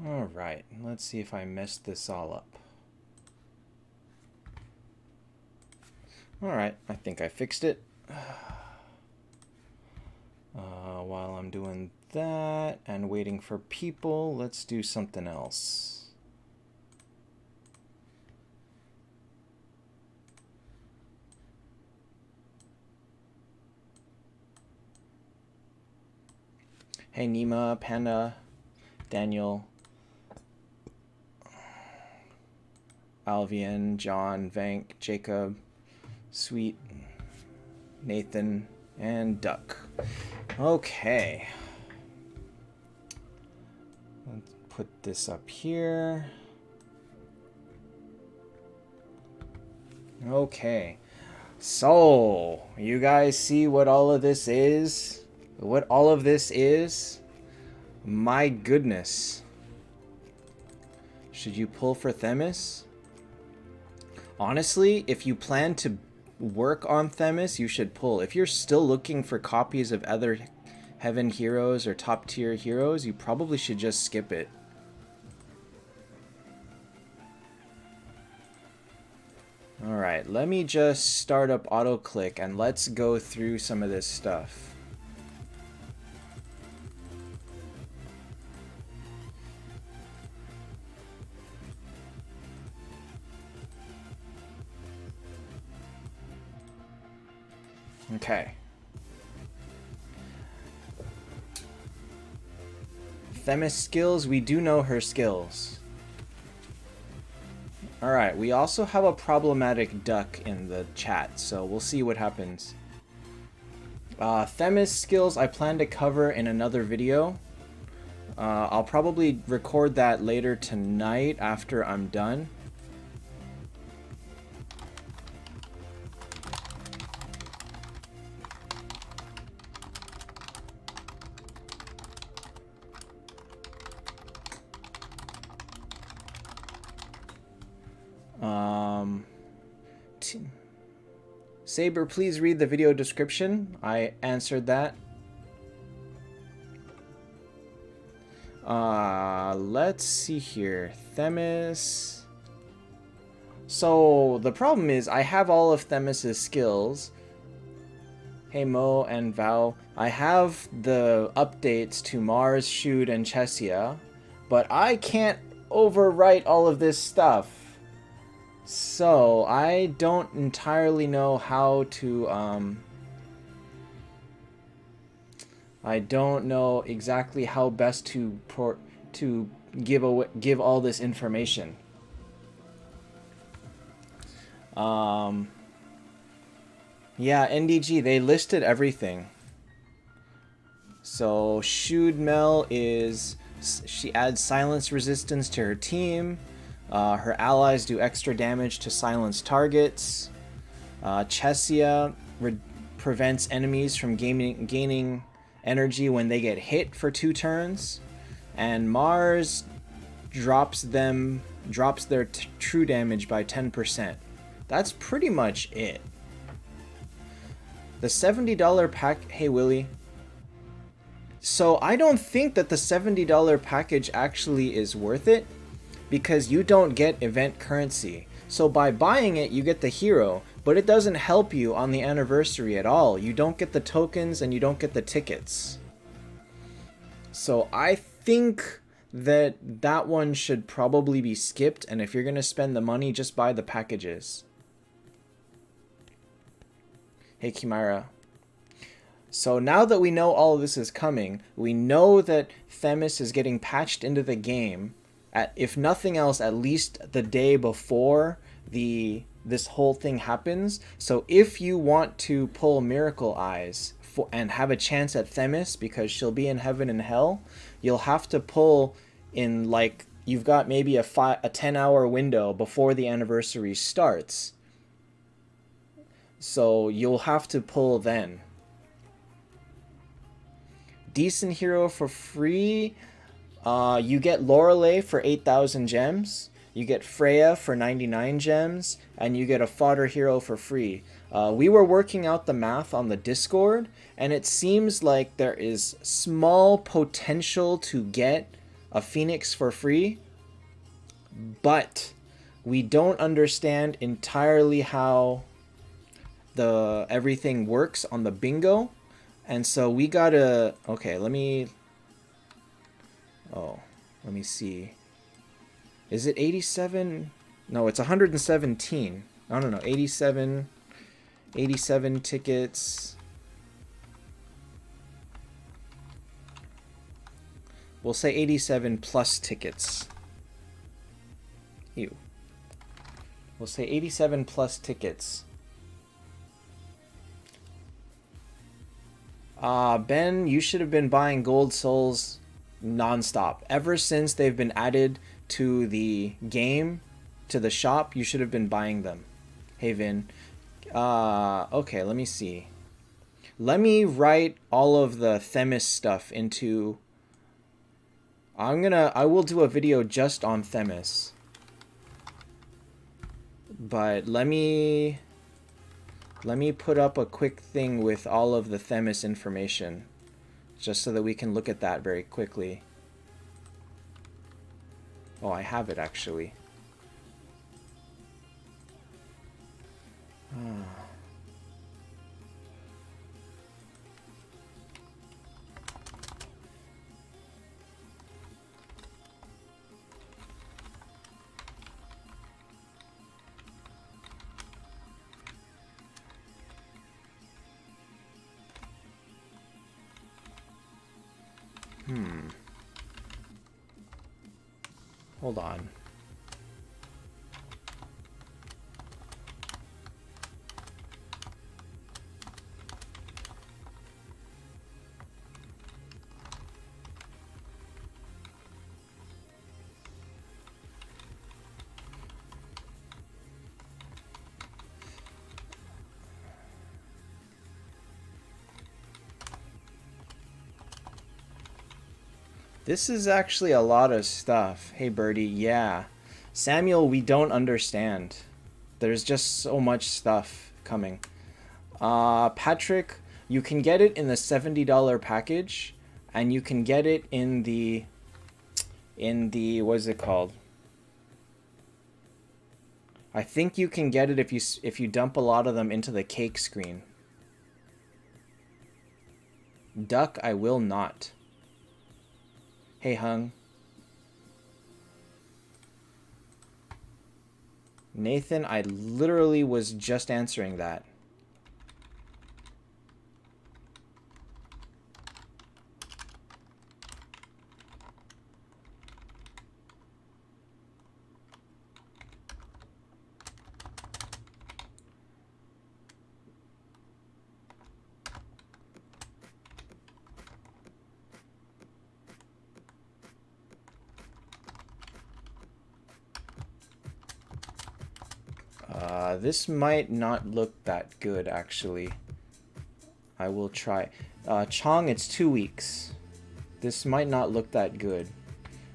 Alright, let's see if I messed this all up. Alright, I think I fixed it. While I'm doing that and waiting for people, let's do something else. Hey Nima, Panda, Daniel, Alvian, John, Vank, Jacob, Sweet, Nathan, and Duck. Okay. Let's put this up here. Okay. So, you guys see what all of this is? What all of this is? My goodness. Should you pull for Themis? Honestly, if you plan to work on Themis, you should pull. If you're still looking for copies of other Heaven Heroes or top tier heroes, you probably should just skip it. Alright, let me just start up auto-click and let's go through some of this stuff. Okay. Themis skills, we do know her skills. Alright, we also have a problematic duck in the chat, so we'll see what happens. Themis skills I plan to cover in another video. I'll probably record that later tonight after I'm done. Saber, please read the video description. I answered that. Let's see here. Themis. So the problem is I have all of Themis's skills. Hey Mo and Val. I have the updates to Mars, Shude, and Chesia, but I can't overwrite all of this stuff. So I don't entirely know how to I don't know exactly how best to give all this information. Yeah, NDG, they listed everything. So Shude Mel is, she adds silence resistance to her team. Her allies do extra damage to silenced targets. Chesia prevents enemies from gaining energy when they get hit for 2 turns. And Mars drops their true damage by 10%. That's pretty much it. The $70 pack... Hey, Willie. So I don't think that the $70 package actually is worth it, because you don't get event currency. So by buying it, you get the hero, but it doesn't help you on the anniversary at all. You don't get the tokens and you don't get the tickets. So I think that that one should probably be skipped, and if you're going to spend the money, just buy the packages. Hey Kimara. So now that we know all of this is coming, we know that Themis is getting patched into the game, if nothing else, at least the day before this whole thing happens. So if you want to pull Miracle Eyes and have a chance at Themis, because she'll be in heaven and hell, you'll have to pull in, like, you've got maybe a 10-hour window before the anniversary starts. So you'll have to pull then. Decent hero for free. You get Lorelei for 8,000 gems, you get Freya for 99 gems, and you get a fodder hero for free. We were working out the math on the Discord, and it seems like there is small potential to get a Phoenix for free, but we don't understand entirely how everything works on the bingo, and so we gotta. Okay, let me see. Is it 87? No, it's 117. No, 87 tickets. We'll say 87 plus tickets. Ew. We'll say 87 plus tickets. Ben, you should have been buying gold souls nonstop. Ever since they've been added to the game, to the shop, you should have been buying them. Hey, Vin. Okay, let me see. Let me write all of the Themis stuff into... I will do a video just on Themis. But let me put up a quick thing with all of the Themis information, just so that we can look at that very quickly. Oh, I have it actually. Hold on. This is actually a lot of stuff. Hey, Birdie. Yeah. Samuel, we don't understand. There's just so much stuff coming. Patrick, you can get it in the $70 package, and you can get it in the what is it called? I think you can get it if you dump a lot of them into the cake screen. Duck, I will not. Hey, Hung. Nathan, I literally was just answering that. This might not look that good, actually. I will try. Chong, it's 2 weeks. This might not look that good.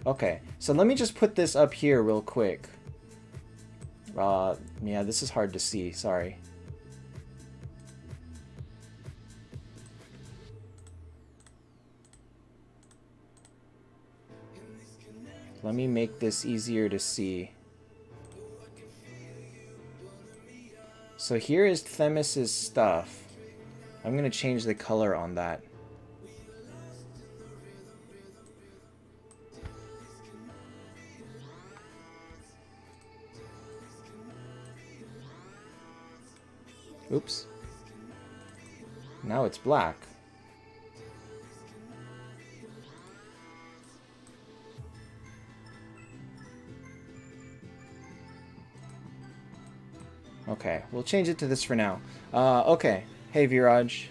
Okay, so let me just put this up here real quick. Yeah, this is hard to see, sorry. Let me make this easier to see. So here is Themis's stuff. I'm gonna change the color on that. Oops. Now it's black. Okay, we'll change it to this for now. Okay, hey Viraj.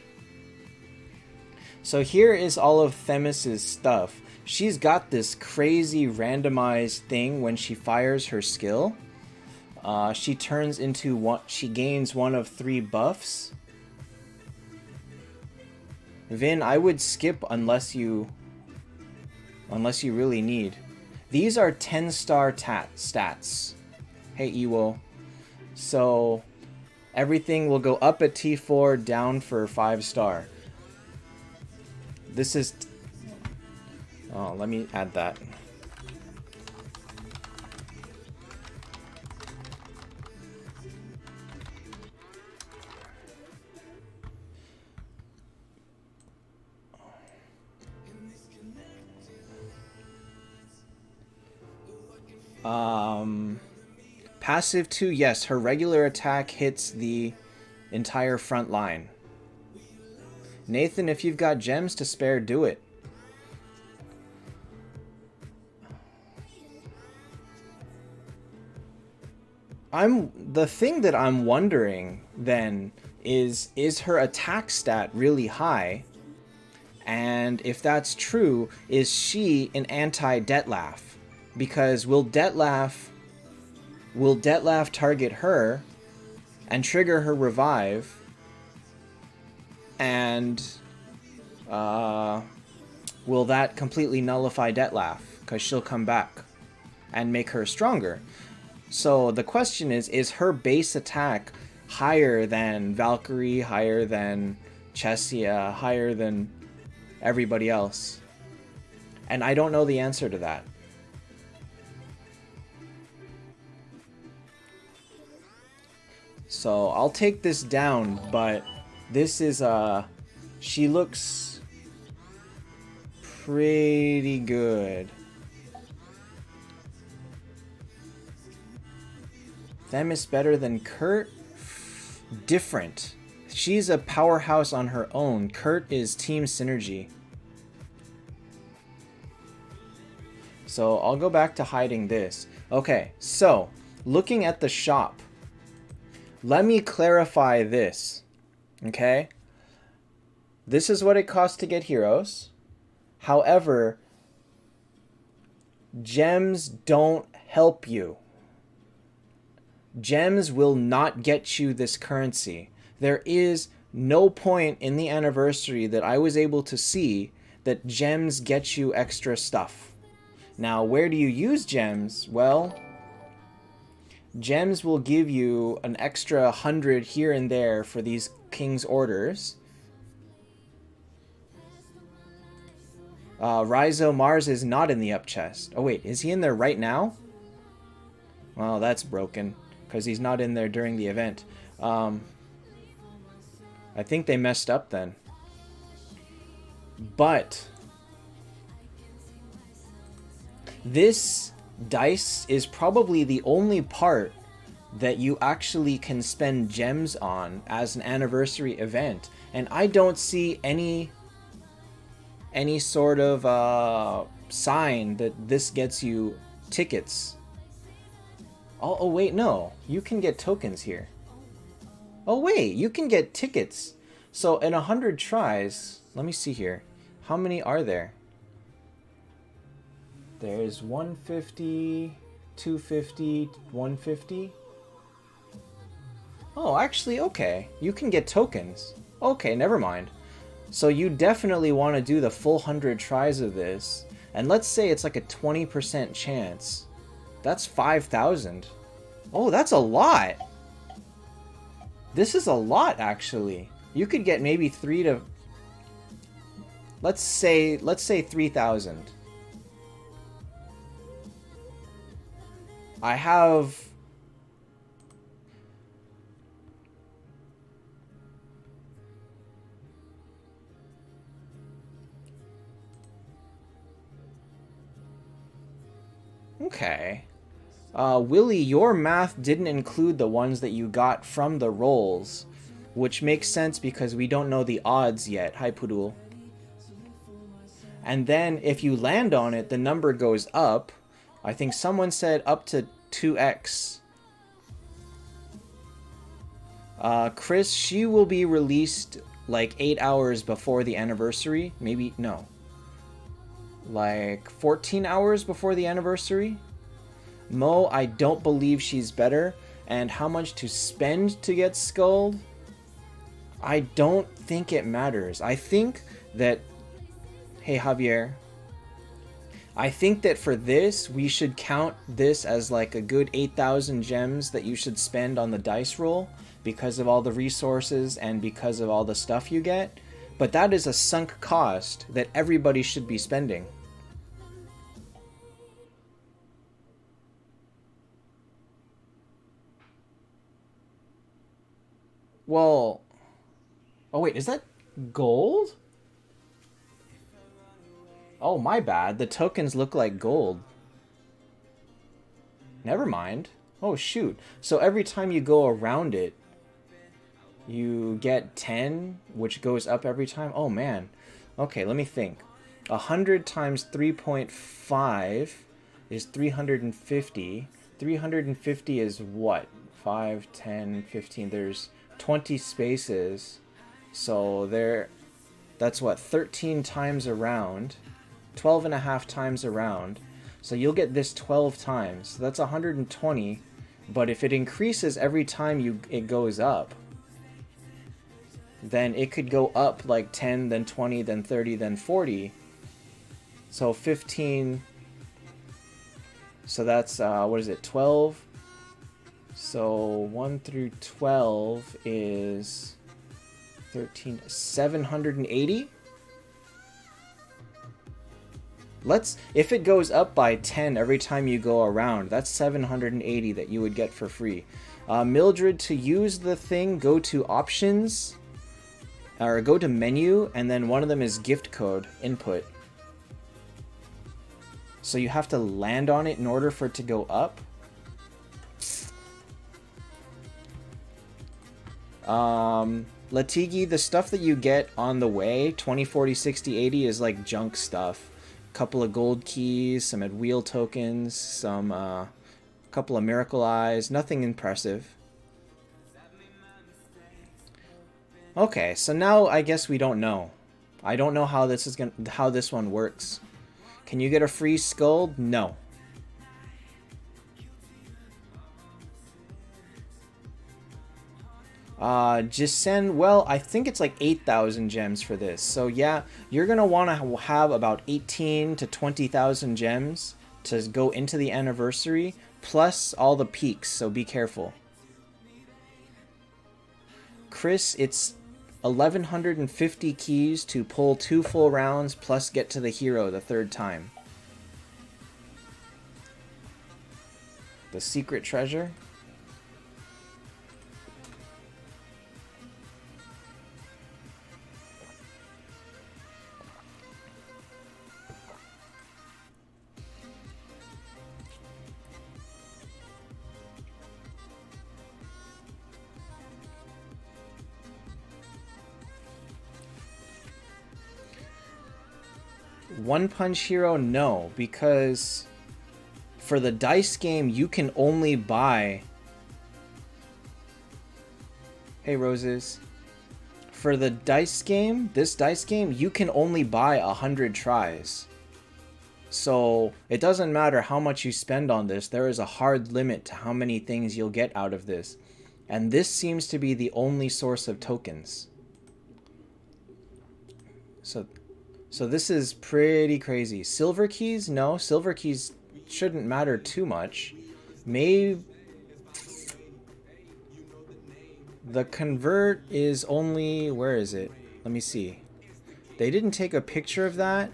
So here is all of Themis's stuff. She's got this crazy randomized thing when she fires her skill. She turns into one. She gains one of 3 buffs. Vin, I would skip unless you really need. These are 10-star stats. Hey Ewo. So everything will go up at T4, down for 5-star. This is... Oh, let me add that. Passive 2, yes, her regular attack hits the entire front line. Nathan, if you've got gems to spare, do it. The thing that I'm wondering then is her attack stat really high? And if that's true, is she an anti-Detlef? Because will Detlef target her and trigger her revive? And will that completely nullify Detlef? Because she'll come back and make her stronger. So the question is her base attack higher than Valkyrie, higher than Chesia, higher than everybody else? And I don't know the answer to that. So I'll take this down, but this is she looks pretty good. Themis better than Kurt? Different. She's a powerhouse on her own. Kurt is team synergy. So I'll go back to hiding this. Okay, so looking at the shop, let me clarify this. Okay? This is what it costs to get heroes. However, gems don't help you. Gems will not get you this currency. There is no point in the anniversary that I was able to see that gems get you extra stuff. Now, where do you use gems? Well, gems will give you an extra 100 here and there for these king's orders. Rhizo Mars is not in the up chest. Oh wait, is he in there right now? Well, that's broken, because he's not in there during the event. I think they messed up then. But this dice is probably the only part that you actually can spend gems on as an anniversary event. And I don't see any sort of sign that this gets you tickets. Oh wait, no. You can get tokens here. Oh wait, you can get tickets. So in 100 tries, let me see here. How many are there? There's 150, 250, 150. Oh, actually, okay. You can get tokens. Okay, never mind. So you definitely want to do the full 100 tries of this. And let's say it's like a 20% chance. That's 5,000. Oh, that's a lot. This is a lot, actually. You could get maybe 3 to... Let's say 3,000. I have... Okay. Willie, your math didn't include the ones that you got from the rolls, which makes sense because we don't know the odds yet. Hi, Pudul. And then if you land on it, the number goes up. I think someone said up to 2x. Chris, she will be released like 8 hours before the anniversary. Maybe, no. Like 14 hours before the anniversary. Mo, I don't believe she's better. And how much to spend to get Skulled? I don't think it matters. I think that... Hey, Javier. I think that for this, we should count this as like a good 8,000 gems that you should spend on the dice roll because of all the resources and because of all the stuff you get. But that is a sunk cost that everybody should be spending. Well... Oh wait, is that gold? Oh, my bad. The tokens look like gold. Never mind. Oh, shoot. So every time you go around it, you get 10, which goes up every time? Oh, man. Okay, let me think. 100 times 3.5 is 350. 350 is what? 5, 10, 15. There's 20 spaces. So that's what? 13 times around. 12 and a half times around. So you'll get this 12 times. So that's 120. But if it increases every time it goes up, then it could go up like 10, then 20, then 30, then 40. So 15. So that's, what is it, 12? So 1 through 12 is 13, 780? If it goes up by 10 every time you go around, that's 780 that you would get for free. Mildred, to use the thing, go to options, or go to menu, and then one of them is gift code input. So you have to land on it in order for it to go up. Latigi, the stuff that you get on the way, 20, 40, 60, 80, is like junk stuff. Couple of gold keys, some wheel tokens, some couple of miracle eyes, nothing impressive. Okay, so now I guess we don't know. I don't know how this one works. Can you get a free skull? No. Just send, well, I think it's like 8,000 gems for this. So yeah, you're going to want to have about 18 to 20,000 gems to go into the anniversary, plus all the peaks, so be careful. Chris, it's 1,150 keys to pull 2 full rounds, plus get to the hero the 3rd time. The secret treasure? One Punch Hero, no, because for the dice game, you can only buy... Hey, Roses. For the dice game, this dice game, you can only buy 100 tries. So it doesn't matter how much you spend on this, there is a hard limit to how many things you'll get out of this. And this seems to be the only source of tokens. So this is pretty crazy. Silver keys? No, silver keys shouldn't matter too much. Maybe the convert is only, where is it? Let me see. They didn't take a picture of that,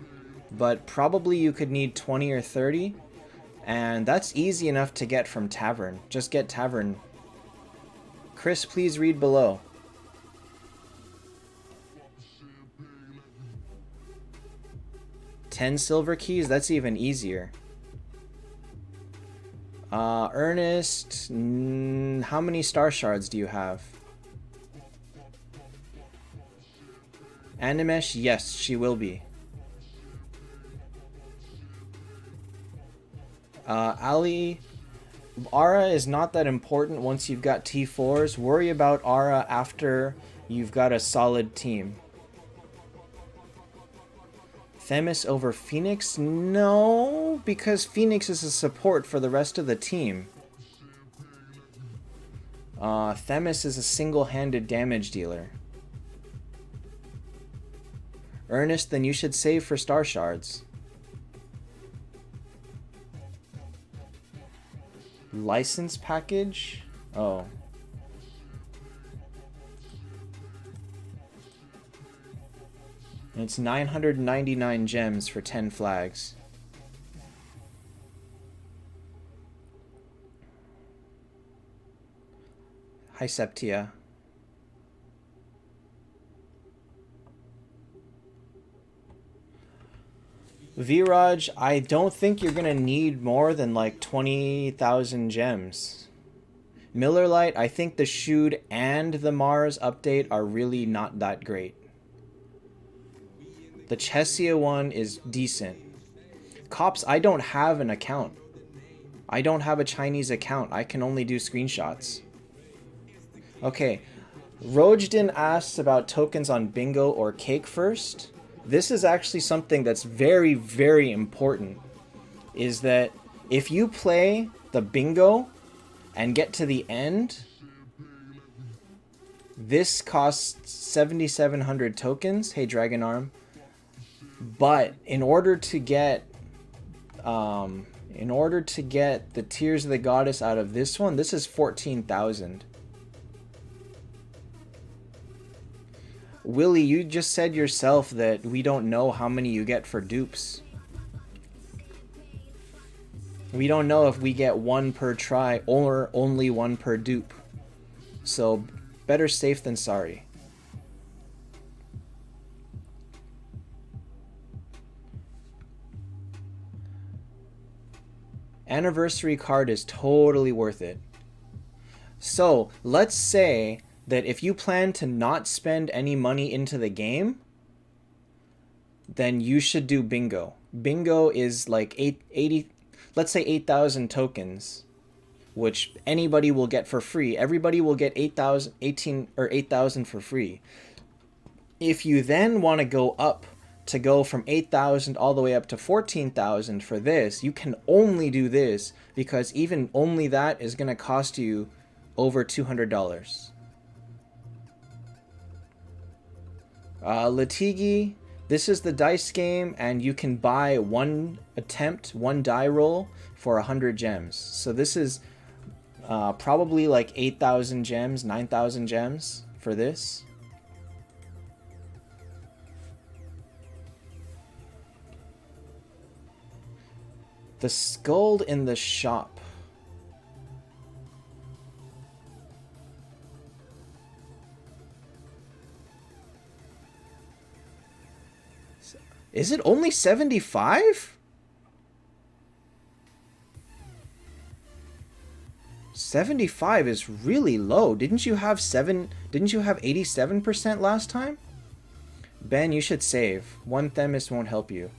but probably you could need 20 or 30. And that's easy enough to get from Tavern. Just get Tavern. Chris, please read below. 10 silver keys? That's even easier. Ernest, how many star shards do you have? Animesh, yes, she will be. Ali, Aura is not that important once you've got T4s. Worry about Aura after you've got a solid team. Themis over Phoenix? No, because Phoenix is a support for the rest of the team. Themis is a single-handed damage dealer. Ernest, then you should save for star shards. License package? Oh. And it's 999 gems for 10 flags. Hi, Septia. Viraj, I don't think you're gonna need more than like 20,000 gems. Miller Lite, I think the Shoot and the Mars update are really not that great. The Chesia one is decent. Cops, I don't have an account. I don't have a Chinese account. I can only do screenshots. Okay. Rojdin asks about tokens on bingo or cake first. This is actually something that's very, very important. Is that if you play the bingo and get to the end, this costs 7,700 tokens. Hey, Dragon Arm. But in order to get the Tears of the Goddess out of this one, this is 14,000. Willie, you just said yourself that we don't know how many you get for dupes. We don't know if we get one per try or only one per dupe. So, better safe than sorry. Anniversary card is totally worth it. So, let's say that if you plan to not spend any money into the game, then you should do bingo. Bingo is like 80, let's say 8,000 tokens, which anybody will get for free. Everybody will get 8,000 for free. If you then want to go up to go from 8,000 all the way up to 14,000 for this, you can only do this because even only that is going to cost you over $200. Latigi, this is the dice game, and you can buy one attempt, one die roll for 100 gems. So this is probably like 8,000 gems, 9,000 gems for this. The Skuld in the shop. Is it only 75? 75 is really low. Didn't you have 87% last time? Ben, you should save. One Themis won't help you.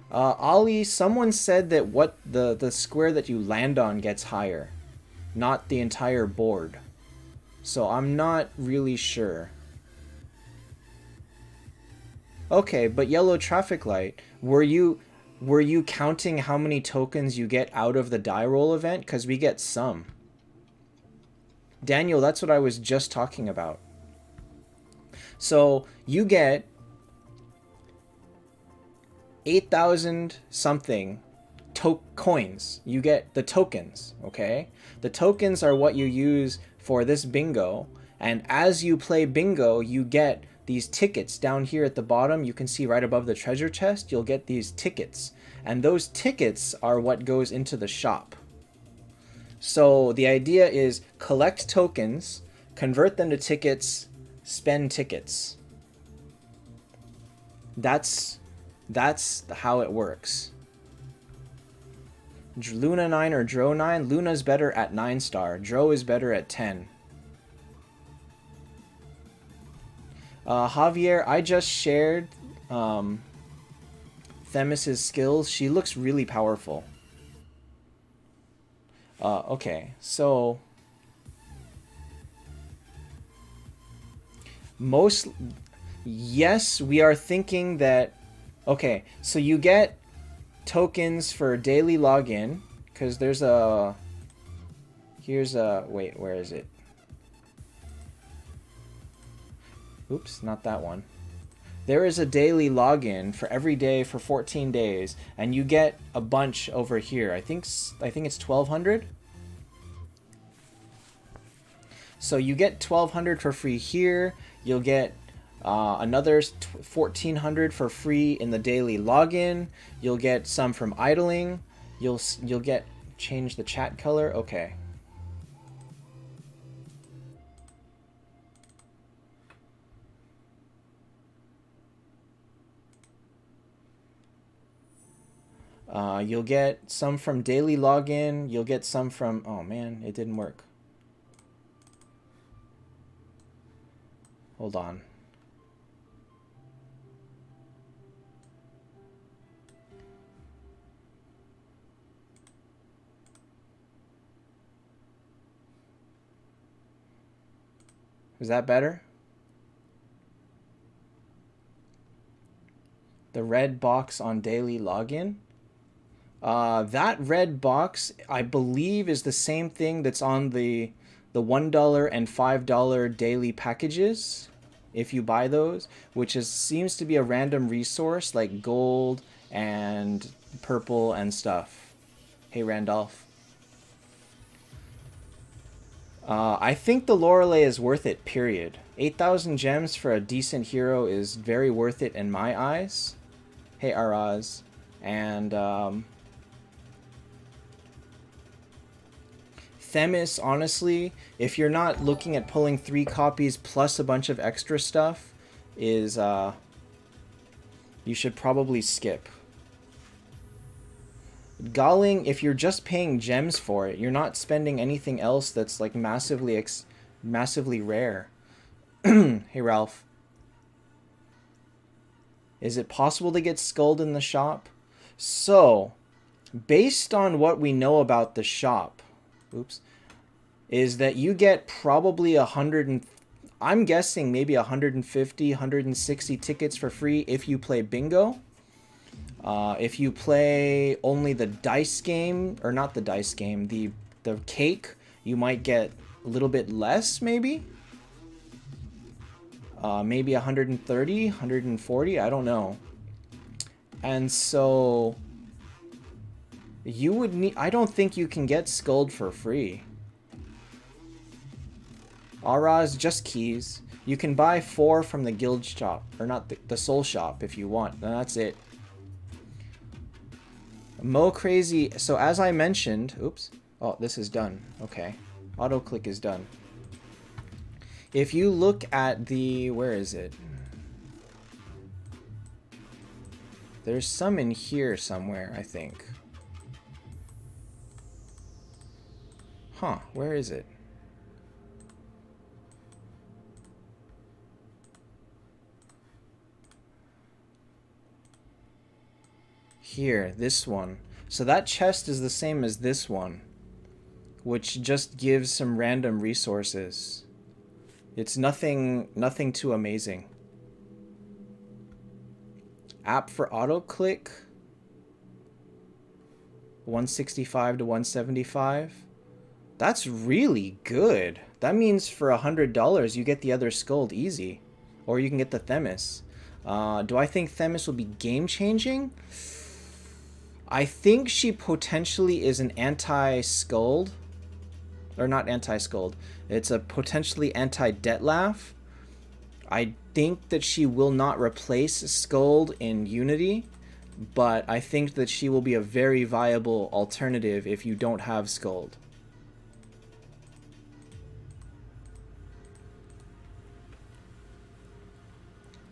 Ollie, someone said that what the square that you land on gets higher, not the entire board. So I'm not really sure. Okay, but yellow traffic light, were you counting how many tokens you get out of the die roll event? Because we get some. Daniel, that's what I was just talking about. So you get 8,000 something coins. You get the tokens, okay? The tokens are what you use for this bingo, and as you play bingo, you get these tickets down here at the bottom. You can see right above the treasure chest, you'll get these tickets, and those tickets are what goes into the shop. So the idea is collect tokens, convert them to tickets, spend tickets. That's how it works. Luna 9 or Dro 9? Luna's better at 9 star. Dro is better at 10. Javier, I just shared Themis' skills. She looks really powerful. Okay, so yes, we are thinking that. Okay, so you get tokens for daily login, because there's a. Here's a. Wait, where is it? Oops, not that one. There is a daily login for every day for 14 days, and you get a bunch over here. I think it's 1,200. So you get 1,200 for free here. You'll get another 1,400 for free in the daily login. You'll get some from idling. You'll get change the chat color. Okay. You'll get some from daily login. You'll get some from... Oh, man, it didn't work. Hold on. Is that better? The red box on daily login. That red box, I believe, is the same thing that's on the $1 and $5 daily packages, if you buy those, which seems to be a random resource like gold and purple and stuff. Hey, Randolph. I think the Lorelei is worth it, period. 8,000 gems for a decent hero is very worth it in my eyes. Hey, Araz. And, Themis, honestly, if you're not looking at pulling 3 copies plus a bunch of extra stuff, is, you should probably skip. Galling, if you're just paying gems for it, you're not spending anything else that's like massively rare. Hey, Ralph. Is it possible to get Skulled in the shop? So, based on what we know about the shop, is that you get probably 100 and I'm guessing maybe 150, 160 tickets for free if you play bingo. If you play only the dice game, or not the dice game, the cake, you might get a little bit less, maybe. Maybe 130, 140, I don't know. And so you would need, I don't think you can get Skulled for free. Araz, just keys. You can buy 4 from the guild shop, or not the soul shop if you want, and that's it. Mo Crazy, so as I mentioned, oh, this is done. Okay. Auto click is done. If you look at the, where is it? There's some in here somewhere, I think. Huh, where is it? Here, this one. So that chest is the same as this one, which just gives some random resources. It's nothing too amazing. App for auto click. 165 to 175. That's really good. That means for $100 you get the other Skulled easy, or you can get the Themis. Do I think Themis will be game changing? I think she potentially is an anti-Skulled. Or not anti-Skulled. It's a potentially anti-Detlaf. I think that she will not replace Skulled in Unity, but I think that she will be a very viable alternative if you don't have Skulled.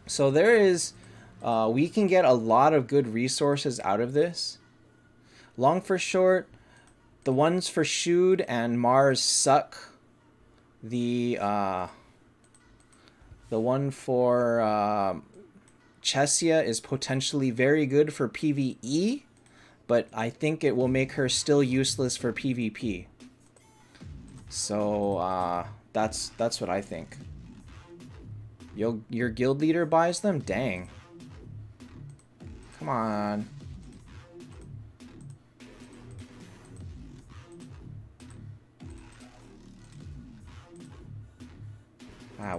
So there is... we can get a lot of good resources out of this. Long for short, the ones for Shude and Mars suck. The one for Chesia is potentially very good for PvE, but I think it will make her still useless for PvP. So that's what I think. Your guild leader buys them? Dang. Come on.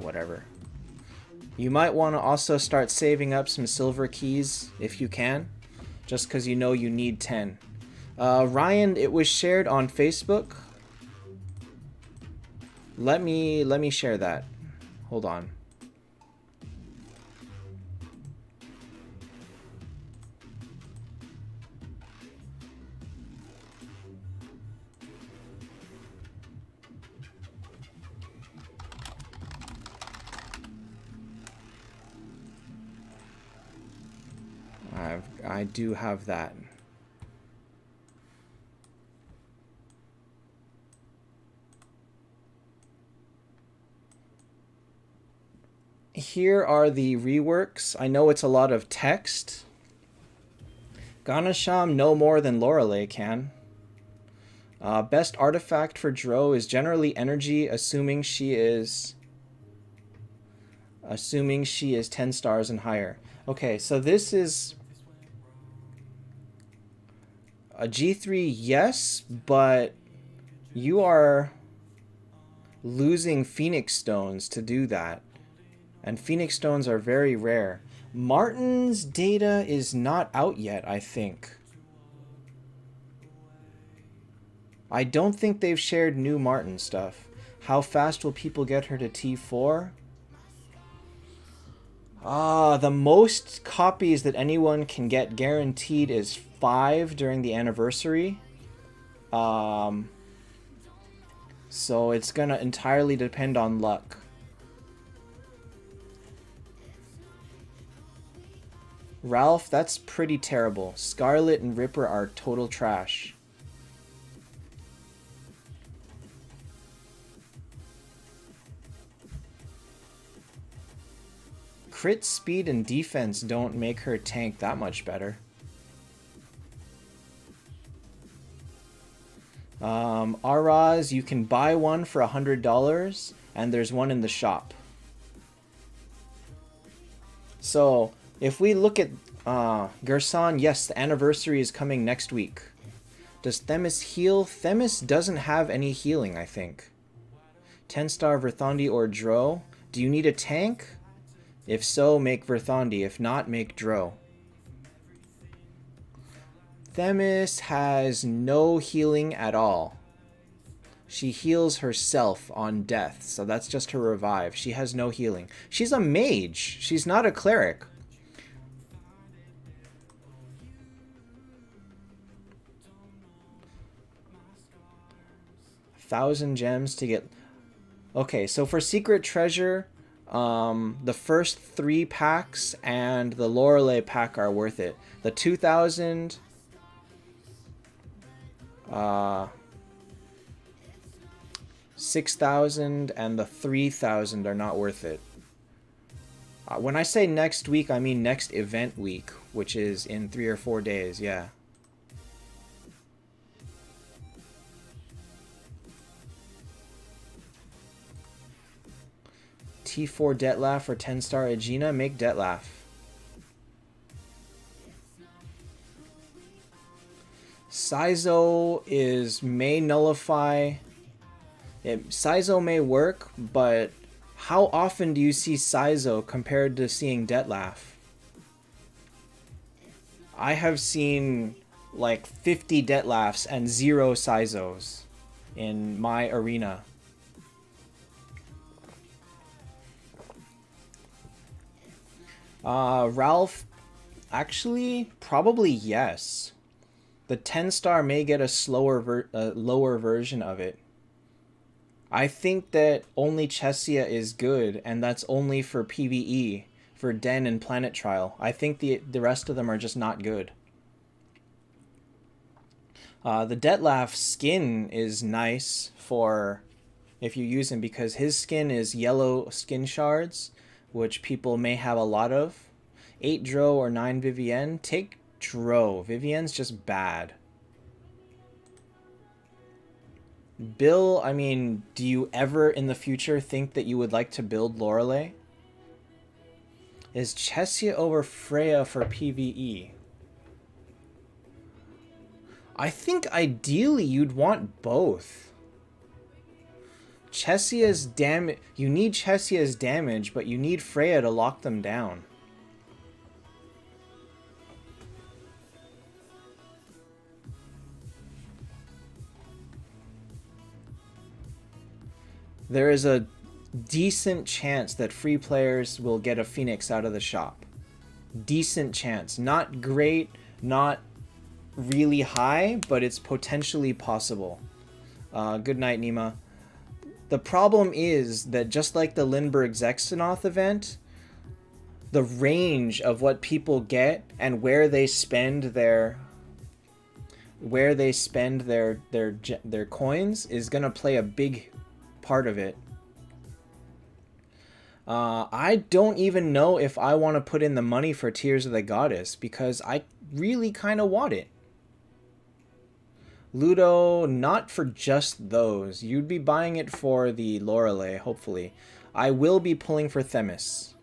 Whatever. You might want to also start saving up some silver keys if you can, just because you know you need 10. Ryan, it was shared on Facebook. Let me share that. Hold on. I do have that. here are the reworks. I know it's a lot of text. Ganasham no more than Lorelei can. Best artifact for Dro is generally energy, assuming she is 10 stars and higher. Okay, so this is a G3, yes, but you are losing Phoenix Stones to do that. And Phoenix Stones are very rare. Martin's data is not out yet, I think. I don't think they've shared new Martin stuff. How fast will people get her to T4? The most copies that anyone can get guaranteed is 5 during the anniversary. So it's gonna entirely depend on luck. Ralph, that's pretty terrible. Scarlet and Ripper are total trash. Crit speed and defense don't make her tank that much better. Araz, you can buy one for $100, and there's one in the shop. So, if we look at Gerson, yes, the anniversary is coming next week. Does Themis heal? Themis doesn't have any healing, I think. 10-star Verthandi or Dro. Do you need a tank? If so, make Verthandi. If not, make Dro. Themis has no healing at all. She heals herself on death, so that's just her revive. She has no healing. She's a mage. She's not a cleric. $1,000 gems to get... Okay, so for Secret Treasure, the first 3 packs and the Lorelei pack are worth it. The 2,000... 6,000 and the 3,000 are not worth it. When I say next week, I mean next event week, which is in 3 or 4 days, yeah. T4 Detlaf or 10-star Aegina, make Detlaf. Sizo may nullify. Sizo may work, but how often do you see Sizo compared to seeing Detlaf? I have seen like 50 Detlafs and 0 Sizos in my arena. Ralph, actually, probably yes. The 10-star may get a lower version of it. I think that only Chesia is good, and that's only for PvE, for Den and Planet Trial. I think the rest of them are just not good. The Detlaf skin is nice for if you use him, because his skin is yellow skin shards, which people may have a lot of. 8 Dro or 9 Vivienne. Take Dro. Vivienne's just bad. Bill, I mean, do you ever in the future think that you would like to build Lorelei? Is Chesia over Freya for PvE? I think ideally you'd want both. Chesia's damage, you need Chesia's damage, but you need Freya to lock them down. There is a decent chance that free players will get a Phoenix out of the shop. Decent chance. Not great, not really high, but it's potentially possible. Good night, Nima. The problem is that just like the Lindbergh Zexanoth event, the range of what people get and where they spend their coins is gonna play a big part of it. I don't even know if I want to put in the money for Tears of the Goddess because I really kind of want it. Ludo, not for just those. You'd be buying it for the Lorelei, hopefully. I will be pulling for Themis.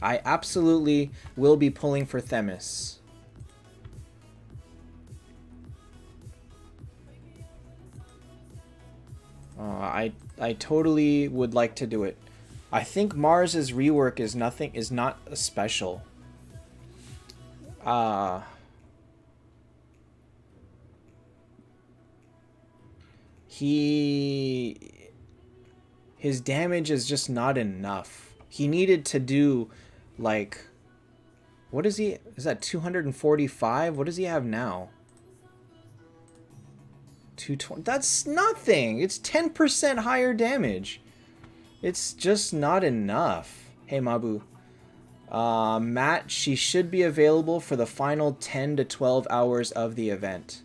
I absolutely will be pulling for Themis. I totally would like to do it. I think Mars's rework is not special. His damage is just not enough. He needed to do like, what is he? Is that 245? What does he have now? 220. That's nothing. It's 10% higher damage. It's just not enough. Hey, Mabu. Matt, she should be available for the final 10 to 12 hours of the event.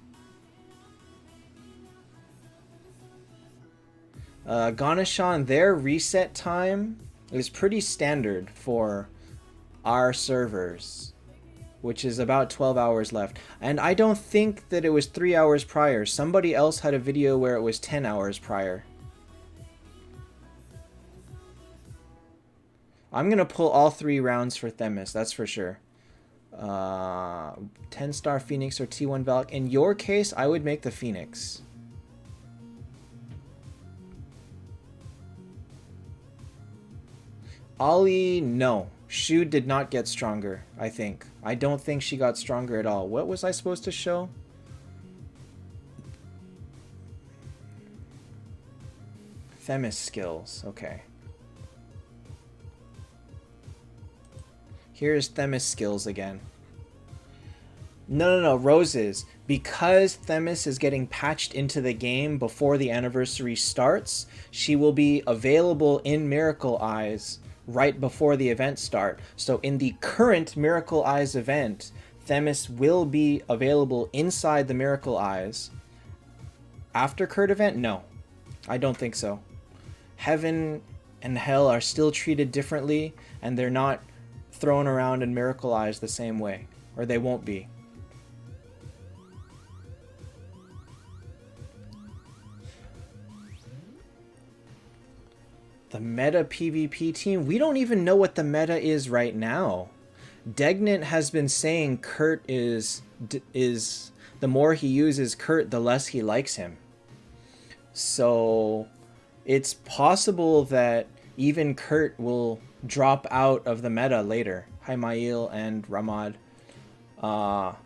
Ganeshan, their reset time is pretty standard for our servers, which is about 12 hours left. And I don't think that it was 3 hours prior. Somebody else had a video where it was 10 hours prior. I'm going to pull all 3 rounds for Themis, that's for sure. 10-star Phoenix or T1 Valk. In your case, I would make the Phoenix. Ollie, no. Shu did not get stronger, I think. I don't think she got stronger at all. What was I supposed to show? Themis skills, okay. Here's Themis skills again. No, Roses. Because Themis is getting patched into the game before the anniversary starts, she will be available in Miracle Eyes right before the event start. So in the current Miracle Eyes event, Themis will be available inside the Miracle Eyes. After Kurt event? No. I don't think so. Heaven and Hell are still treated differently, and they're not thrown around in Miracle Eyes the same way. Or they won't be. The meta PvP team? We don't even know what the meta is right now. Degnant has been saying Kurt is the more he uses Kurt, the less he likes him. So it's possible that even Kurt will drop out of the meta later. Hi Mail and Ramad.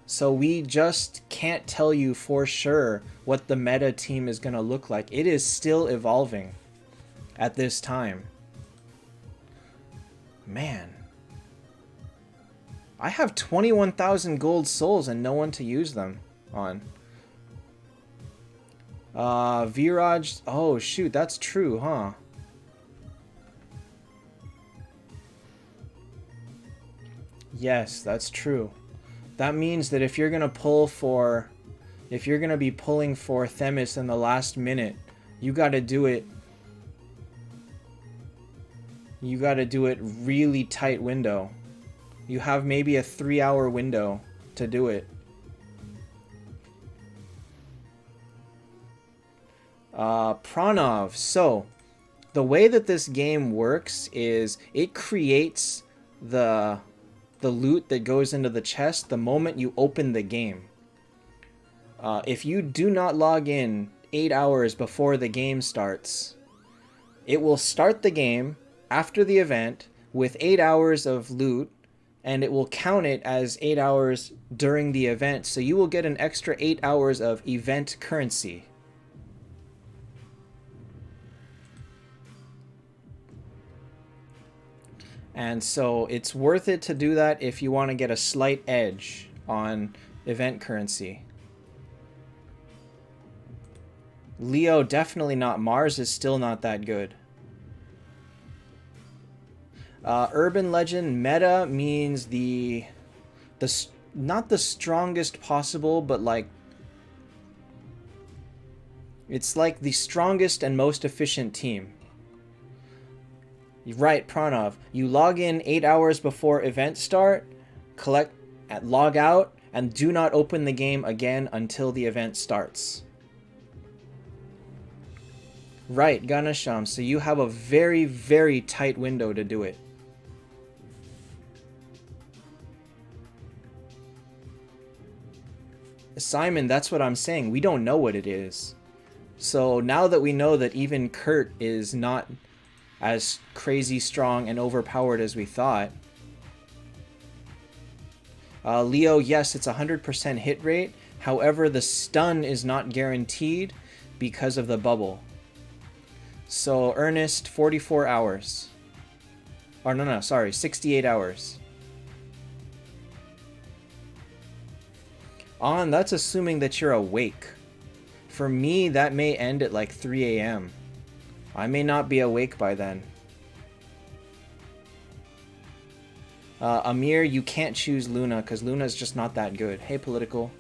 So we just can't tell you for sure what the meta team is going to look like. It is still evolving at this time. Man. I have 21,000 gold souls and no one to use them on. Viraj. Oh, shoot. That's true, huh? Yes, that's true. That means that if you're going to pull for... If you're going to be pulling for Themis in the last minute, you got to do it... You got to do it really tight window. You have maybe a 3-hour window to do it. Pranav. So, the way that this game works is it creates the loot that goes into the chest the moment you open the game. If you do not log in 8 hours before the game starts, it will start the game after the event with 8 hours of loot, and it will count it as 8 hours during the event, so you will get an extra 8 hours of event currency. And so it's worth it to do that if you want to get a slight edge on event currency. Leo, definitely not. Mars is still not that good. Urban Legend meta means not the strongest possible, but like it's like the strongest and most efficient team. Right, Pranav. You log in 8 hours before event start, log out, and do not open the game again until the event starts. Right, Ganesham. So you have a very, very tight window to do it. Simon, that's what I'm saying. We don't know what it is. So now that we know that even Kurt is not as crazy strong and overpowered as we thought. Leo, yes, it's 100% hit rate. However, the stun is not guaranteed because of the bubble. So Ernest, 44 hours. Or no, sorry, 68 hours. That's assuming that you're awake. For me, that may end at like 3 a.m. I may not be awake by then. Amir, you can't choose Luna because Luna's just not that good. Hey, Political.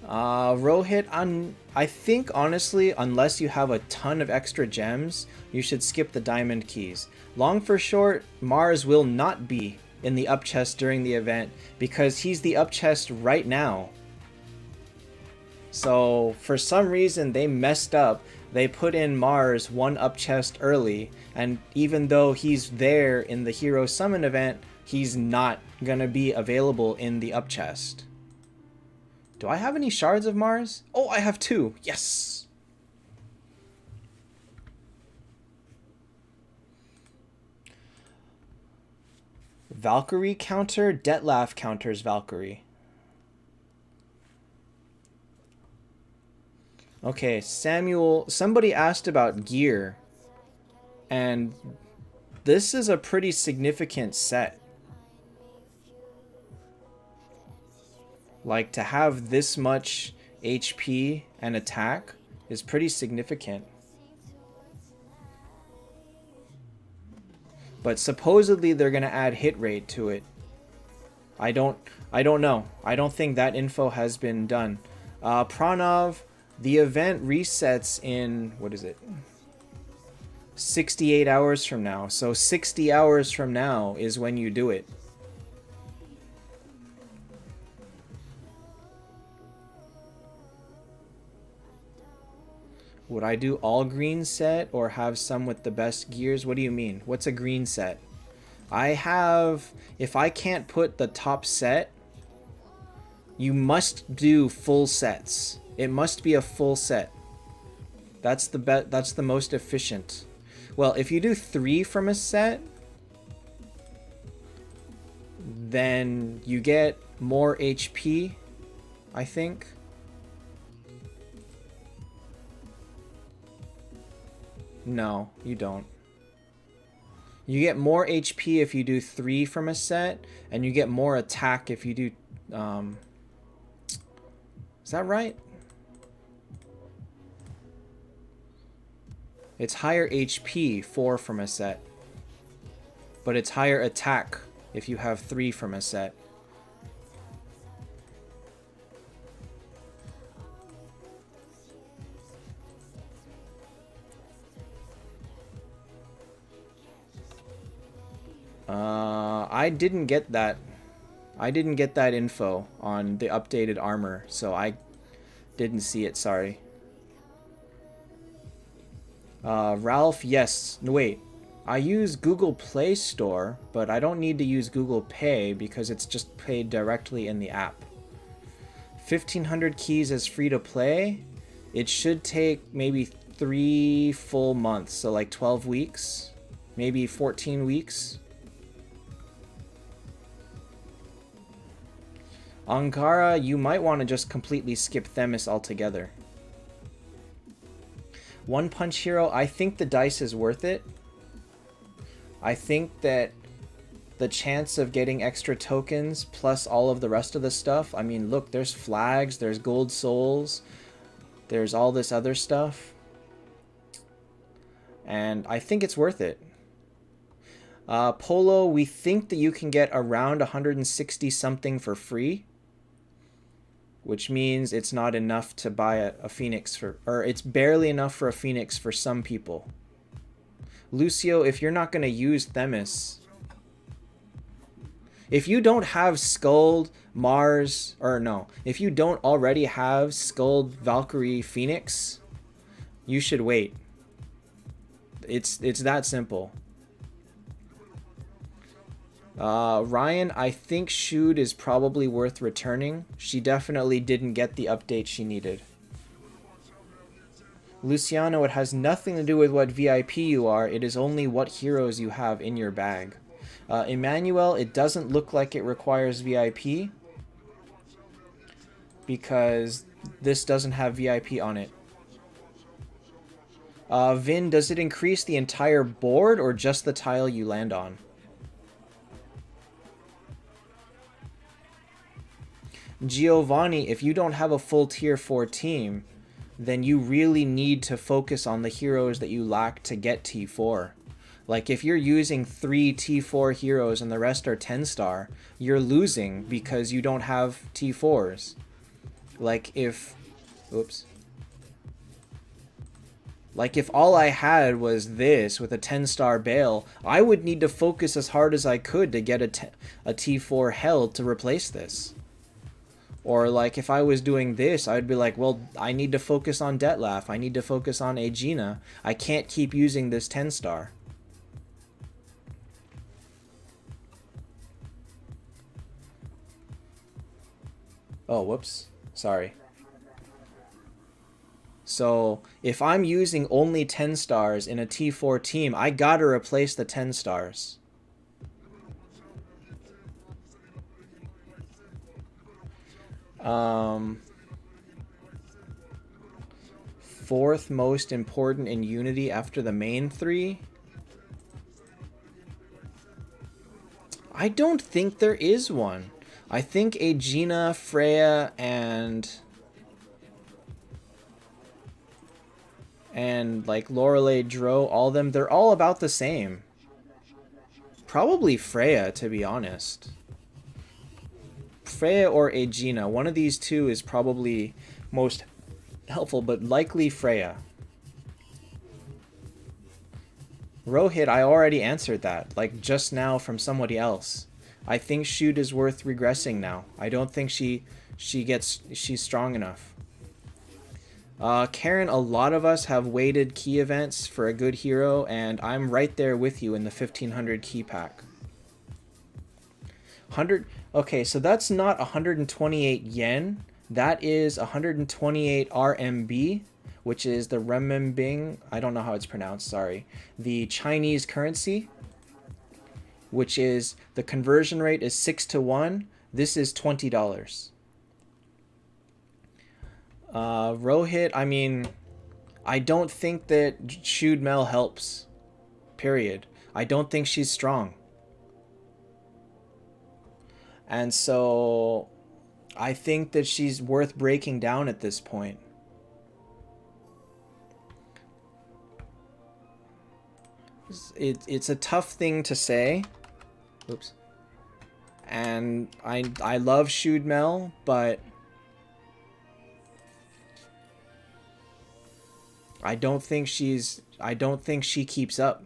Rohit, I think, honestly, unless you have a ton of extra gems, you should skip the diamond keys. Long for short, Mars will not be in the up chest during the event because he's the up chest right now. So, for some reason, they messed up. They put in Mars one up chest early, and even though he's there in the Hero Summon event, he's not gonna be available in the up chest. Do I have any shards of Mars? Oh, I have 2. Yes! Valkyrie counter? Detlaf counters Valkyrie. Okay, Samuel, somebody asked about gear. And this is a pretty significant set. Like, to have this much HP and attack is pretty significant. But supposedly they're going to add hit rate to it. I don't know. I don't think that info has been done. Pranav, the event resets in, what is it? 68 hours from now. So 60 hours from now is when you do it. Would I do all green set or have some with the best gears? What do you mean? What's a green set? I have, if I can't put the top set, you must do full sets. It must be a full set. That's the most efficient. Well, if you do 3 from a set, then you get more HP, I think. No, you don't. You get more HP if you do 3 from a set, and you get more attack if you do... is that right? It's higher HP, 4 from a set. But it's higher attack if you have 3 from a set. I didn't get that. I didn't get that info on the updated armor, so I didn't see it, sorry. Ralph, yes. No, wait. I use Google Play Store, but I don't need to use Google Pay because it's just paid directly in the app. 1,500 keys is free to play. It should take maybe 3 full months, so like 12 weeks, maybe 14 weeks. Ankara, you might want to just completely skip Themis altogether. One Punch Hero, I think the dice is worth it. I think that the chance of getting extra tokens plus all of the rest of the stuff, I mean, look, there's flags, there's gold souls, there's all this other stuff. And I think it's worth it. Polo, we think that you can get around 160 something for free, which means it's not enough to buy a Phoenix for, or it's barely enough for a Phoenix for some people. Lucio, if you're not going to use Themis, if you don't have Skuld, Mars, or no, if you don't already have Skuld, Valkyrie, Phoenix, you should wait. It's that simple. Ryan, I think Shude is probably worth returning. She definitely didn't get the update she needed. Luciano, it has nothing to do with what VIP you are. It is only what heroes you have in your bag. Emmanuel, it doesn't look like it requires VIP because this doesn't have VIP on it. Vin, does it increase the entire board or just the tile you land on? Giovanni, if you don't have a full tier 4 team, then you really need to focus on the heroes that you lack to get T4. Like, if you're using 3 T4 heroes and the rest are 10-star, you're losing because you don't have T4s. Like, if... Oops. Like, if all I had was this with a 10-star Bale, I would need to focus as hard as I could to get a T4 held to replace this. Or, like, if I was doing this, I'd be like, well, I need to focus on Detlef. I need to focus on Aegina. I can't keep using this 10-star. Oh, whoops. Sorry. So, if I'm using only 10 stars in a T4 team, I gotta replace the 10 stars. Fourth most important in Unity after the main 3? I don't think there is one. I think Aegina, Freya, and like Lorelei, Dro, all of them, they're all about the same. Probably Freya, to be honest. Freya or Aegina, one of these two is probably most helpful, but likely Freya. Rohit, I already answered that, like just now from somebody else. I think Shoot is worth regressing now. I don't think she's strong enough. Karen, a lot of us have waited key events for a good hero, and I'm right there with you in the 1500 key pack. 100. Okay, so that's not 128 yen. That is 128 RMB, which is the renminbi. I don't know how it's pronounced. Sorry, the Chinese currency, which is the conversion rate is 6-to-1. This is $20. Rohit, I mean, I don't think that Shude Mel helps. Period. I don't think she's strong. And so I think that she's worth breaking down at this point. It's a tough thing to say. Oops. And I love Shude Mel, but I don't think she keeps up.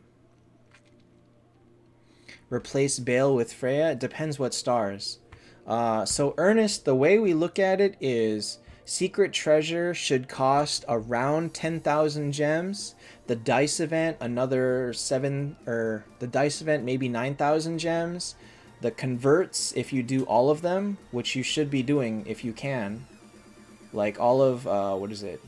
Replace Bale with Freya? It depends what stars. So Ernest, the way we look at it is Secret Treasure should cost around 10,000 gems. The Dice Event, another 7, or the Dice Event, maybe 9,000 gems. The Converts, if you do all of them, which you should be doing if you can. Like all of, what is it?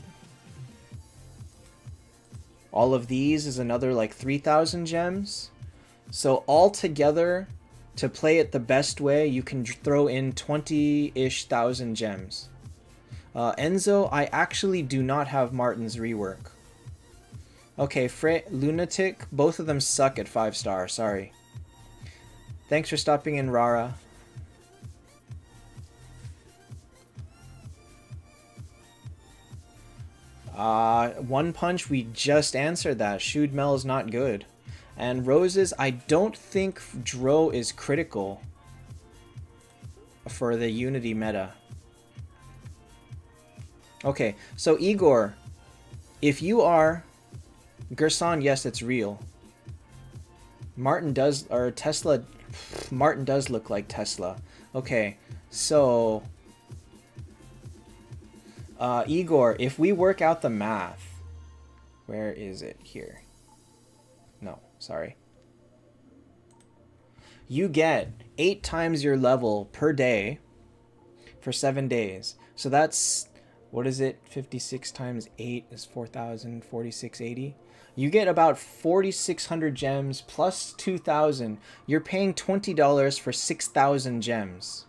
All of these is another like 3,000 gems. So altogether, to play it the best way, you can throw in 20-ish thousand gems. Enzo, I actually do not have Martin's rework. Okay, Lunatic, both of them suck at 5-star, sorry. Thanks for stopping in, Rara. One Punch, we just answered that. Shude Mel is not good. And Roses, I don't think Dro is critical for the Unity meta. Okay, so Igor, if you are... Gerson, yes, it's real. Martin does, or Tesla, Martin does look like Tesla. Okay, so, Igor, if we work out the math, where is it here? No, sorry. You get 8 times your level per day for 7 days. So that's, what is it? 56 times 8 is 4,000, 4680. You get about 4,600 gems plus 2,000. You're paying $20 for 6,000 gems.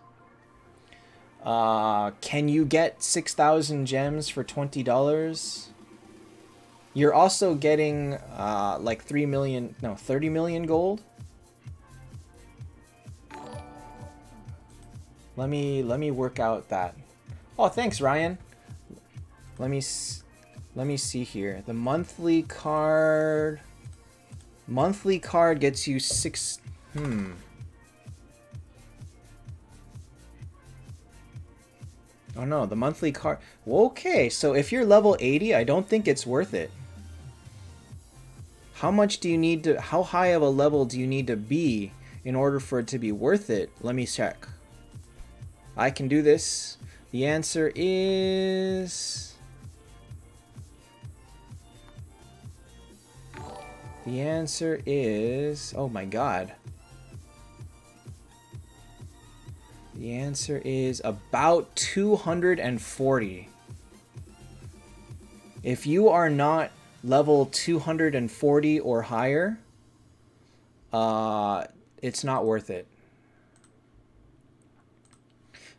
Can you get 6,000 gems for $20? You're also getting like 30 million gold. Let me work out that. Oh, thanks, Ryan. Let me see here. The monthly card gets you 6. Oh no, the monthly card. Okay, so if you're level 80, I don't think it's worth it. How much do you need to, how high of a level do you need to be in order for it to be worth it? Let me check. I can do this. The answer is... The answer is... Oh my god. The answer is about 240. If you are not level 240 or higher, it's not worth it.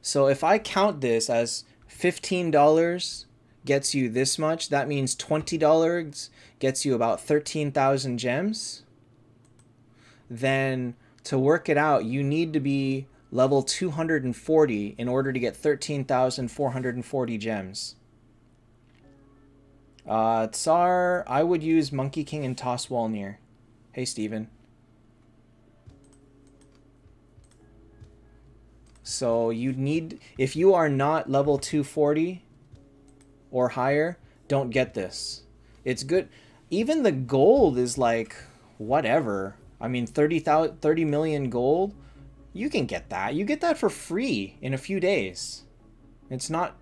So if I count this as $15 gets you this much, that means $20 gets you about 13,000 gems. Then to work it out, you need to be level 240 in order to get 13,440 gems. Tsar, I would use Monkey King and Toss Walnir. Hey, Steven. So you need, if you are not level 240 or higher, don't get this. It's good. Even the gold is like, whatever. I mean, 30 million gold, you can get that. You get that for free in a few days. It's not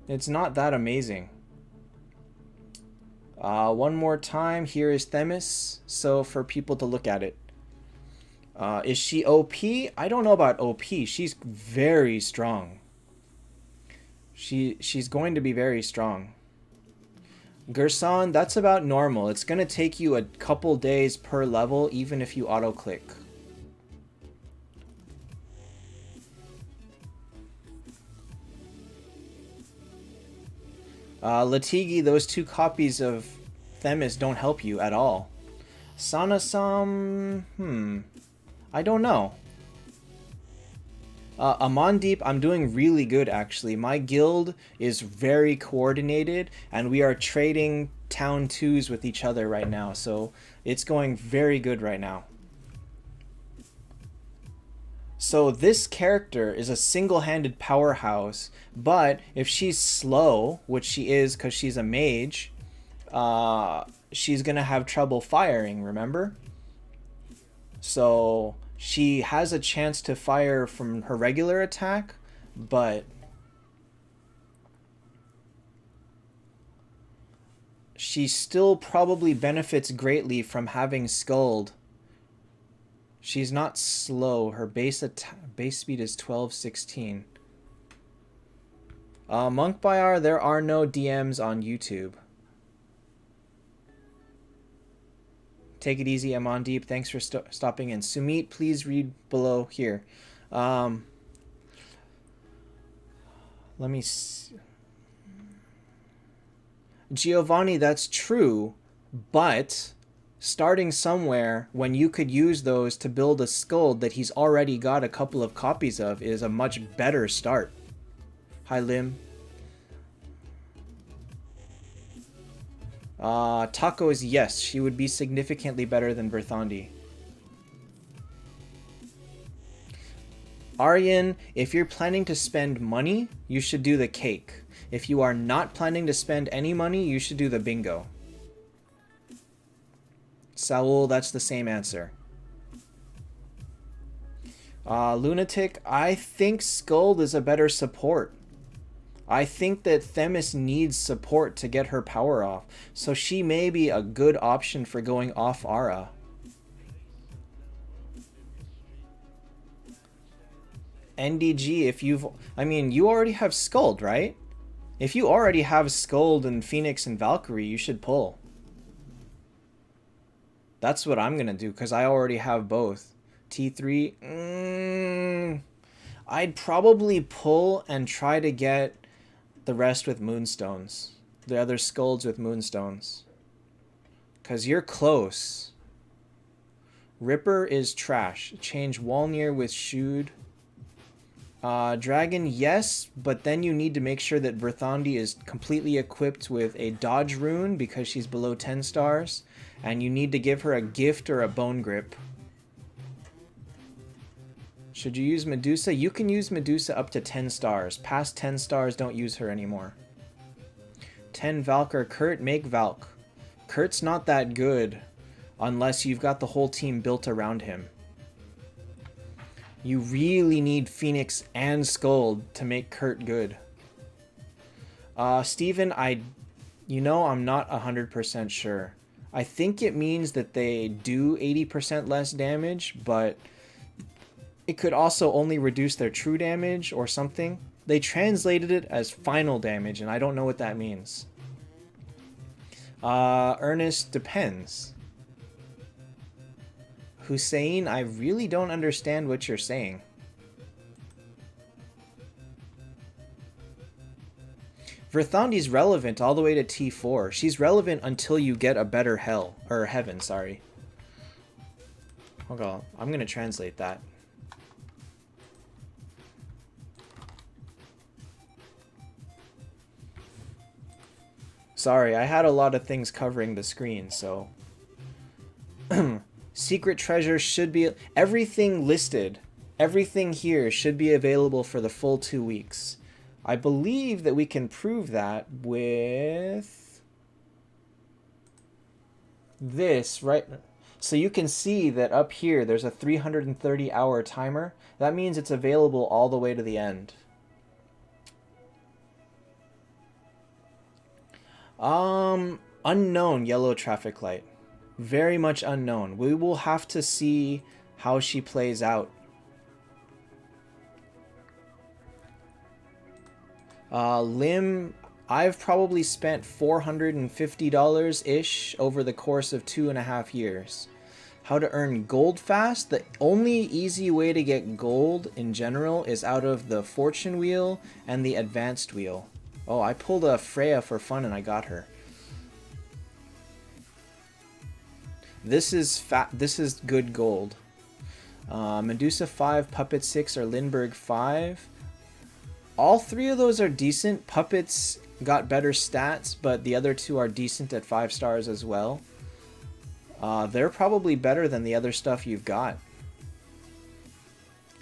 that amazing. One more time, here is Themis. So for people to look at it. Is she OP? I don't know about OP. She's very strong. She's going to be very strong. Gerson, that's about normal. It's going to take you a couple days per level, even if you auto-click. Latigi, those 2 copies of Themis don't help you at all. Sanasam, I don't know. Amandeep, I'm doing really good actually. My guild is very coordinated and we are trading town 2s with each other right now. So it's going very good right now. So this character is a single-handed powerhouse, but if she's slow, which she is because she's a mage, she's gonna have trouble firing, remember? So she has a chance to fire from her regular attack, but she still probably benefits greatly from having Sculled. She's not slow. Her base speed is 1216. Monk Bayar, there are no DMs on YouTube. Take it easy, Amandeep. Thanks for stopping in. Sumit, please read below here. Let me see. Giovanni, that's true, but starting somewhere when you could use those to build a skull that he's already got a couple of copies of is a much better start. Hi, Lim. Tacos, yes, she would be significantly better than Berthandi. Aryan, if you're planning to spend money, you should do the cake. If you are not planning to spend any money, you should do the bingo. Saul, that's the same answer. Lunatic, I think Skuld is a better support. I think that Themis needs support to get her power off, so she may be a good option for going off Aura. NDG, if you've... I mean, you already have Skuld, right? If you already have Skuld and Phoenix and Valkyrie, you should pull. That's what I'm going to do, because I already have both. T3... I'd probably pull and try to get the rest with Moonstones. The other Skulds with Moonstones. Because you're close. Ripper is trash. Change Walnir with Shude. Dragon, yes, but then you need to make sure that Verthandi is completely equipped with a dodge rune because she's below 10 stars. And you need to give her a gift or a bone grip. Should you use Medusa? You can use Medusa up to 10 stars. Past 10 stars, don't use her anymore. 10 Valk or Kurt, make Valk. Kurt's not that good unless you've got the whole team built around him. You really need Phoenix and Skuld to make Kurt good. Steven, I'm not 100% sure. I think it means that they do 80% less damage, but it could also only reduce their true damage or something. They translated it as final damage, and I don't know what that means. Ernest, depends. Hussein, I really don't understand what you're saying. Verthandi's relevant all the way to T4. She's relevant until you get a better heaven, sorry. Hold on, I'm going to translate that. Sorry, I had a lot of things covering the screen, so... Secret treasures should be... Everything listed, everything here should be available for the full 2 weeks. I believe that we can prove that with... this, right? So you can see that up here, there's a 330-hour timer. That means it's available all the way to the end. Unknown yellow traffic light. Very much unknown. We will have to see how she plays out. Lim, I've probably spent $450-ish over the course of 2.5 years. How to earn gold fast? The only easy way to get gold in general is out of the fortune wheel and the advanced wheel. Oh, I pulled a Freya for fun and I got her. This is good gold. Medusa 5, Puppet 6, or Lindbergh 5. All 3 of those are decent. Puppets got better stats, but the other 2 are decent at 5 stars as well. They're probably better than the other stuff you've got.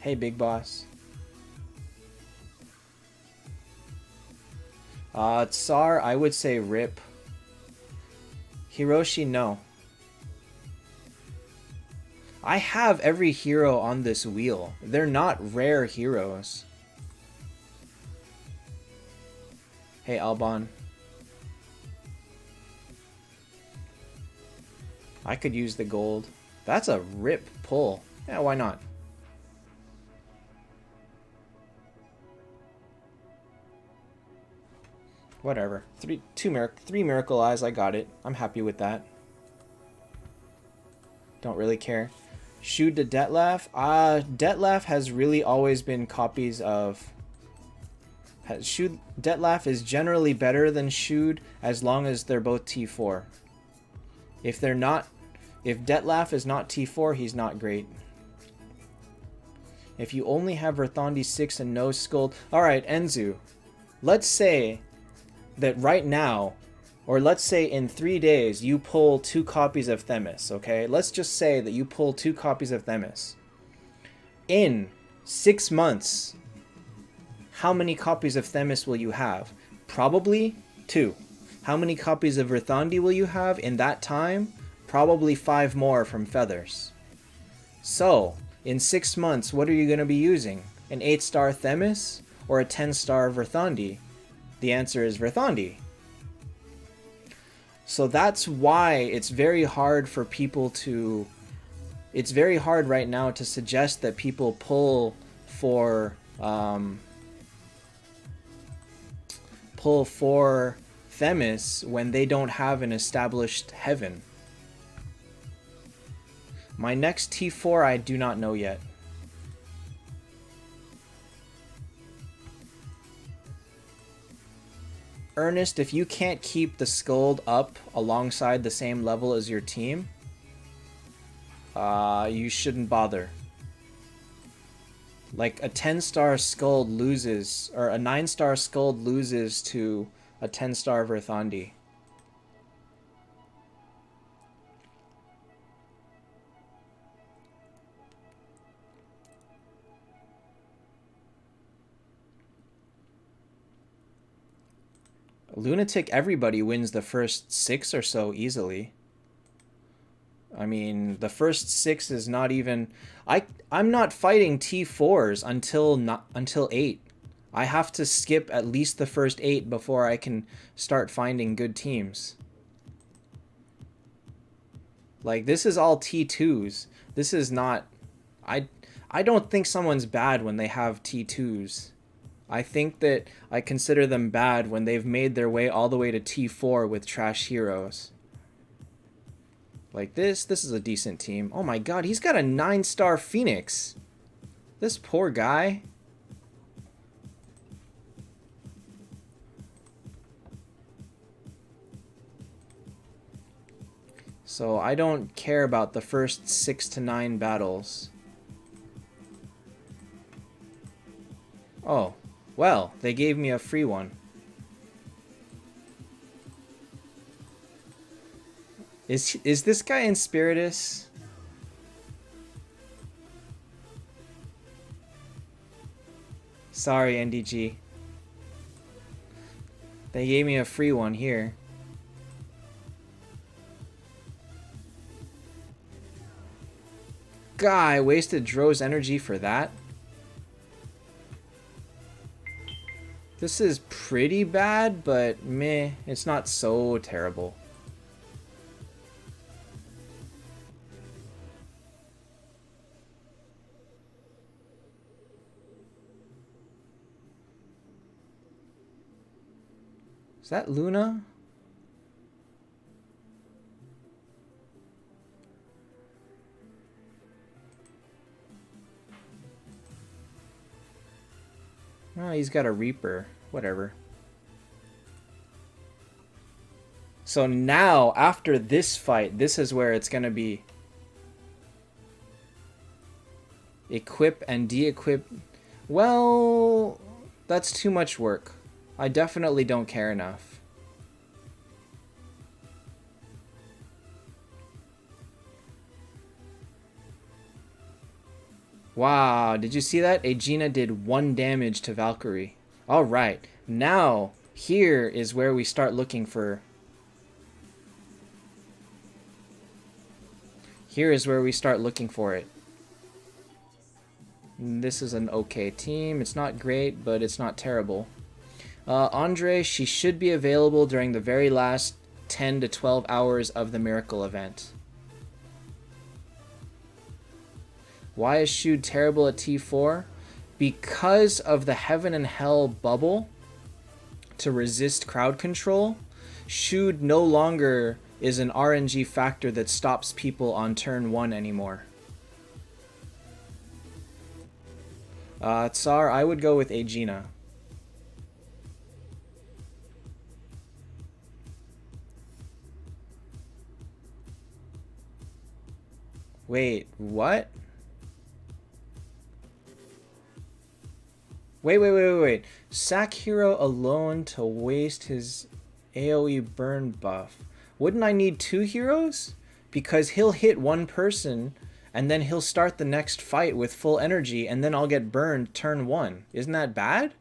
Hey, Big Boss. Tsar, I would say rip. Hiroshi, no. I have every hero on this wheel. They're not rare heroes. Hey, Alban. I could use the gold. That's a rip pull. Yeah, why not? Whatever. Three Miracle Eyes, I got it. I'm happy with that. Don't really care. Shude to Detlef. Detlef has really always been copies of... Detlef is generally better than Shude as long as they're both T4. If they're not... If Detlef is not T4, he's not great. If you only have Verthandi 6 and no Skuld... Alright, Enzu. Let's say that right now, or let's say in 3 days, you pull 2 copies of Themis, okay? Let's just say that you pull 2 copies of Themis. In 6 months, how many copies of Themis will you have? Probably 2. How many copies of Verthandi will you have in that time? Probably 5 more from feathers. So, in 6 months, what are you going to be using? An 8-star Themis or a 10-star Verthandi? The answer is Verthandi. So that's why it's very hard for people to... It's very hard right now to suggest that people pull for Themis when they don't have an established heaven. My next T4 I do not know yet. Ernest, if you can't keep the Scold up alongside the same level as your team, you shouldn't bother. Like, a 10-star Scold loses, or a 9-star Scold loses to a 10-star Verthandi. Lunatic, everybody wins the first 6 or so easily. I mean, the first 6 is not even... I'm not fighting T4s until 8. I have to skip at least the first 8 before I can start finding good teams. Like, this is all T2s. This is not... I don't think someone's bad when they have T2s. I think that I consider them bad when they've made their way all the way to T4 with trash heroes. Like this is a decent team. Oh my god, he's got a 9-star Phoenix. This poor guy. So I don't care about the first 6 to 9 battles. Oh. Well, they gave me a free one. Is this guy in Spiritus? Sorry, NDG. They gave me a free one here. God, I wasted Dro's energy for that. This is pretty bad, but meh, it's not so terrible. Is that Luna? Oh, he's got a Reaper. Whatever. So now, after this fight, this is where it's going to be. Equip and de-equip. Well, that's too much work. I definitely don't care enough. Wow, did you see that? Aegina did 1 damage to Valkyrie. Alright, now here is where we start looking for... Here is where we start looking for it. This is an okay team. It's not great, but it's not terrible. Andre, she should be available during the very last 10 to 12 hours of the Miracle event. Why is Shude terrible at T4? Because of the Heaven and Hell bubble to resist crowd control, Shude no longer is an RNG factor that stops people on turn 1 anymore. Tsar, I would go with Aegina. Wait, what? Wait. Sack hero alone to waste his AoE burn buff. Wouldn't I need 2 heroes? Because he'll hit 1 person and then he'll start the next fight with full energy and then I'll get burned turn 1. Isn't that bad?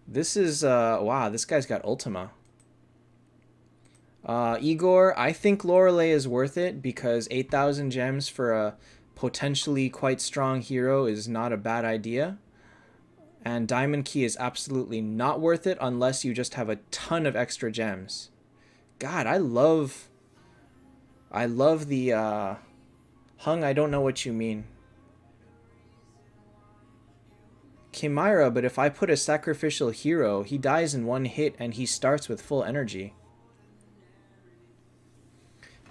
This is, wow, this guy's got Ultima. Igor, I think Lorelei is worth it because 8,000 gems for a potentially quite strong hero is not a bad idea. And Diamond Key is absolutely not worth it unless you just have a ton of extra gems. God, I love the Hung, I don't know what you mean. Chimera, but if I put a sacrificial hero, he dies in one hit and he starts with full energy.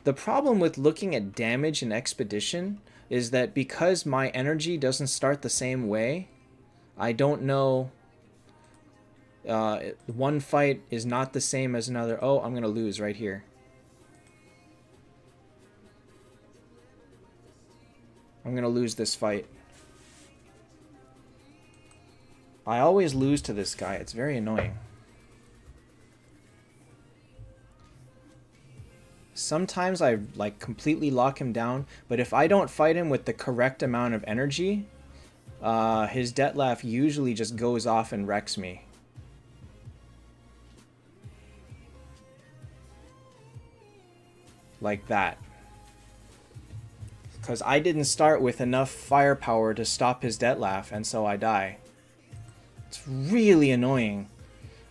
The problem with looking at damage in Expedition is that because my energy doesn't start the same way, I don't know. One fight is not the same as another. Oh, I'm going to lose right here. I'm going to lose this fight. I always lose to this guy. It's very annoying. Sometimes I like completely lock him down, but if I don't fight him with the correct amount of energy, his Detlef usually just goes off and wrecks me. Like that. Because I didn't start with enough firepower to stop his Detlef, and so I die. It's really annoying.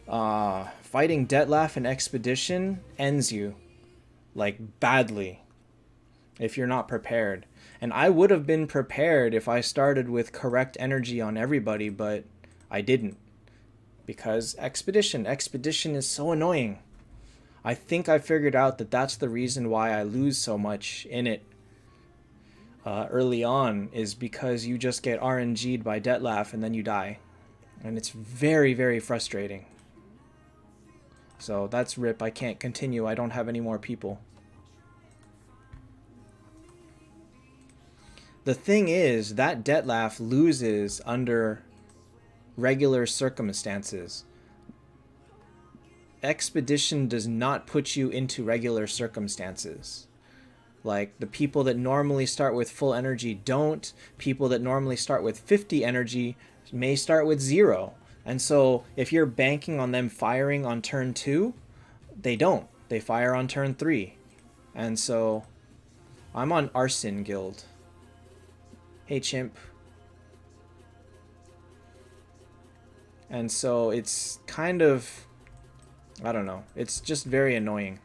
Fighting Detlef in Expedition ends you. Like, badly. If you're not prepared. And I would have been prepared if I started with correct energy on everybody, but I didn't. Because Expedition is so annoying. I think I figured out that that's the reason why I lose so much in it early on, is because you just get RNG'd by Detlef and then you die. And it's very, very frustrating. So that's RIP. I can't continue. I don't have any more people. The thing is, that Detlef loses under regular circumstances. Expedition does not put you into regular circumstances. Like, the people that normally start with full energy don't. People that normally start with 50 energy may start with 0. And so if you're banking on them firing on turn 2, they don't. They fire on turn 3. And so I'm on Arson Guild. Hey, chimp. And so it's kind of, I don't know. It's just very annoying.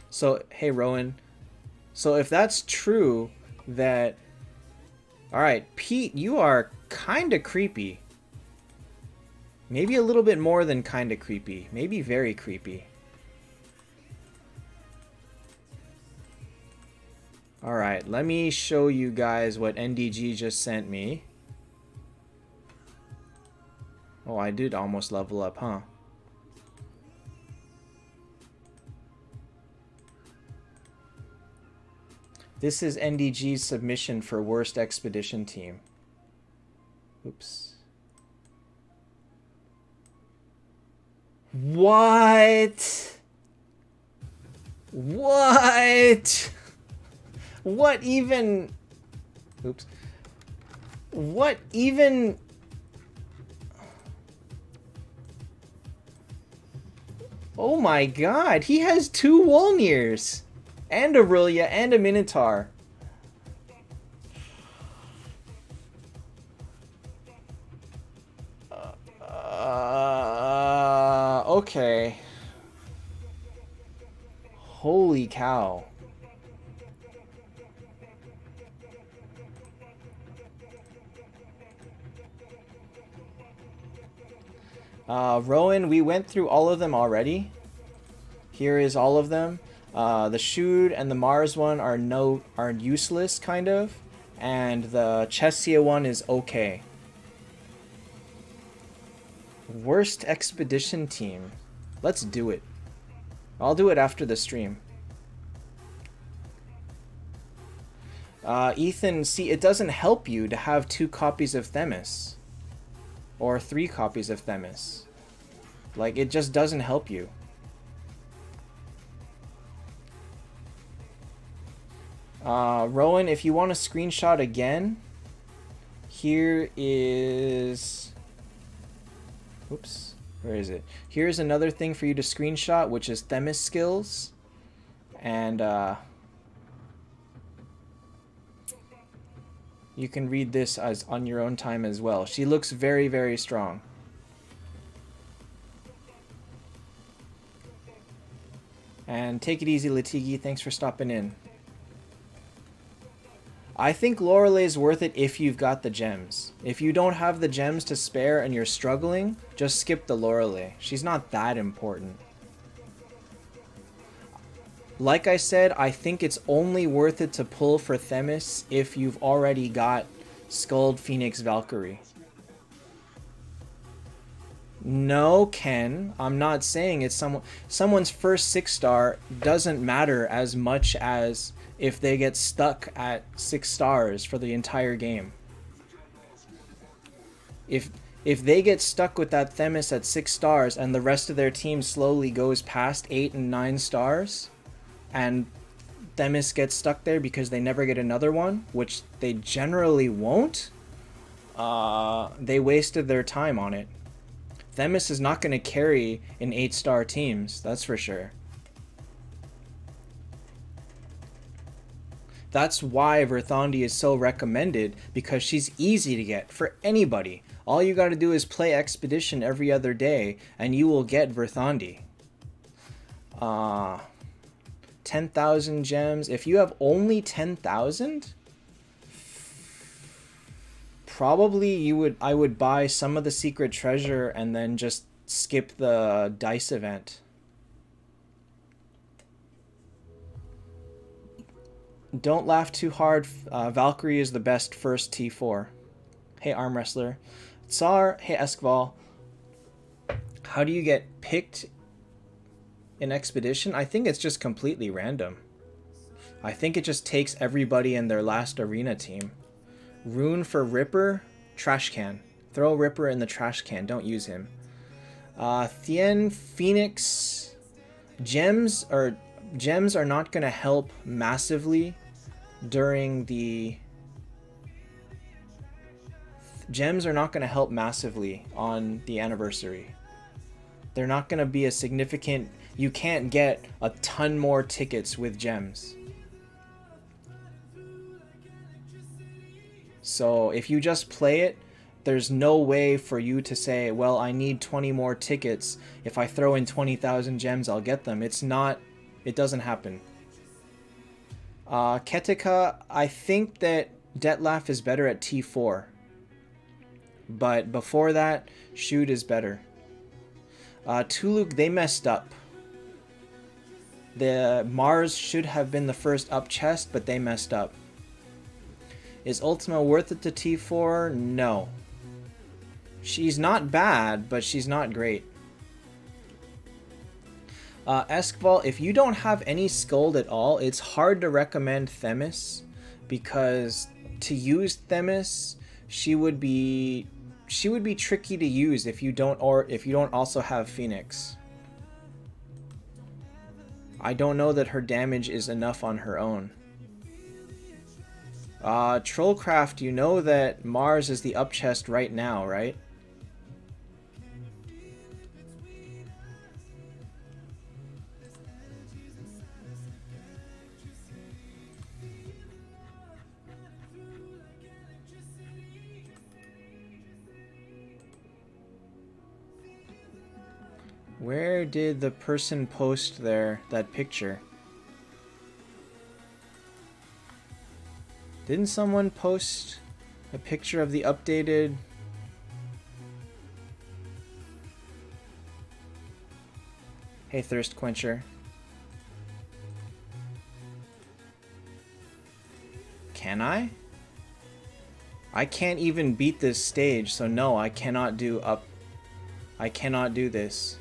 So, hey, Rowan. So if that's true that... Alright, Pete, you are kind of creepy. Maybe a little bit more than kind of creepy. Maybe very creepy. Alright, let me show you guys what NDG just sent me. Oh, I did almost level up, huh? This is NDG's submission for worst expedition team. Oops. What? What? What even? Oops. What even? Oh my god, he has 2 Wolnirs! And Aurelia and a Minotaur. Okay. Holy cow. Rowan, we went through all of them already. Here is all of them. The Shude and the Mars one are useless, kind of. And the Chesia one is okay. Worst expedition team. Let's do it. I'll do it after the stream. Ethan, see, it doesn't help you to have 2 copies of Themis. Or 3 copies of Themis. Like, it just doesn't help you. Rowan, if you want a screenshot again, here is... Oops, where is it? Here's another thing for you to screenshot, which is Themis skills. And you can read this as on your own time as well. She looks very, very strong. And take it easy, Latigi. Thanks for stopping in. I think Lorelei is worth it if you've got the gems. If you don't have the gems to spare and you're struggling, just skip the Lorelei. She's not that important. Like I said, I think it's only worth it to pull for Themis if you've already got Skuld, Phoenix, Valkyrie. No, Ken, I'm not saying it's someone's first 6-star doesn't matter as much as if they get stuck at 6 stars for the entire game. If they get stuck with that Themis at 6 stars and the rest of their team slowly goes past 8 and 9 stars, and Themis gets stuck there because they never get another one, which they generally won't, they wasted their time on it. Themis is not going to carry in 8-star teams, that's for sure. That's why Verthandi is so recommended, because she's easy to get for anybody. All you got to do is play Expedition every other day, and you will get Verthandi. 10,000 gems. If you have only 10,000, probably I would buy some of the secret treasure and then just skip the dice event. Don't laugh too hard. Valkyrie is the best first T4. Hey, Arm Wrestler. Tsar, hey, Eskval. How do you get picked in Expedition? I think it's just completely random. I think it just takes everybody in their last arena team. Rune for Ripper, trash can. Throw Ripper in the trash can. Don't use him. Thien, Phoenix, gems are not going to help massively during the... Gems are not going to help massively on the anniversary. They're not going to be a significant... You can't get a ton more tickets with gems. So if you just play it, there's no way for you to say, well, I need 20 more tickets. If I throw in 20,000 gems, I'll get them. It's not... It doesn't happen. Ketika, I think that Detlef is better at T4. But before that, Shoot is better. Tuluk, they messed up. The Mars should have been the first up chest, but they messed up. Is Ultima worth it to T4? No. She's not bad, but she's not great. Eskval, if you don't have any Skuld at all, it's hard to recommend Themis, because to use Themis, she would be tricky to use if you don't also have Phoenix. I don't know that her damage is enough on her own. Trollcraft, you know that Mars is the up chest right now, right? Where did the person post that picture? Didn't someone post a picture of the updated... Hey, Thirst Quencher. Can I? I can't even beat this stage, so no, I cannot do up... I cannot do this.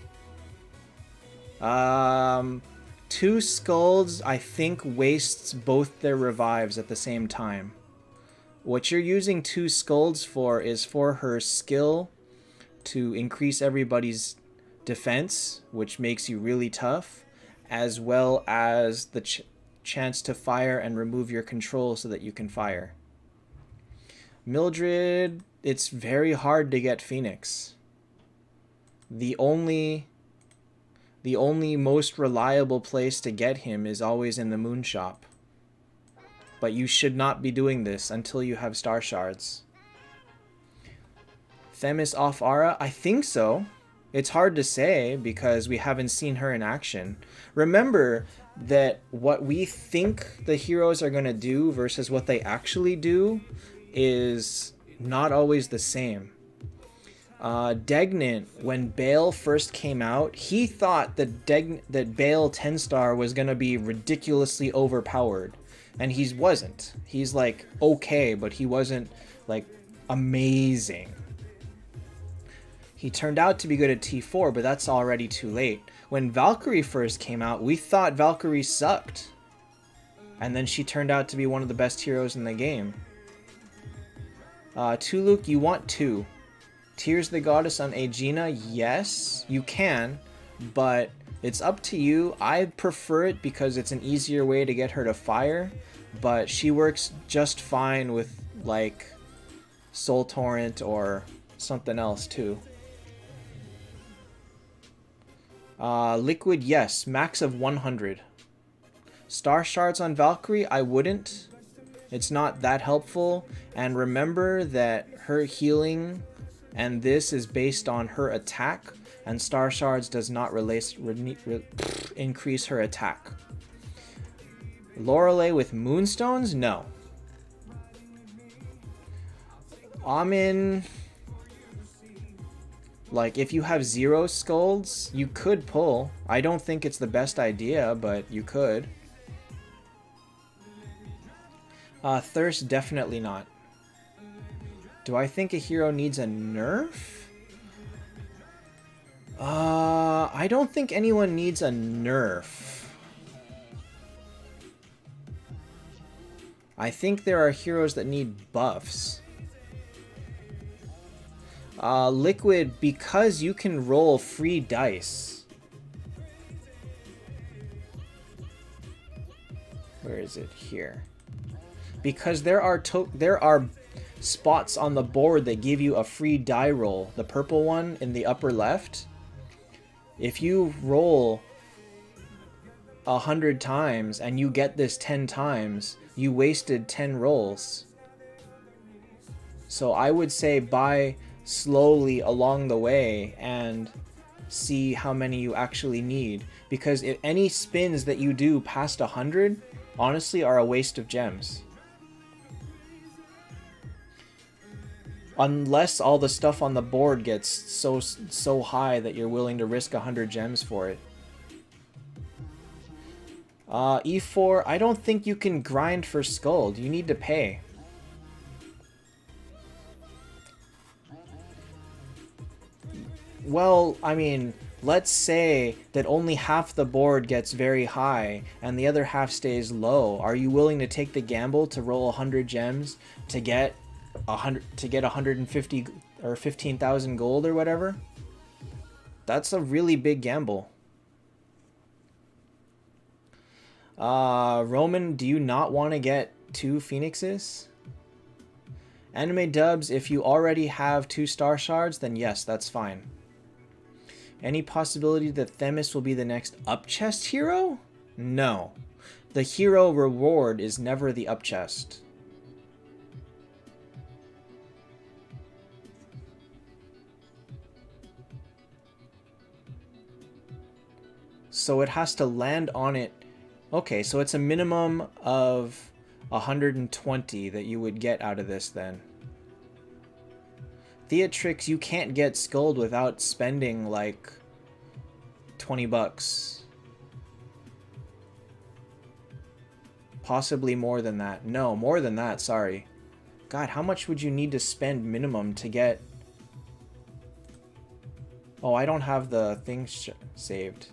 2 Skulls, I think, wastes both their revives at the same time. What you're using 2 Skulls for is for her skill to increase everybody's defense, which makes you really tough, as well as chance to fire and remove your control so that you can fire. Mildred, it's very hard to get Phoenix. The only most reliable place to get him is always in the Moon Shop. But you should not be doing this until you have Star Shards. Themis off Aura? I think so. It's hard to say because we haven't seen her in action. Remember that what we think the heroes are going to do versus what they actually do is not always the same. Degnant, when Bale first came out, he thought that Bale 10-star was going to be ridiculously overpowered. And he wasn't. He's like okay, but he wasn't like amazing. He turned out to be good at T4, but that's already too late. When Valkyrie first came out, we thought Valkyrie sucked. And then she turned out to be one of the best heroes in the game. Tuluk, you want 2. Tears the Goddess on Aegina? Yes, you can, but it's up to you. I prefer it because it's an easier way to get her to fire, but she works just fine with, like, Soul Torrent or something else, too. Liquid, yes. Max of 100. Star Shards on Valkyrie, I wouldn't. It's not that helpful. And remember that her healing and this is based on her attack, and Star Shards does not increase her attack. Lorelei with Moonstones? No. Amin, like, if you have 0 skulls, you could pull. I don't think it's the best idea, but you could. Thirst, definitely not. Do I think a hero needs a nerf? I don't think anyone needs a nerf. I think there are heroes that need buffs. Liquid, because you can roll free dice. Where is it? Here. Because there are spots on the board that give you a free die roll. The purple one in the upper left. If you roll 100 times and you get this 10 times, you wasted 10 rolls. So I would say buy slowly along the way and see how many you actually need, because if any spins that you do past 100 honestly are a waste of gems. Unless all the stuff on the board gets so high that you're willing to risk 100 gems for it. E4, I don't think you can grind for Skuld. You need to pay. Well, I mean, let's say that only half the board gets very high and the other half stays low. Are you willing to take the gamble to roll 100 gems to get 150 or 15,000 gold or whatever? That's a really big gamble. Roman, do you not want to get 2 Phoenixes? Anime dubs, if you already have 2 Star Shards, then yes, that's fine. Any possibility that Themis will be the next up chest hero? No. The hero reward is never the up chest. So it has to land on it. Okay, so it's a minimum of 120 that you would get out of this then. Theatrix, you can't get Skuld without spending like 20 bucks. Possibly more than that. No, more than that, sorry. God, how much would you need to spend minimum to get... Oh, I don't have the thing saved.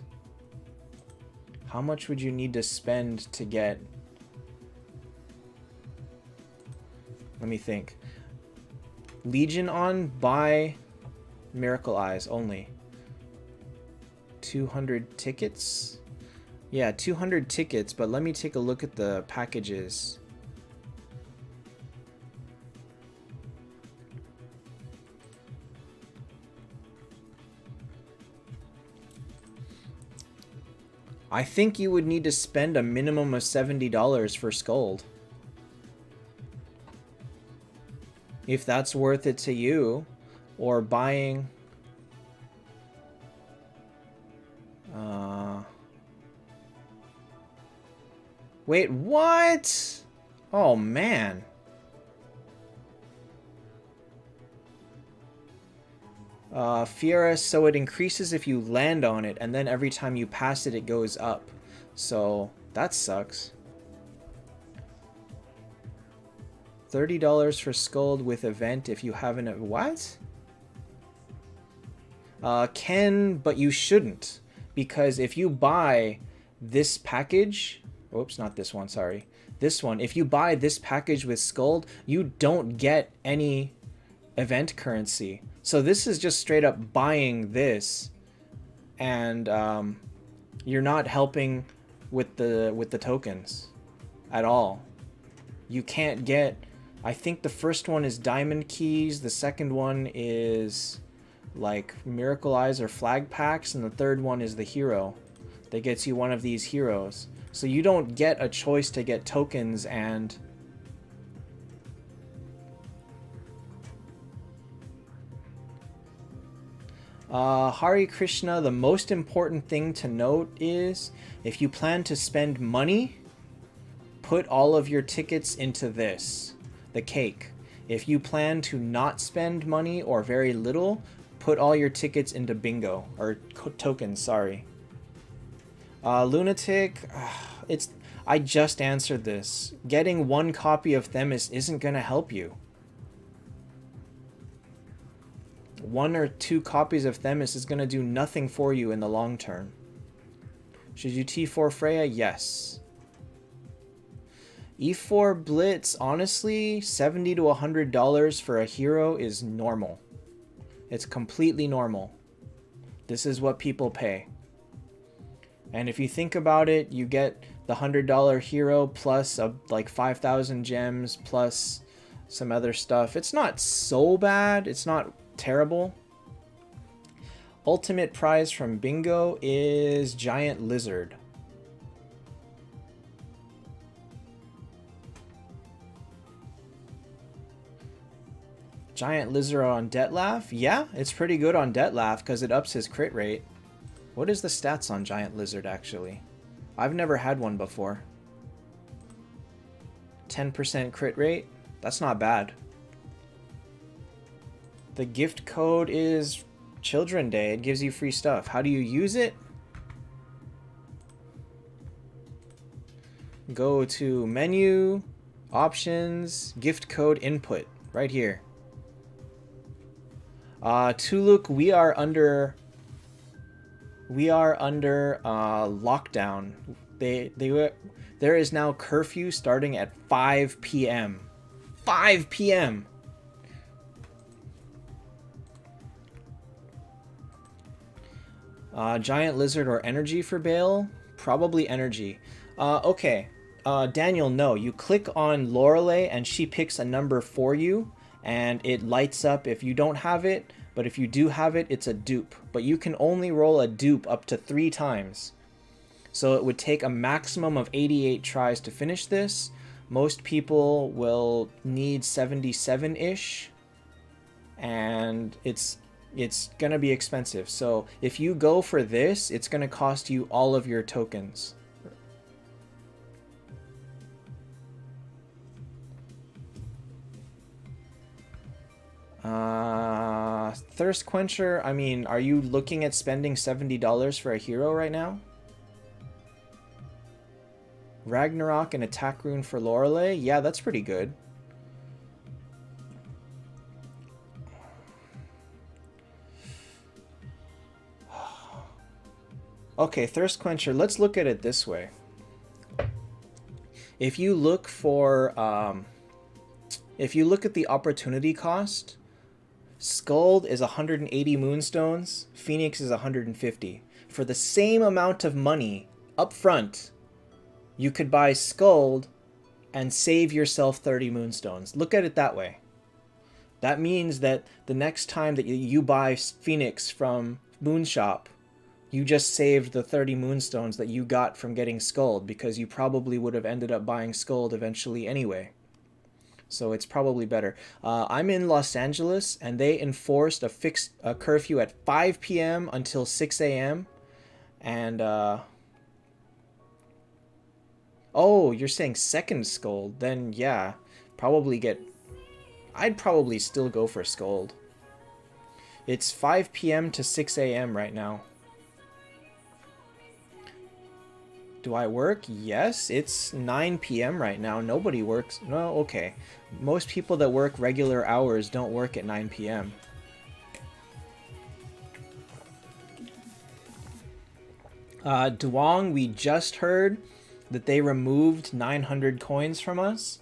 How much would you need to spend to get... Let me think. Legion on, buy Miracle Eyes only. 200 tickets? Yeah, 200 tickets, but let me take a look at the packages. I think you would need to spend a minimum of $70 for Scold. If that's worth it to you, or buying... Wait, what? Oh, man. Fiera, so it increases if you land on it, and then every time you pass it, it goes up. So, that sucks. $30 for Scold with event if you haven't... What? Can, but you shouldn't. Because if you buy this package... Oops, not this one, sorry. This one. If you buy this package with Scold, you don't get any event currency. So this is just straight up buying this, and you're not helping with the tokens at all. You can't get... I think the first one is diamond keys, the second one is like miracle eyes or flag packs, and the third one is the hero that gets you one of these heroes. So you don't get a choice to get tokens. And Hari Krishna, the most important thing to note is if you plan to spend money, put all of your tickets into this, the cake. If you plan to not spend money or very little, put all your tickets into bingo, or tokens, sorry. Lunatic, I just answered this. Getting one copy of Themis isn't going to help you. 1 or 2 copies of Themis is going to do nothing for you in the long term. Should you T4 Freya? Yes. E4 Blitz, honestly, $70 to $100 for a hero is normal. It's completely normal. This is what people pay. And if you think about it, you get the $100 hero plus like 5,000 gems plus some other stuff. It's not so bad. It's not terrible. Ultimate prize from bingo is Giant Lizard. Giant Lizard on Detlef? Yeah, it's pretty good on Detlef because it ups his crit rate. What is the stats on Giant Lizard, actually? I've never had one before. 10% crit rate? That's not bad. The gift code is Children Day. It gives you free stuff. How do you use it? Go to menu, options, gift code input, right here. Tuluk, we are under lockdown. There is now curfew starting at 5 p.m. 5 p.m. Giant Lizard or energy for Bale? Probably energy. Okay. Daniel, no. You click on Lorelei and she picks a number for you, and it lights up if you don't have it. But if you do have it, it's a dupe. But you can only roll a dupe up to 3 times. So it would take a maximum of 88 tries to finish this. Most people will need 77-ish. And it's going to be expensive. So if you go for this, it's going to cost you all of your tokens. Thirst Quencher, I mean, are you looking at spending $70 for a hero right now? Ragnarok and Attack Rune for Lorelei? Yeah, that's pretty good. Okay, Thirst Quencher, let's look at it this way. If you look for, if you look at the opportunity cost, Skuld is 180 moonstones, Phoenix is 150. For the same amount of money, up front, you could buy Skuld and save yourself 30 moonstones. Look at it that way. That means that the next time that you buy Phoenix from Moonshop, you just saved the 30 moonstones that you got from getting Skuld, because you probably would have ended up buying Skuld eventually anyway. So it's probably better. I'm in Los Angeles, and they enforced a curfew at 5 p.m. until 6 a.m. And, oh, you're saying second Skuld? Then, yeah, I'd probably still go for Skuld. It's 5 p.m. to 6 a.m. right now. Do I work? Yes, it's 9 p.m. right now. Nobody works. No, okay. Most people that work regular hours don't work at 9 p.m. Duong, we just heard that they removed 900 coins from us.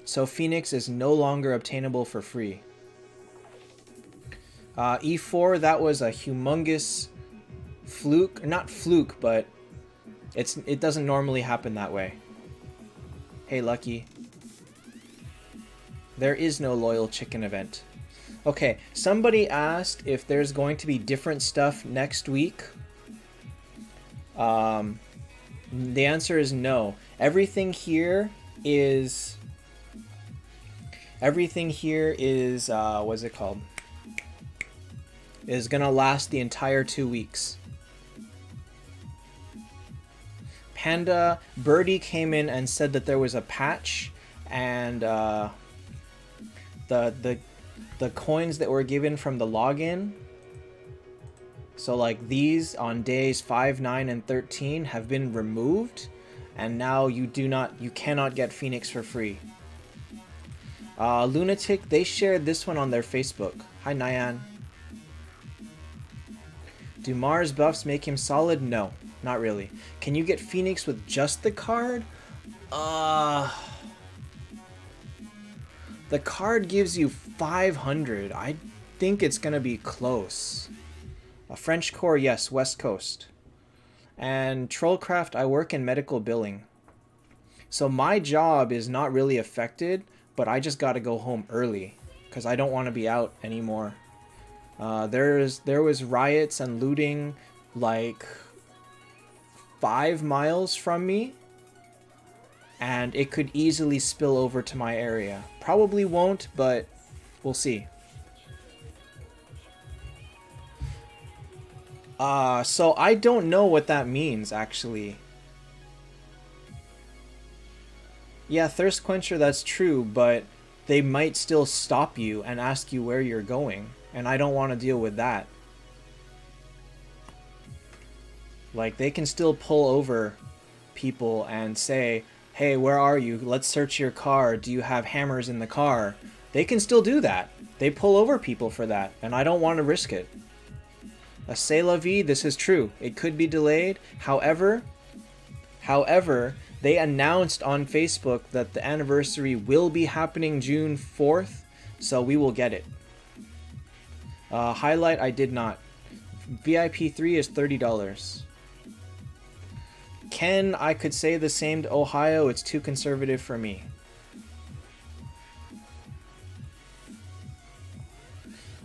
So Phoenix is no longer obtainable for free. E4, that was a humongous fluke. Not fluke, but it doesn't normally happen that way. Hey, Lucky. There is no loyal chicken event. Okay, somebody asked if there's going to be different stuff next week. The answer is no. Everything here is what's it called? Is gonna last the entire 2 weeks. Panda Birdie came in and said that there was a patch, and the coins that were given from the login, so like these on days 5, 9, and 13 have been removed, and now you cannot get Phoenix for free. Lunatic, they shared this one on their Facebook. Hi, Nyan. Do Mars buffs make him solid? No, not really. Can you get Phoenix with just the card? The card gives you 500. I think it's gonna be close. A French core, yes, West Coast. And Trollcraft, I work in medical billing. So my job is not really affected, but I just gotta go home early because I don't want to be out anymore. There was riots and looting like 5 miles from me, and it could easily spill over to my area. Probably won't, but we'll see. So I don't know what that means, actually. Yeah, Thirst Quencher, that's true, but they might still stop you and ask you where you're going, and I don't want to deal with that. Like, they can still pull over people and say, hey, where are you? Let's search your car. Do you have hammers in the car? They can still do that. They pull over people for that, and I don't want to risk it. A C'est la vie, this is true. It could be delayed. However, they announced on Facebook that the anniversary will be happening June 4th, so we will get it. Highlight, I did not. VIP 3 is $30. Ken, I could say the same to Ohio. It's too conservative for me.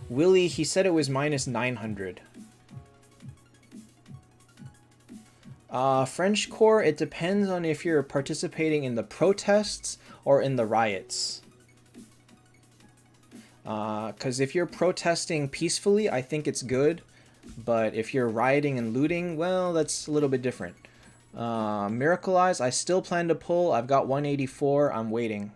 Willie, he said it was minus 900. French Corps, it depends on if you're participating in the protests or in the riots. Because if you're protesting peacefully, I think it's good. But if you're rioting and looting, well, that's a little bit different. Miracle Eyes, I still plan to pull. I've got 184. I'm waiting.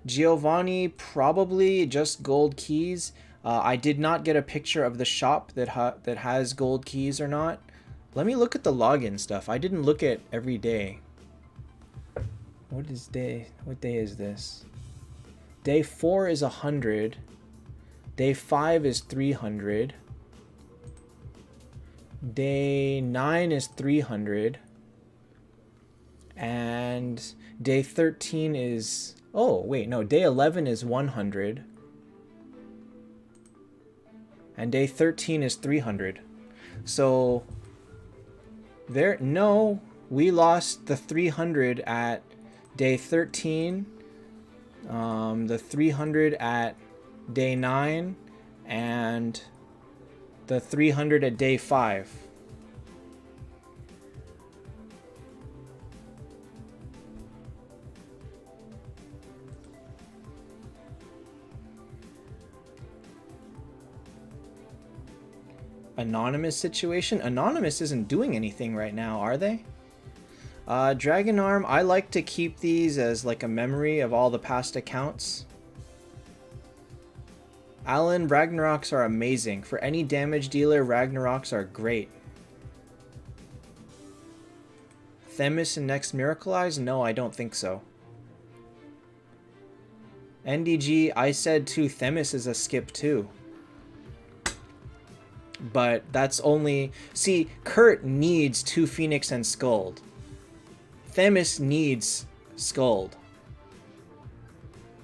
Giovanni, probably just gold keys. I did not get a picture of the shop that has gold keys or not. Let me look at the login stuff. I didn't look at every day. What day is this? Day 4 is 100. Day 5 is 300. Day 9 is 300. And day 13 is... Oh, wait, no. Day 11 is 100. And day 13 is 300. So there, no, we lost the 300 at day 13, the 300 at day 9, and the 300 at day 5. Anonymous situation? Anonymous isn't doing anything right now, are they? Dragon Arm, I like to keep these as like a memory of all the past accounts. Alan, Ragnaroks are amazing. For any damage dealer, Ragnaroks are great. Themis and next Miracle Eyes? No, I don't think so. NDG, I said too, Themis is a skip too. But that's only... See, Kurt needs 2 Phoenix and Skuld. Themis needs Skuld.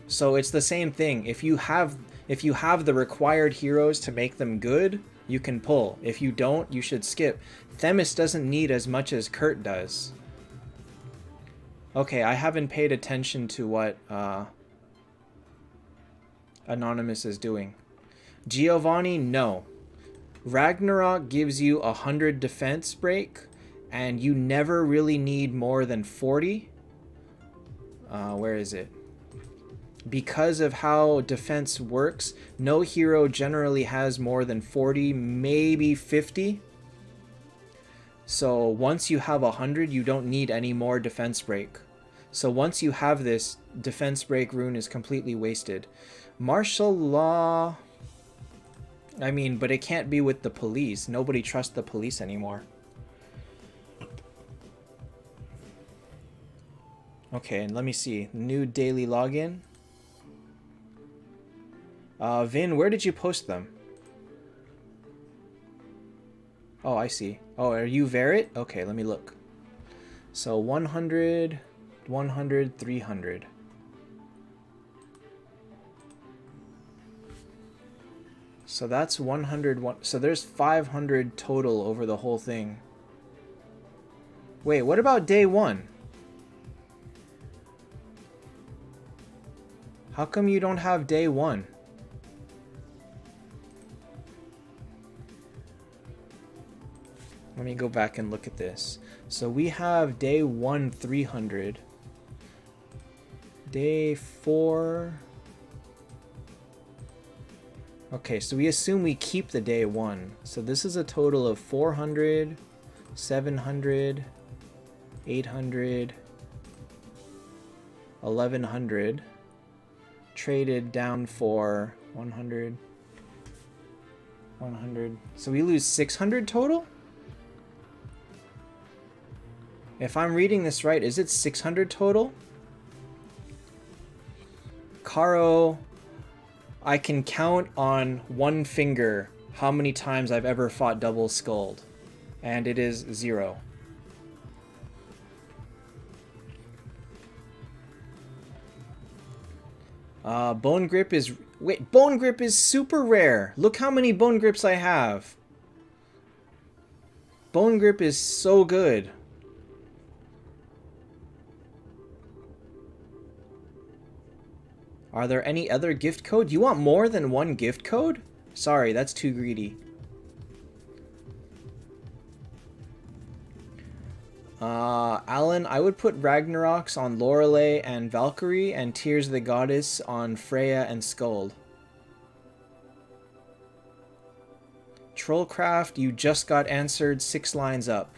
So it's the same thing. If you have the required heroes to make them good, you can pull. If you don't, you should skip. Themis doesn't need as much as Kurt does. Okay, I haven't paid attention to what Anonymous is doing. Giovanni, no. Ragnarok gives you 100 defense break, and you never really need more than 40. Where is it? Because of how defense works, no hero generally has more than 40, maybe 50. So once you have 100, you don't need any more defense break. So once you have this, defense break rune is completely wasted. Martial law... I mean, but it can't be with the police. Nobody trusts the police anymore. Okay, and let me see. New daily login. Vin, where did you post them? Oh, I see. Oh, are you Verit? Okay, let me look. So 100, 100, 300. So that's 100. So there's 500 total over the whole thing. Wait, what about day 1? How come you don't have day 1? Let me go back and look at this. So we have day 1, 300. Day 4... Okay, so we assume we keep the day 1. So this is a total of 400, 700, 800, 1100. Traded down for 100, 100. So we lose 600 total? If I'm reading this right, is it 600 total? Caro... I can count on one finger how many times I've ever fought double Skuld, and it is 0. Bone Grip is... Wait, Bone Grip is super rare! Look how many Bone Grips I have! Bone Grip is so good! Are there any other gift code? You want more than one gift code? Sorry, that's too greedy. Alan, I would put Ragnaroks on Lorelei and Valkyrie, and Tears of the Goddess on Freya and Skuld. Trollcraft, you just got answered 6 lines up.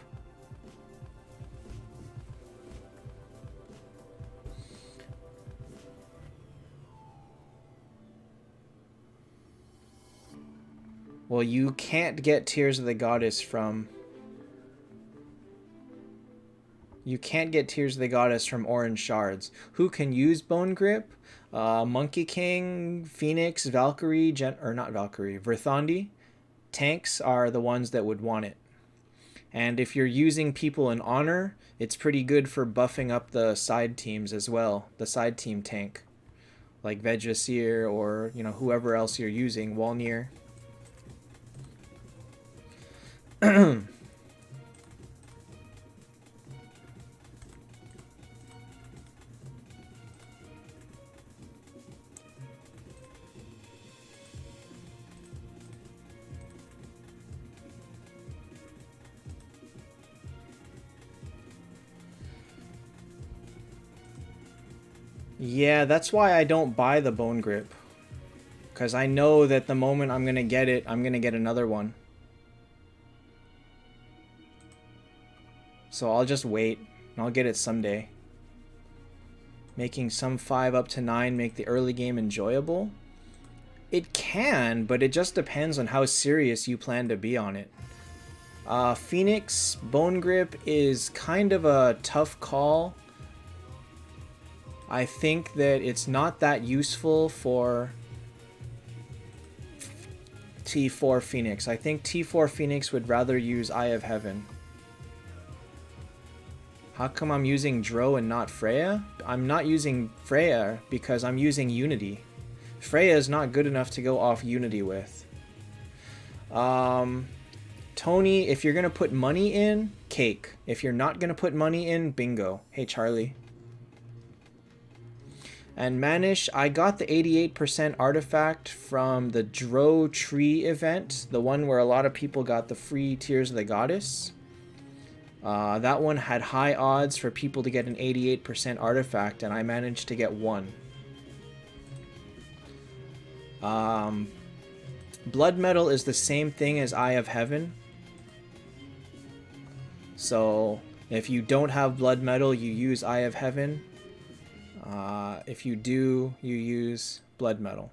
Well, you can't get Tears of the Goddess from... You can't get Tears of the Goddess from Orange Shards. Who can use Bone Grip? Monkey King, Phoenix, Valkyrie, or not Valkyrie, Verthandi. Tanks are the ones that would want it. And if you're using people in Honor, it's pretty good for buffing up the side teams as well. The side team tank. Like Vegasier or, you know, whoever else you're using, Walnir. Yeah, that's why I don't buy the bone grip. Because I know that the moment I'm going to get it, I'm going to get another one. So I'll just wait, and I'll get it someday. Making some 5 up to 9 make the early game enjoyable? It can, but it just depends on how serious you plan to be on it. Phoenix Bone Grip is kind of a tough call. I think that it's not that useful for T4 Phoenix. I think T4 Phoenix would rather use Eye of Heaven. How come I'm using Dro and not Freya? I'm not using Freya because I'm using Unity. Freya is not good enough to go off Unity with. Tony, if you're going to put money in, cake. If you're not going to put money in, bingo. Hey, Charlie. And Manish, I got the 88% artifact from the Dro Tree event, the one where a lot of people got the free Tears of the Goddess. That one had high odds for people to get an 88% artifact, and I managed to get one. Blood Metal is the same thing as Eye of Heaven. So if you don't have Blood Metal, you use Eye of Heaven. If you do, you use Blood Metal.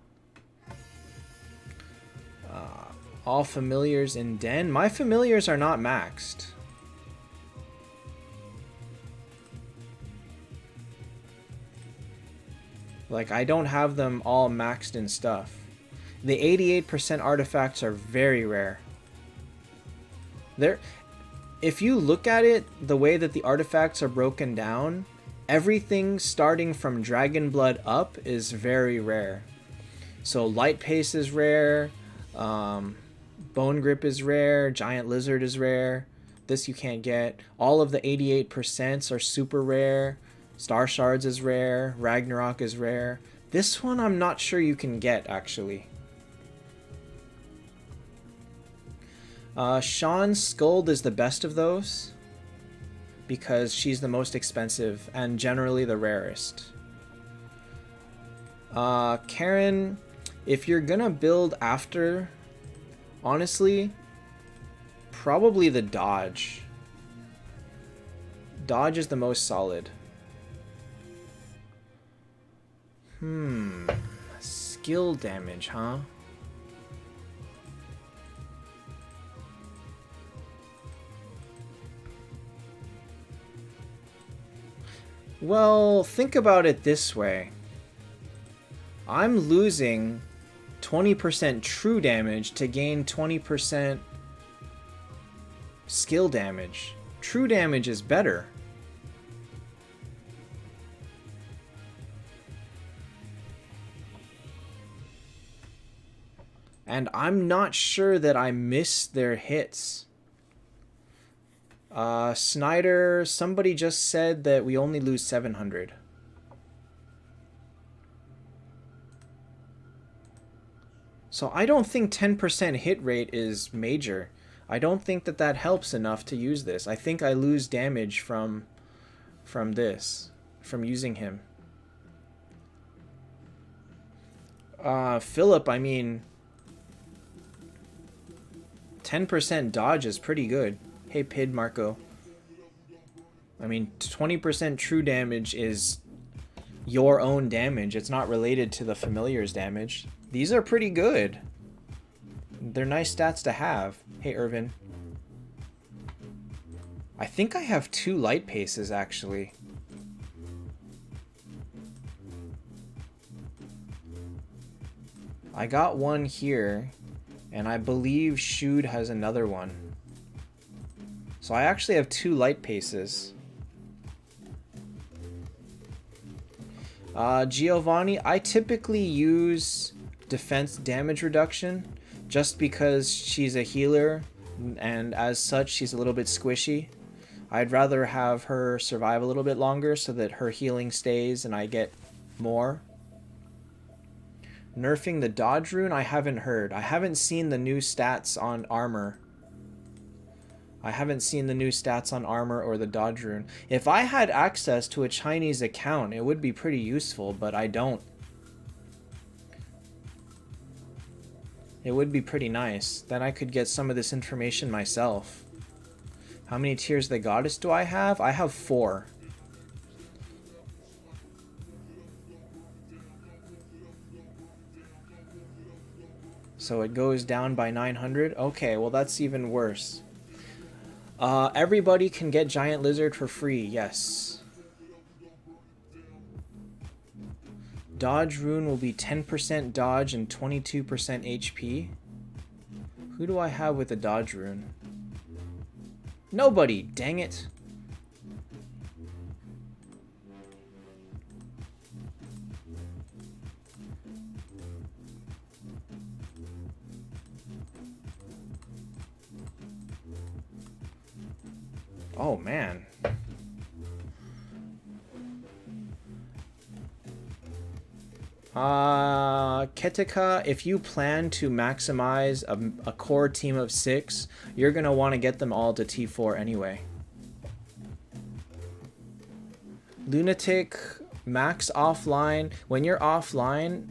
All familiars in Den. My familiars are not maxed. Like, I don't have them all maxed in stuff. The 88% artifacts are very rare. If you look at it, the way that the artifacts are broken down, everything starting from Dragon Blood up is very rare. So Light Pace is rare, Bone Grip is rare, Giant Lizard is rare. This you can't get. All of the 88% are super rare. Star Shards is rare, Ragnarok is rare. This one I'm not sure you can get, actually. Sean's Skuld is the best of those, because she's the most expensive and generally the rarest. Karen, if you're gonna build after, honestly, probably the Dodge. Dodge is the most solid. Skill damage, huh? Well, think about it this way. I'm losing 20% true damage to gain 20% skill damage. True damage is better. And I'm not sure that I miss their hits. Snyder, somebody just said that we only lose 700. So I don't think 10% hit rate is major. I don't think that that helps enough to use this. I think I lose damage from this, from using him. Philip, I mean, 10% dodge is pretty good. Hey, Pid Marco. I mean, 20% true damage is your own damage. It's not related to the familiar's damage. These are pretty good. They're nice stats to have. Hey, Irvin. I think I have 2 light paces, actually. I got one here, and I believe Shude has another one. So I actually have 2 light paces. Giovanni, I typically use defense damage reduction just because she's a healer and as such, she's a little bit squishy. I'd rather have her survive a little bit longer so that her healing stays and I get more. Nerfing the dodge rune, I haven't heard. I haven't seen the new stats on armor. I haven't seen the new stats on armor or the dodge rune. If I had access to a Chinese account, it would be pretty useful, but I don't. It would be pretty nice. Then I could get some of this information myself. How many Tears of the Goddess do I have? I have 4. So it goes down by 900? Okay, well that's even worse. Everybody can get Giant Lizard for free, yes. Dodge rune will be 10% dodge and 22% HP. Who do I have with a dodge rune? Nobody, dang it. Oh man. Ketika, if you plan to maximize a core team of 6, you're going to want to get them all to T4 anyway. Lunatic, max offline. When you're offline,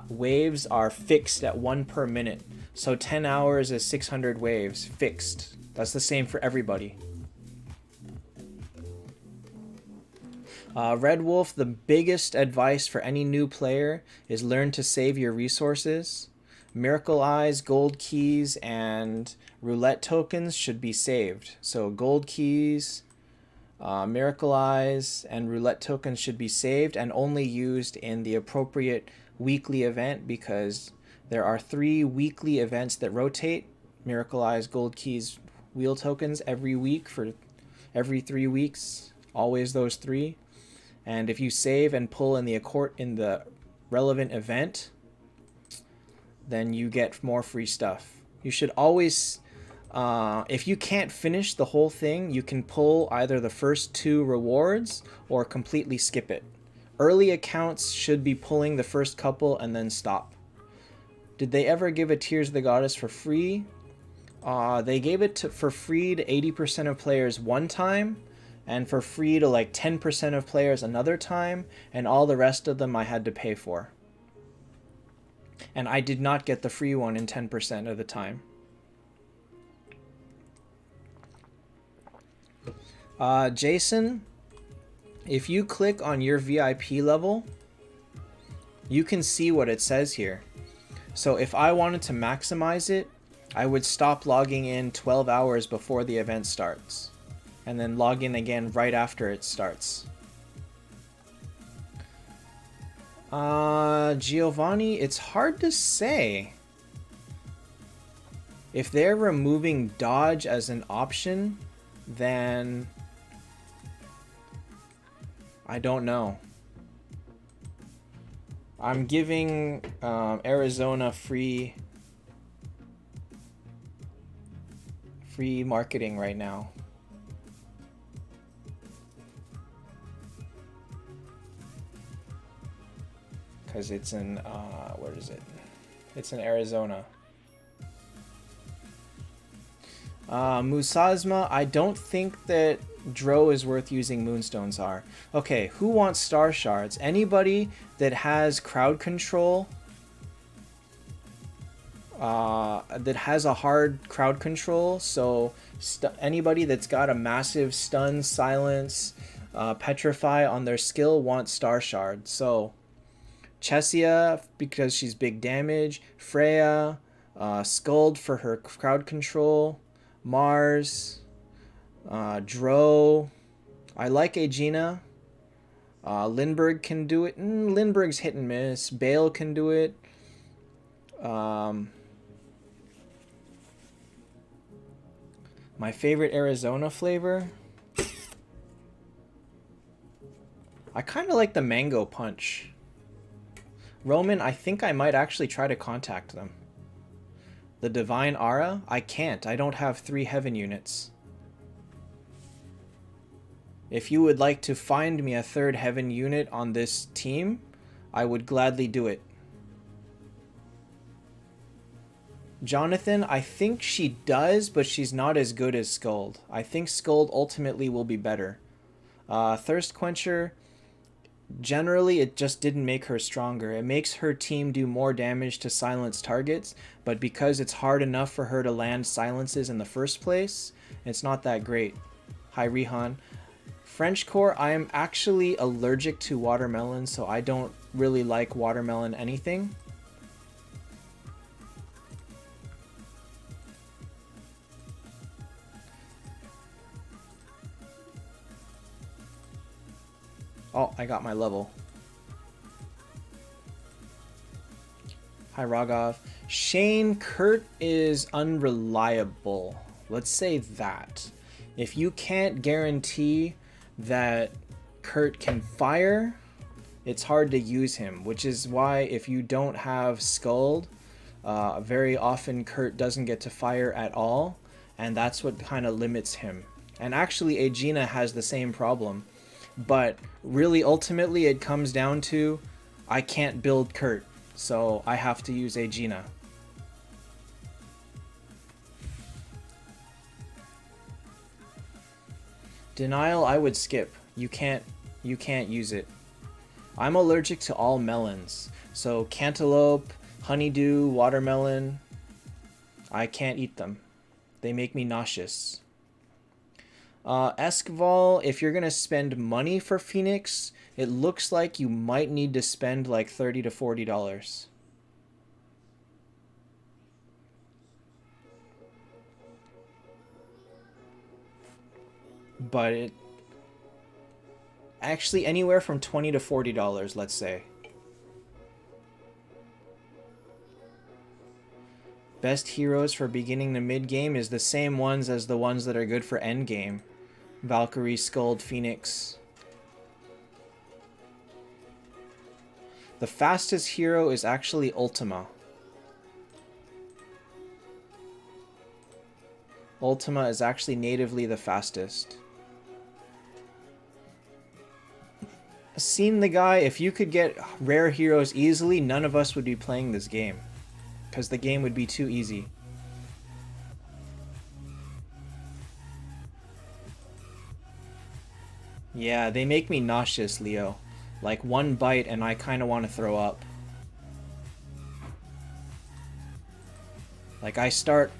waves are fixed at 1 per minute. So 10 hours is 600 waves, fixed. That's the same for everybody. Red Wolf, the biggest advice for any new player is learn to save your resources. Miracle Eyes, Gold Keys, and Roulette tokens should be saved. So Gold Keys, Miracle Eyes, and Roulette tokens should be saved and only used in the appropriate weekly event, because there are 3 weekly events that rotate. Miracle Eyes, Gold Keys, Wheel tokens every week for every 3 weeks. Always those 3. And if you save and pull in the relevant event, then you get more free stuff. You should always, if you can't finish the whole thing, you can pull either the first 2 rewards or completely skip it. Early accounts should be pulling the first couple and then stop. Did they ever give a Tears of the Goddess for free? They gave it for free to 80% of players one time, and for free to like 10% of players another time, and all the rest of them I had to pay for. And I did not get the free one in 10% of the time. Jason, if you click on your VIP level, you can see what it says here. So if I wanted to maximize it, I would stop logging in 12 hours before the event starts, and then log in again right after it starts. Giovanni, it's hard to say. If they're removing dodge as an option, then I don't know. I'm giving Arizona free marketing right now. Because it's in, where is it? It's in Arizona. Musasma, I don't think that Dro is worth using Moonstones are. Okay, who wants Star Shards? Anybody that has crowd control, that has a hard crowd control, so anybody that's got a massive stun, silence, petrify on their skill wants Star Shard. So Chesia, because she's big damage, Freya, Skuld for her crowd control, Mars, Dro. I like Aegina. Lindbergh can do it. Lindbergh's hit and miss. Bale can do it. My favorite Arizona flavor? I kind of like the mango punch. Roman, I think I might actually try to contact them. The Divine Aura? I can't. I don't have 3 heaven units. If you would like to find me a 3rd heaven unit on this team, I would gladly do it. Jonathan, I think she does, but she's not as good as Skuld. I think Skuld ultimately will be better. Thirst Quencher, generally it just didn't make her stronger. It makes her team do more damage to silence targets, but because it's hard enough for her to land silences in the first place, it's not that great. Hi Rihan. French Core, I am actually allergic to watermelon, so I don't really like watermelon anything. Oh, I got my level. Hi, Raghav. Shane, Kurt is unreliable. Let's say that. If you can't guarantee that Kurt can fire, it's hard to use him, which is why if you don't have Skuld, very often Kurt doesn't get to fire at all, and that's what kind of limits him. And actually, Aegina has the same problem. But really, ultimately, it comes down to I can't build Kurt, so I have to use Aegina. Denial, I would skip. You can't use it. I'm allergic to all melons, so cantaloupe, honeydew, watermelon, I can't eat them. They make me nauseous. Esquivel, if you're gonna spend money for Phoenix, it looks like you might need to spend like $30 to $40. But it actually anywhere from $20 to $40, let's say. Best heroes for beginning to mid game is the same ones as the ones that are good for end game. Valkyrie, Skuld, Phoenix. The fastest hero is actually Ultima. Ultima is actually natively the fastest. Seen the guy, if you could get rare heroes easily, none of us would be playing this game. Because the game would be too easy. Yeah, they make me nauseous, Leo. Like one bite and I kind of want to throw up. Like I start,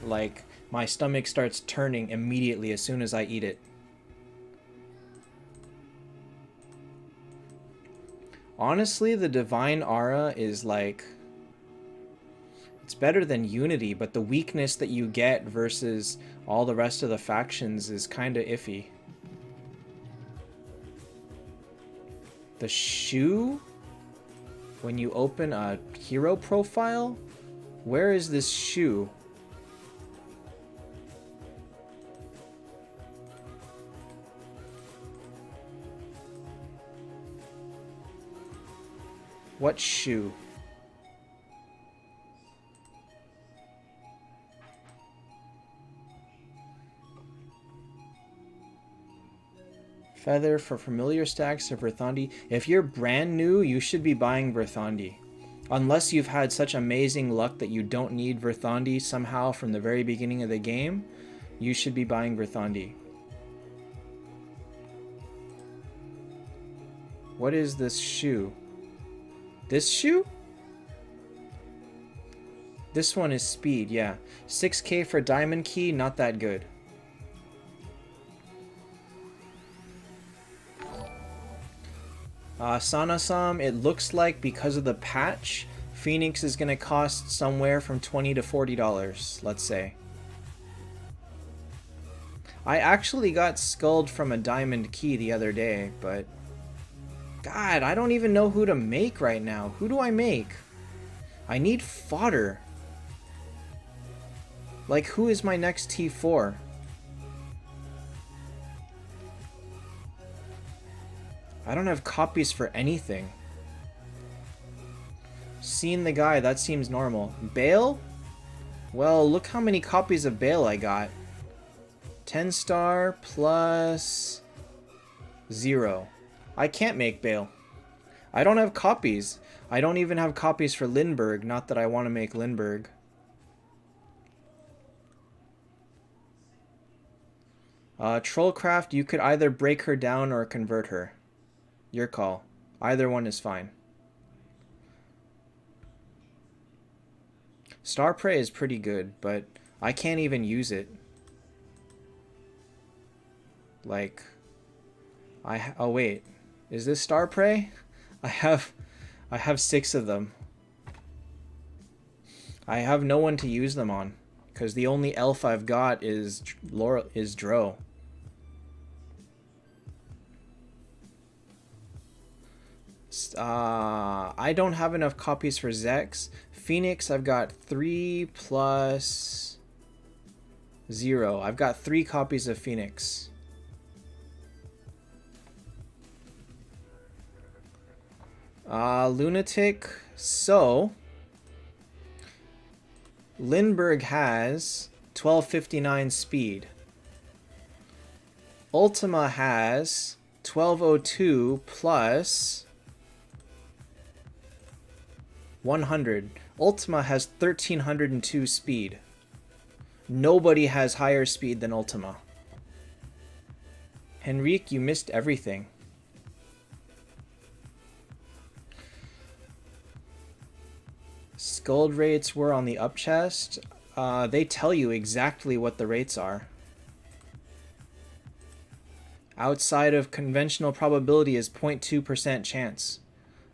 like my stomach starts turning immediately as soon as I eat it. Honestly, the Divine Aura is like, it's better than Unity, but the weakness that you get versus all the rest of the factions is kind of iffy. The shoe? When you open a hero profile? Where is this shoe? What shoe? Feather for familiar stacks of Verthandi. If you're brand new, you should be buying Verthandi. Unless you've had such amazing luck that you don't need Verthandi somehow from the very beginning of the game, you should be buying Verthandi. What is this shoe? This shoe? This one is speed, yeah. 6k for Diamond Key, not that good. Sanasam, it looks like because of the patch, Phoenix is going to cost somewhere from $20 to $40, let's say. I actually got Skuld from a Diamond Key the other day, but... God, I don't even know who to make right now. Who do I make? I need fodder. Like, who is my next T4? I don't have copies for anything. Seen the guy, that seems normal. Bale? Well, look how many copies of Bale I got. 10 star plus 0. I can't make Bale. I don't have copies. I don't even have copies for Lindbergh. Not that I want to make Lindbergh. Trollcraft, you could either break her down or convert her. Your call. Either one is fine. Star Prey is pretty good, but I can't even use it. Like, oh wait, is this Star Prey? I have 6 of them. I have no one to use them on, because the only elf I've got is Dro. I don't have enough copies for Zex. Phoenix, I've got 3 plus 0. I've got 3 copies of Phoenix. Lunatic. So, Lindbergh has 1259 speed. Ultima has 1202 plus 100. Ultima has 1302 speed. Nobody has higher speed than Ultima. Henrique, you missed everything. Skuld rates were on the up chest. They tell you exactly what the rates are. Outside of conventional probability is 0.2% chance.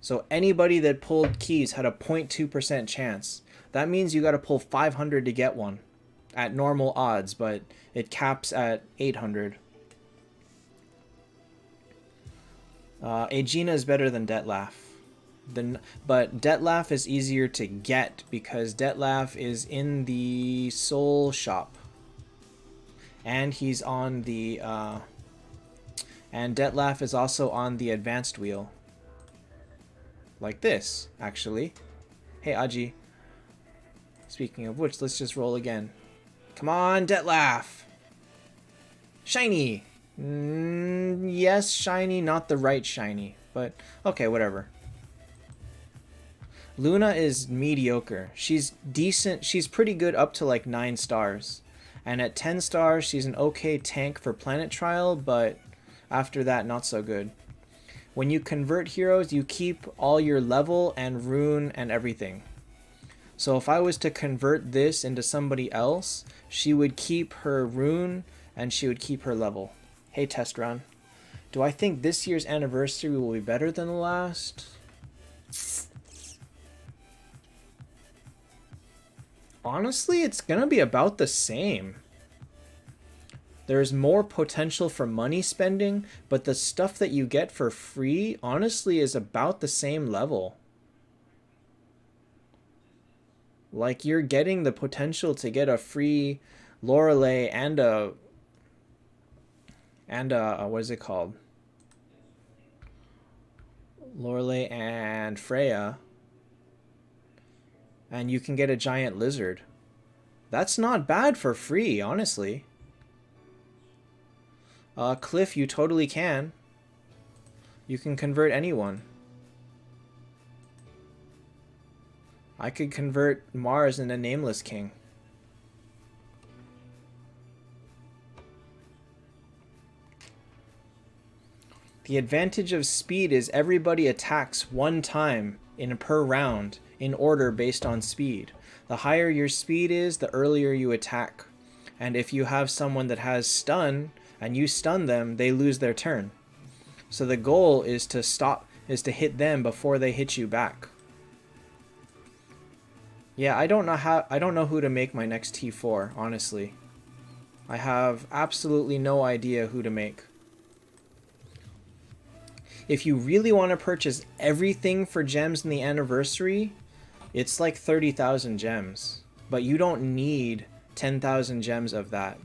So anybody that pulled keys had a 0.2% chance. That means you got to pull 500 to get one at normal odds, but it caps at 800. Aegina is better than Detlef. But Detlef is easier to get because Detlef is in the soul shop. And he's on the... and Detlef is also on the advanced wheel. Like this, actually. Hey, Aji. Speaking of which, let's just roll again. Come on, Detlef! Shiny! Yes, shiny, not the right shiny. But, okay, whatever. Luna is mediocre. She's decent. She's pretty good up to like 9 stars. And at 10 stars, she's an okay tank for Planet Trial, but after that, not so good. When you convert heroes, you keep all your level and rune and everything. So if I was to convert this into somebody else, she would keep her rune and she would keep her level. Hey, test run. Do I think this year's anniversary will be better than the last? Honestly, it's gonna be about the same. There's more potential for money spending, but the stuff that you get for free, honestly, is about the same level. Like, you're getting the potential to get a free Lorelei and a what is it called? Lorelei and Freya. And you can get a giant lizard. That's not bad for free, honestly. Cliff, you totally can. You can convert anyone. I could convert Mars into Nameless King. The advantage of speed is everybody attacks one time per round in order based on speed. The higher your speed is, the earlier you attack. And if you have someone that has stun and you stun them, they lose their turn. So the goal is to hit them before they hit you back. Yeah, I don't know who to make my next T4, honestly. I have absolutely no idea who to make. If you really want to purchase everything for gems in the anniversary, it's like 30,000 gems. But you don't need 10,000 gems of that.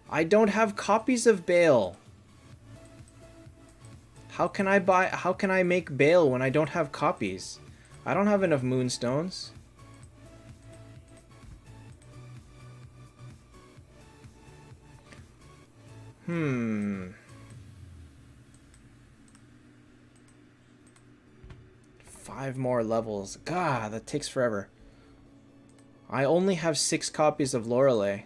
I don't have copies of Bale. How can I make Bale when I don't have copies? I don't have enough moonstones. 5 more levels. God, that takes forever. I only have 6 copies of Lorelei.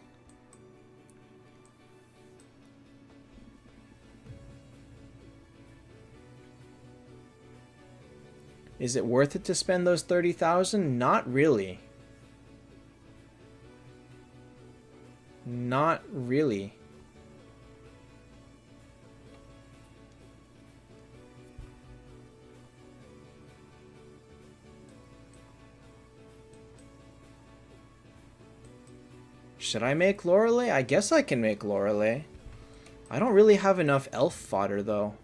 Is it worth it to spend those 30,000? Not really. Not really. Should I make Lorelei? I guess I can make Lorelei. I don't really have enough elf fodder, though.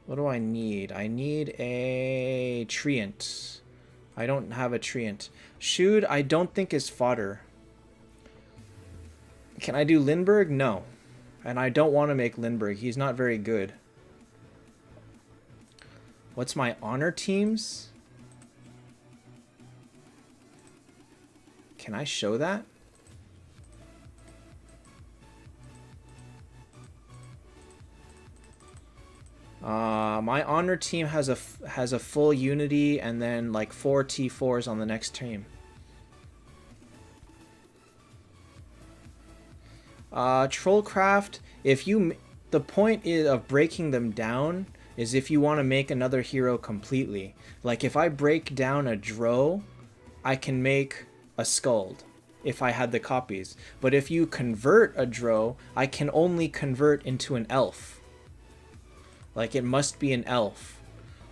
What do I need? I need a treant. I don't have a treant. Shude, I don't think is fodder. Can I do Lindbergh? No. And I don't want to make Lindbergh. He's not very good. What's my honor teams? Can I show that? My honor team has a full unity and then like 4 T4s on the next team. Trollcraft, the point of breaking them down is if you want to make another hero completely. Like if I break down a Drow, I can make a Skald if I had the copies. But if you convert a Drow, I can only convert into an elf. Like it must be an elf.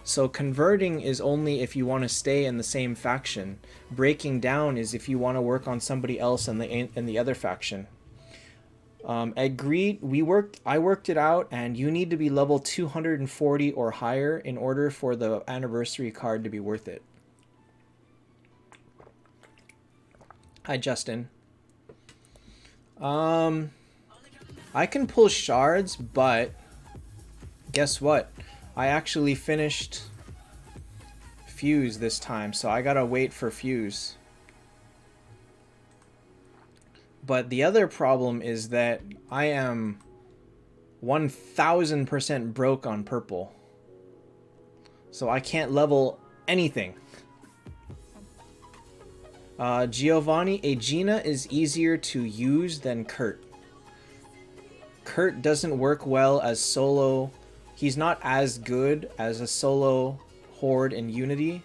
So converting is only if you want to stay in the same faction. Breaking down is if you want to work on somebody else in the other faction. Agreed. I worked it out, and you need to be level 240 or higher in order for the anniversary card to be worth it. Hi, Justin. I can pull shards, but guess what? I actually finished Fuse this time, so I gotta wait for Fuse. But the other problem is that I am 1000% broke on purple. So I can't level anything. Giovanni, Aegina is easier to use than Kurt. Kurt doesn't work well as solo. He's not as good as a solo horde in Unity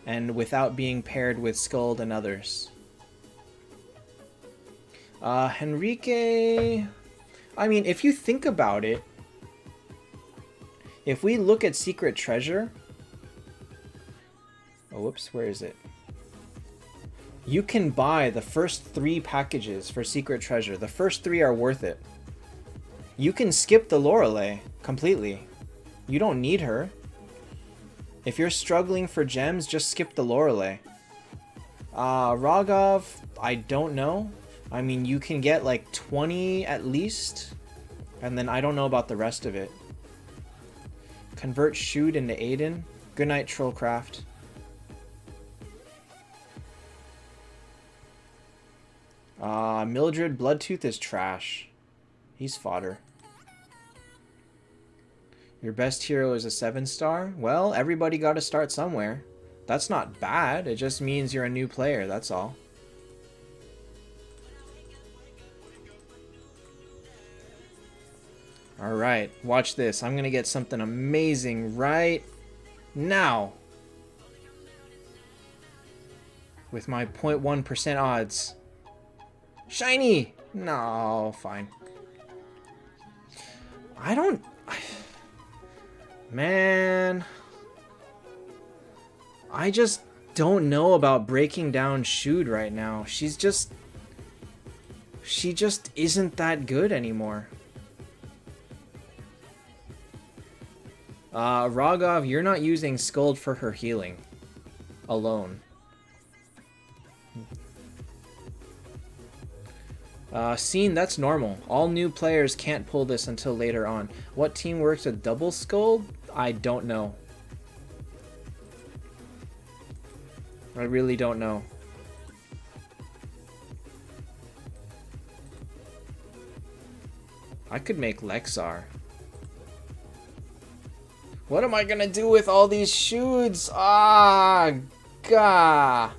and without being paired with Skuld and others. Henrique, I mean, if you think about it, if we look at Secret Treasure, oh, whoops, where is it? You can buy the first 3 packages for Secret Treasure. The first 3 are worth it. You can skip the Lorelei completely. You don't need her. If you're struggling for gems, just skip the Lorelei. Raghav, I don't know. I mean, you can get like 20 at least. And then I don't know about the rest of it. Convert Shude into Aiden. Good night, Trollcraft. Mildred Bloodtooth is trash. He's fodder. Your best hero is a 7-star? Well, everybody got to start somewhere. That's not bad. It just means you're a new player, that's all. Alright, watch this. I'm going to get something amazing right now. With my 0.1% odds. Shiny! No, fine. Man. I just don't know about breaking down Shude right now. She just isn't that good anymore. Raghav, you're not using Skuld for her healing alone. Scene, that's normal. All new players can't pull this until later on. What team works a double Skuld? I don't know. I really don't know. I could make Lexar. What am I gonna do with all these shoots? Ah, gah.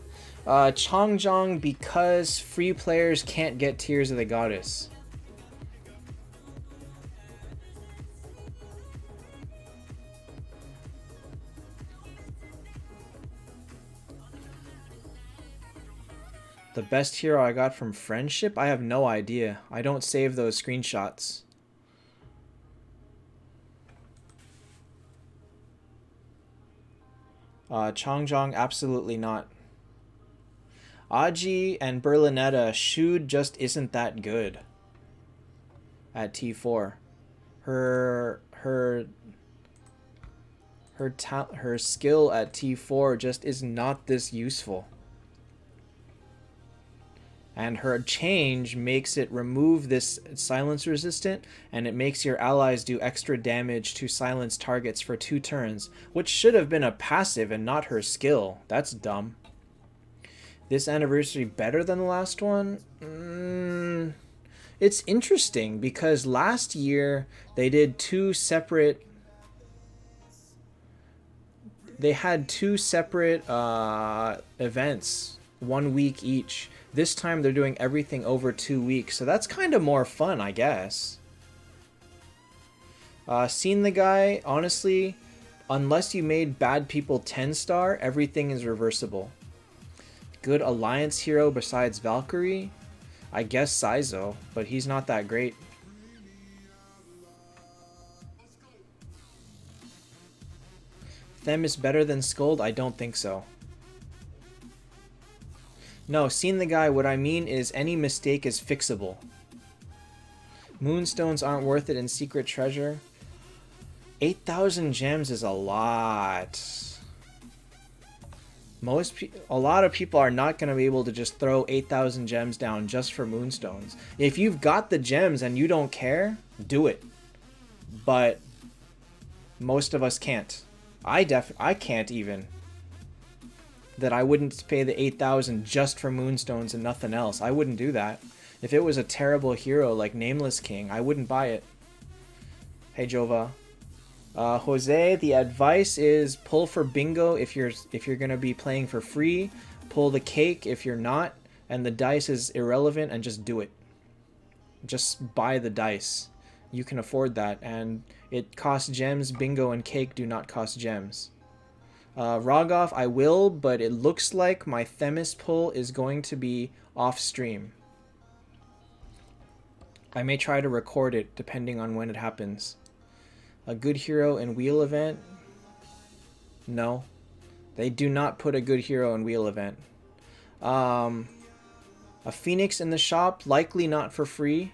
Chongjong because free players can't get Tears of the Goddess. The best hero I got from friendship? I have no idea. I don't save those screenshots. Chongjong, absolutely not. Aji and Berlinetta, Shude just isn't that good at T4. Her skill at T4 just is not this useful. And her change makes it remove this silence resistant, and it makes your allies do extra damage to silence targets for 2 turns, which should have been a passive and not her skill. That's dumb. This anniversary better than the last one? It's interesting because last year they did 2 separate... They had 2 separate events, 1 week each. This time they're doing everything over 2 weeks, so that's kind of more fun, I guess. Seen the guy, honestly, unless you made bad people 10-star, everything is reversible. Good alliance hero besides Valkyrie? I guess Saizo, but he's not that great. Themis better than Skuld? I don't think so. No, seen the guy, what I mean is any mistake is fixable. Moonstones aren't worth it in Secret Treasure. 8,000 gems is a lot. A lot of people are not going to be able to just throw 8,000 gems down just for Moonstones. If you've got the gems and you don't care, do it. But most of us can't. I can't even. That I wouldn't pay the 8,000 just for Moonstones and nothing else. I wouldn't do that. If it was a terrible hero like Nameless King, I wouldn't buy it. Hey Jova. Jose, the advice is pull for bingo if you're gonna be playing for free. Pull the cake if you're not, and the dice is irrelevant, and just do it. Just buy the dice. You can afford that, and it costs gems. Bingo and cake do not cost gems. Rogoff, I will, but it looks like my Themis pull is going to be off stream. I may try to record it depending on when it happens. A good hero in wheel event? No. They do not put a good hero in wheel event. A Phoenix in the shop? Likely not for free.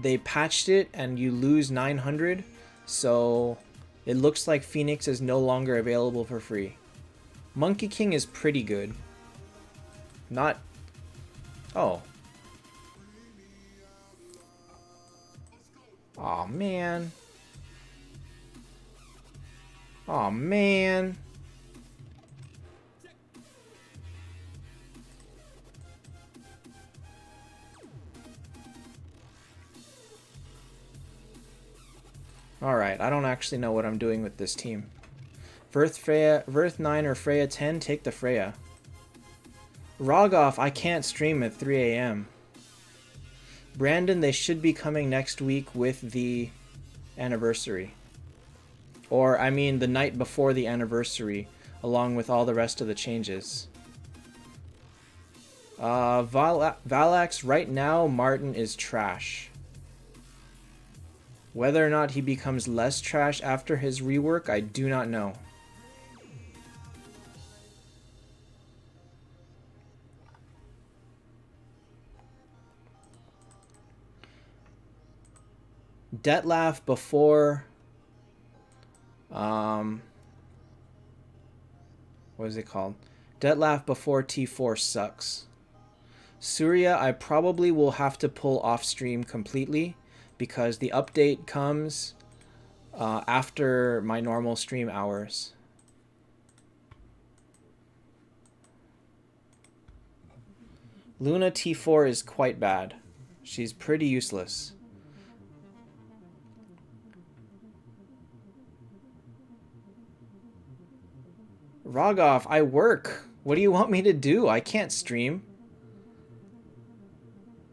They patched it and you lose 900. So it looks like Phoenix is no longer available for free. Monkey King is pretty good. Not... Oh. Aw, man. Aw, man. Alright, I don't actually know what I'm doing with this team. Verth 9 or Freya 10, take the Freya. Rogoff, I can't stream at 3 AM. Brandon, they should be coming next week with the anniversary. Or, I mean, the night before the anniversary, along with all the rest of the changes. Valax, right now, Martin is trash. Whether or not he becomes less trash after his rework, I do not know. Detlaf before... what is it called? Detlaf before T4 sucks. Surya, I probably will have to pull off stream completely because the update comes after my normal stream hours. Luna T4 is quite bad. She's pretty useless. Rogov, I work. What do you want me to do? I can't stream.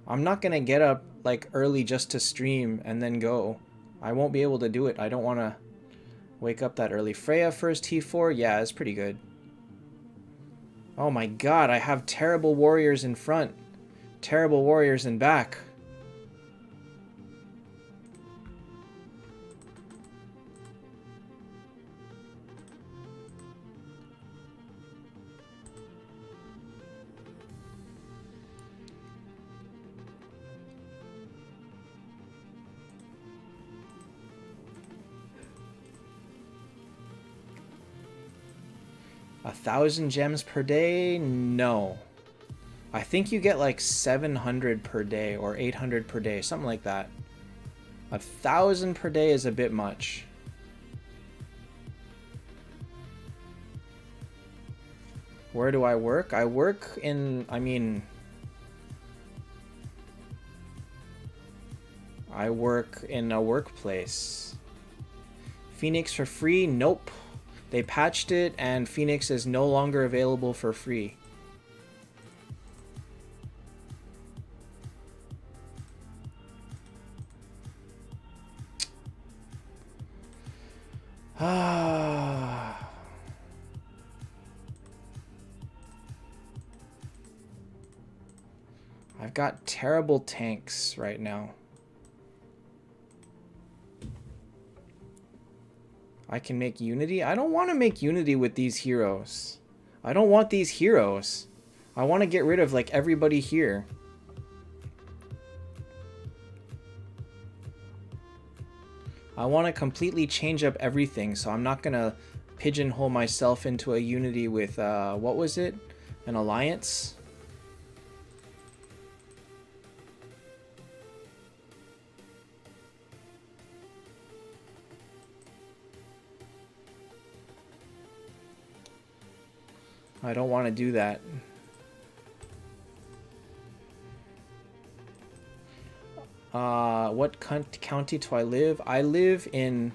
I'm not gonna get up like early just to stream and then go. I won't be able to do it. I don't want to wake up that early. Freya first T4? Yeah, it's pretty good. Oh my god, I have terrible warriors in front. Terrible warriors in back. A 1,000 gems per day? No. I think you get like 700 per day or 800 per day, something like that. 1,000 per day is a bit much. Where do I work? I work in, I work in a workplace. Phoenix for free? Nope. They patched it and Phoenix is no longer available for free. I've got terrible tanks right now. I can make Unity? I don't want to make Unity with these heroes. I don't want these heroes. I want to get rid of like everybody here. I want to completely change up everything, so I'm not going to pigeonhole myself into a Unity with, what was it? An alliance? I don't want to do that. What county do I live? I live in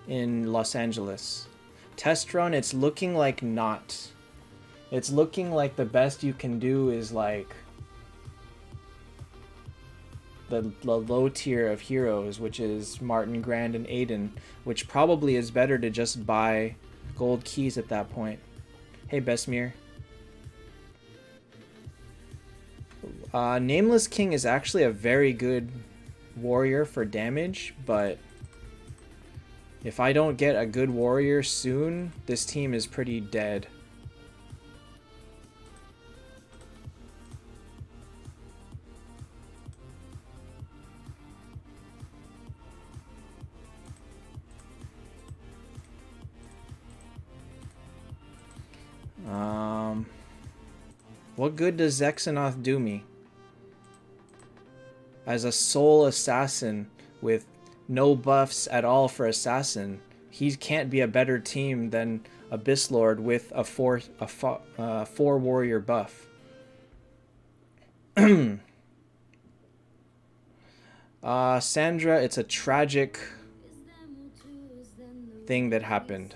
Los Angeles. Test run, it's looking like not. It's looking like the best you can do is like the low tier of heroes, which is Martin, Grand, and Aiden, which probably is better to just buy gold keys at that point. Hey, Besmir. Nameless King is actually a very good warrior for damage, but if I don't get a good warrior soon, this team is pretty dead. What good does Zexanoth do me? As a sole assassin with no buffs at all for assassin, he can't be a better team than Abyss Lord with a four warrior buff. Sandra, it's a tragic thing that happened.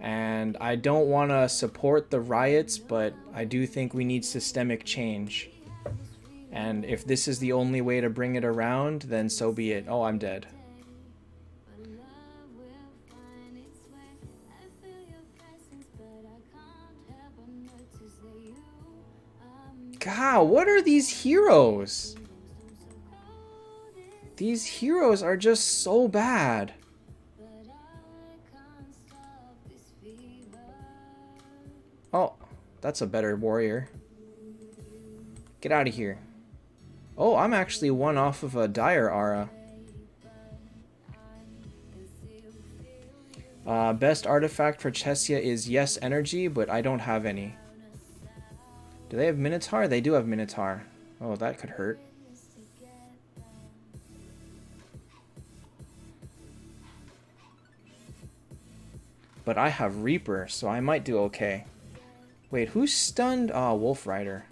And I don't want to support the riots, but I do think we need systemic change. And if this is the only way to bring it around, then so be it. Oh, I'm dead. God, what are these heroes? These heroes are just so bad. Oh, that's a better warrior. Get out of here. Oh, I'm actually one off of a dire aura. Best artifact for Chesia is yes energy, but I don't have any. Do they have Minotaur? They do have Minotaur. Oh, that could hurt. But I have Reaper, so I might do okay. Wait, who's stunned? Oh, Wolf Rider.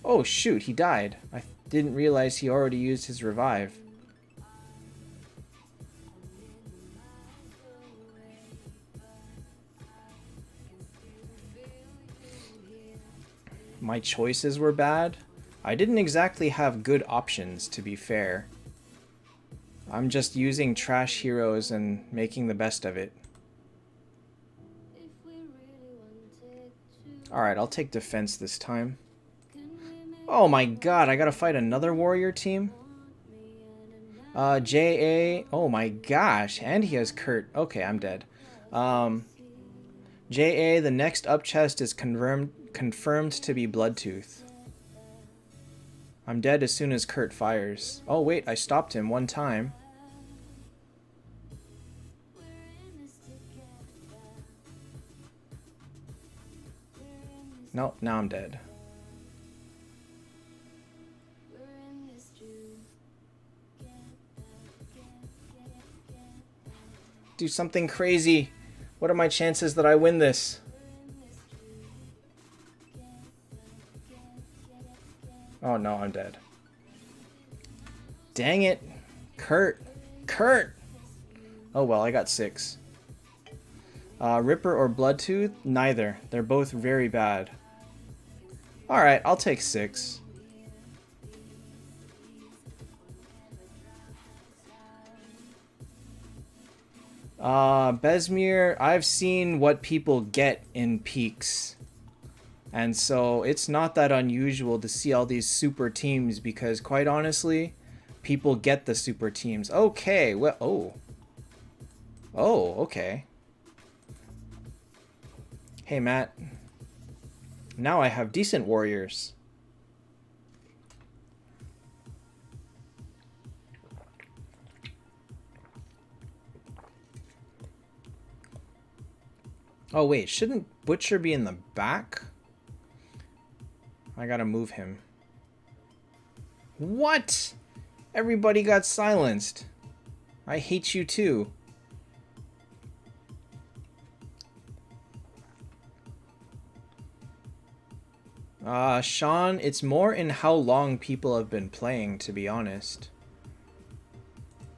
Oh shoot, he died. I didn't realize he already used his revive. my choices were bad. I didn't exactly have good options, to be fair. I'm just using trash heroes and making the best of it. Alright, I'll take defense this time. Oh my god, I gotta fight another warrior team? J.A. Oh my gosh, and he has Kurt. Okay, I'm dead. J.A., the next up chest is confirmed to be Bloodtooth. I'm dead as soon as Kurt fires. Oh wait, I stopped him one time. Nope, now I'm dead. Do something crazy. What are my chances that I win this? Oh no, I'm dead. Dang it. Kurt. Kurt! Oh well, I got 6. Ripper or Bloodtooth? Neither. They're both very bad. Alright, I'll take 6. Besmir, I've seen what people get in peaks. And so it's not that unusual to see all these super teams because quite honestly, people get the super teams. Okay, well, oh. Oh, okay. Hey, Matt. Now I have decent warriors. Oh, wait. Shouldn't Butcher be in the back? I gotta move him. What? Everybody got silenced. I hate you too. Sean, it's more in how long people have been playing, to be honest.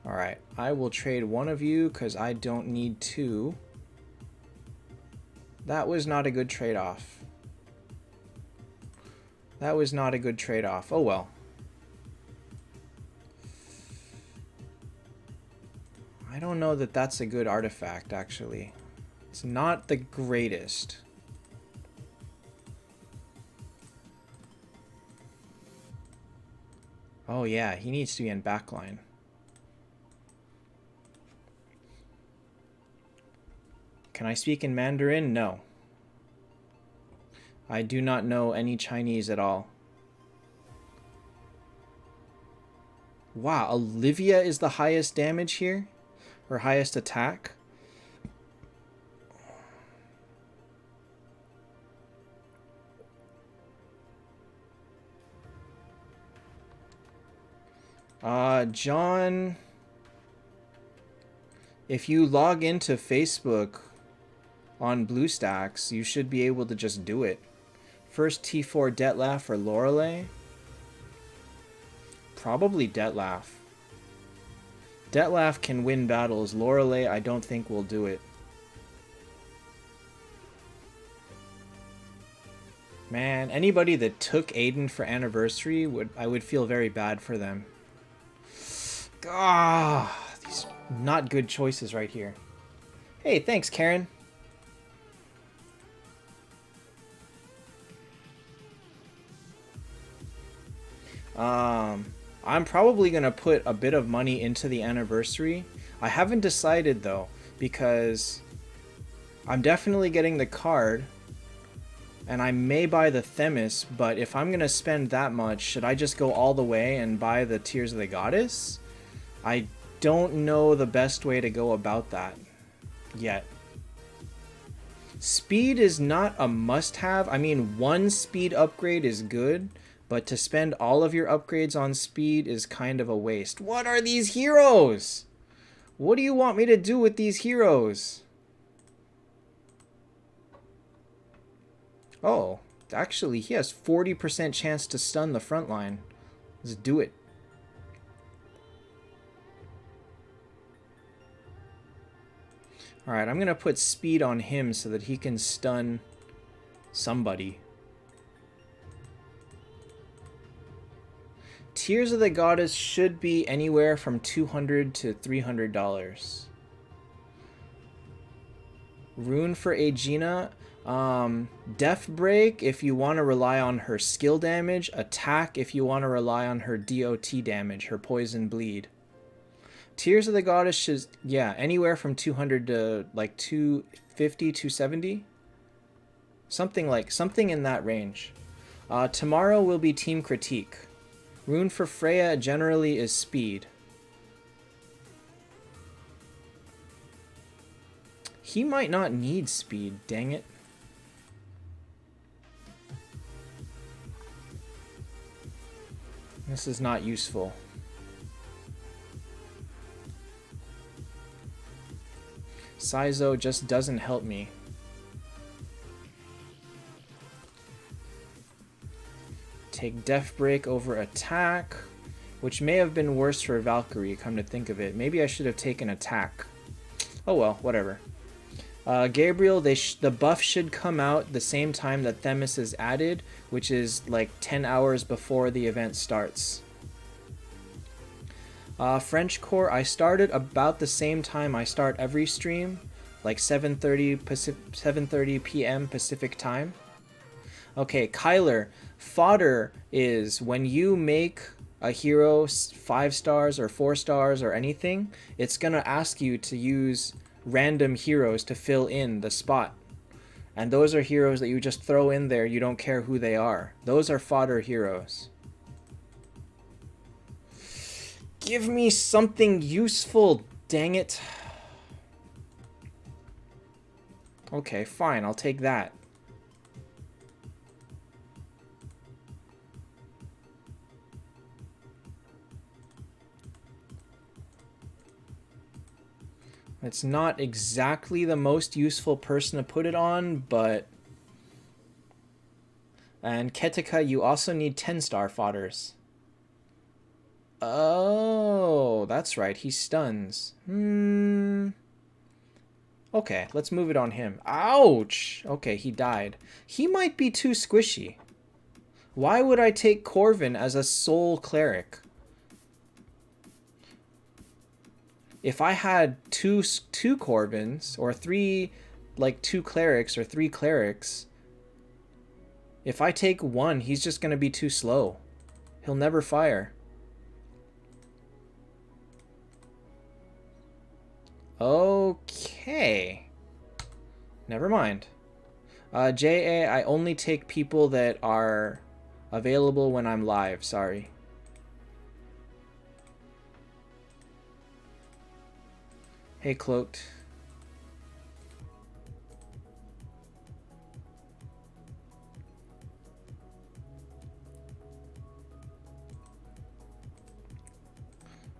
Alright, I will trade one of you because I don't need 2. That was not a good trade-off. That was not a good trade-off. Oh well. I don't know that that's a good artifact, actually. It's not the greatest. Oh yeah, he needs to be in backline. Can I speak in Mandarin? No. I do not know any Chinese at all. Wow, Olivia is the highest damage here? Or highest attack? John, if you log into Facebook on BlueStacks, you should be able to just do it. First T4 Detlaf or Lorelei? Probably Detlaf. Detlaf can win battles. Lorelei, I don't think will do it. Man, anybody that took Aiden for anniversary, I would feel very bad for them. Ah, these not good choices right here. Hey, thanks, Karen. I'm probably gonna put a bit of money into the anniversary. I haven't decided though, because I'm definitely getting the card, and I may buy the Themis, but if I'm gonna spend that much, should I just go all the way and buy the Tears of the Goddess? I don't know the best way to go about that yet. Speed is not a must-have. I mean, one speed upgrade is good, but to spend all of your upgrades on speed is kind of a waste. What are these heroes? What do you want me to do with these heroes? Oh, actually, he has 40% chance to stun the front line. Let's do it. Alright, I'm going to put speed on him so that he can stun somebody. Tears of the Goddess should be anywhere from $200 to $300. Rune for Aegina. Death Break if you want to rely on her skill damage. Attack if you want to rely on her DOT damage, her poison bleed. Tears of the Goddess should, yeah, anywhere from 200 to like 250, 270. Something in that range. Tomorrow will be Team Critique. Rune for Freya generally is speed. He might not need speed, dang it. This is not useful. Saizo just doesn't help me. Take Death Break over Attack, which may have been worse for Valkyrie, come to think of it. Maybe I should have taken Attack. Oh well, whatever. Gabriel, the buff should come out the same time that Themis is added, which is like 10 hours before the event starts. French Core, I started about the same time I start every stream, like 7:30 p.m. Pacific time. Okay, Kyler, fodder is when you make a hero 5 stars or 4 stars or anything, it's gonna ask you to use random heroes to fill in the spot. And those are heroes that you just throw in there, you don't care who they are. Those are fodder heroes. Give me something useful, dang it. Okay, fine, I'll take that. It's not exactly the most useful person to put it on, but... And Ketika, you also need 10-star fodders. Oh, that's right, he stuns. Okay, let's move it on him. Ouch! Okay, he died. He might be too squishy. Why would I take Corvin as a soul cleric? If I had two Corvins, or three, like 2 clerics, or 3 clerics, if I take one, he's just going to be too slow. He'll never fire. Okay. Never mind. JA, I only take people that are available when I'm live, sorry. Hey, Cloaked.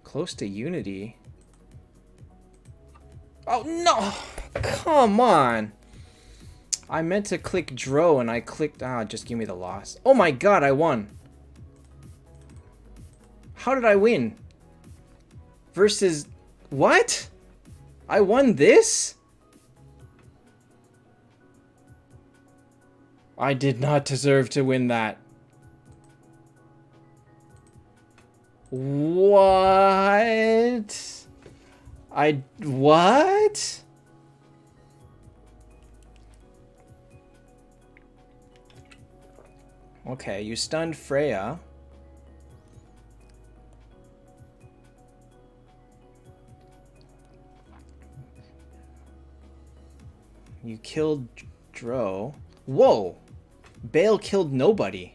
Close to Unity. Oh, no! Come on! I meant to click Dro and I clicked... Ah, just give me the loss. Oh my god, I won! How did I win? Versus... What? I won this? I did not deserve to win that. What? What? Okay, you stunned Freya. You killed Dro. Whoa! Bale killed nobody.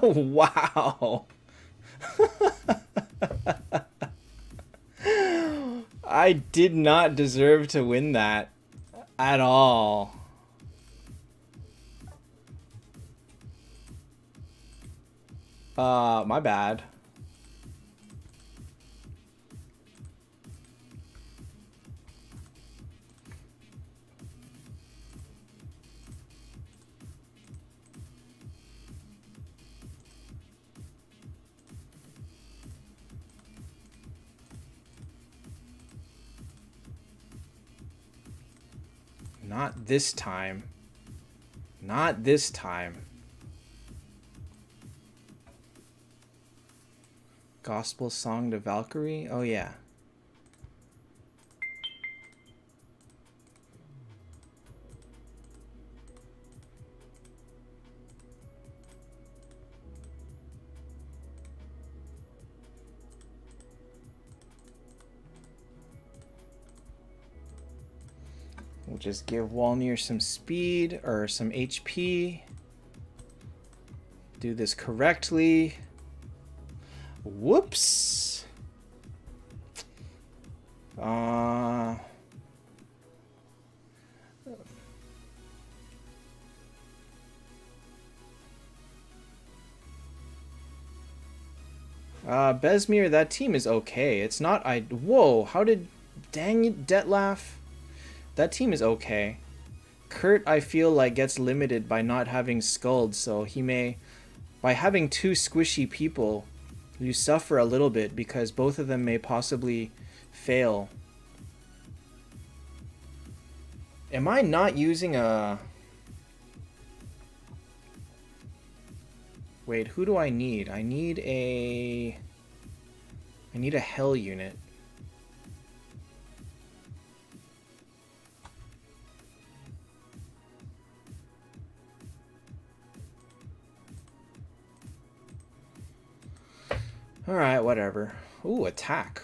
Wow. I did not deserve to win that at all. My bad. Not this time. Not this time. Gospel song to Valkyrie? Oh yeah. We'll just give Walnir some speed or some HP. Do this correctly. Whoops. Besmir, that team is okay. It's not whoa, how did dang it, Detlaf? That team is okay. Kurt, I feel like, gets limited by not having Skuld, so he may... By having two squishy people, you suffer a little bit because both of them may possibly fail. Am I not using a... Wait, who do I need? I need a hell unit. Alright, whatever. Ooh, attack.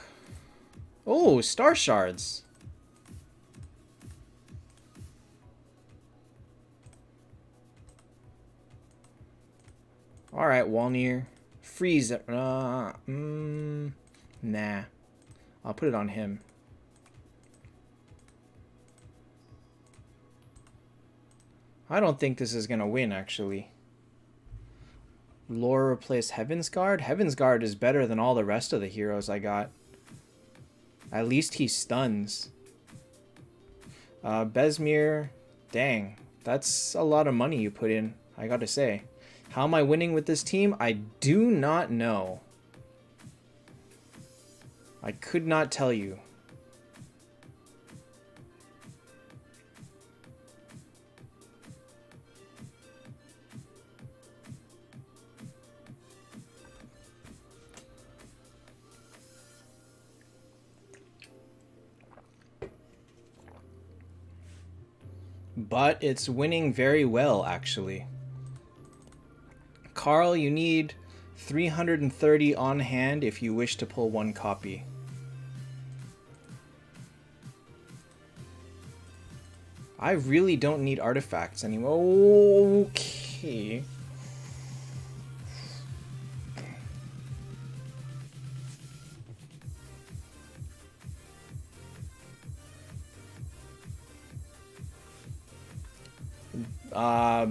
Oh, star shards. Alright, Walnir. Freeze. Nah. I'll put it on him. I don't think this is gonna win, actually. Lore replace Heaven's Guard? Heaven's Guard is better than all the rest of the heroes I got. At least he stuns. Besmir, dang. That's a lot of money you put in, I gotta say. How am I winning with this team? I do not know. I could not tell you. But it's winning very well, actually. Carl, you need 330 on hand if you wish to pull one copy. I really don't need artifacts anymore. Okay.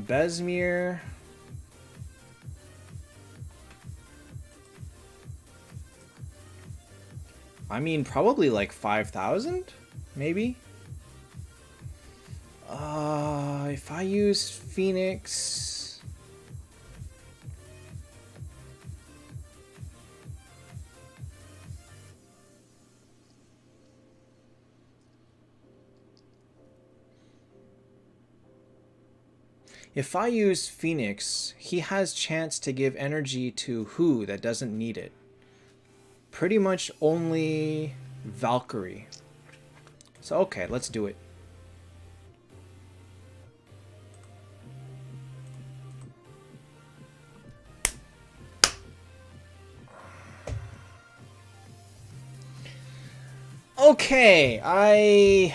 Besmir. I mean, probably like 5,000, maybe. If I use Phoenix... If I use Phoenix, he has chance to give energy to who that doesn't need it. Pretty much only Valkyrie. So okay, let's do it. Okay, I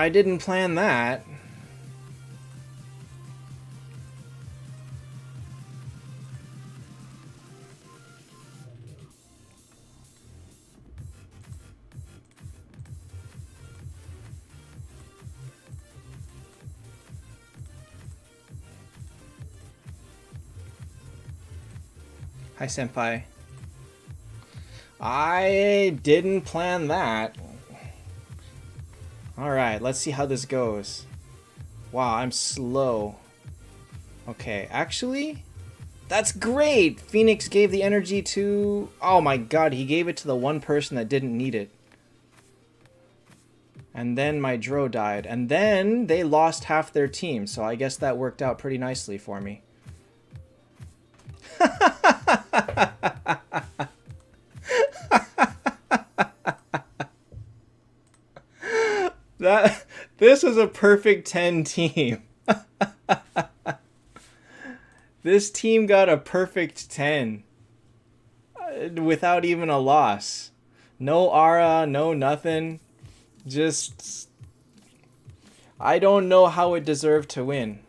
didn't plan that. Hi, Senpai. I didn't plan that. Alright, let's see how this goes. Wow, I'm slow. Okay, actually, that's great! Phoenix gave the energy to... Oh my god, he gave it to the one person that didn't need it. And then my Dro died. And then they lost half their team. So I guess that worked out pretty nicely for me. This is a perfect 10 team. This team got a perfect 10 without even a loss. No aura, no nothing. Just, I don't know how it deserved to win.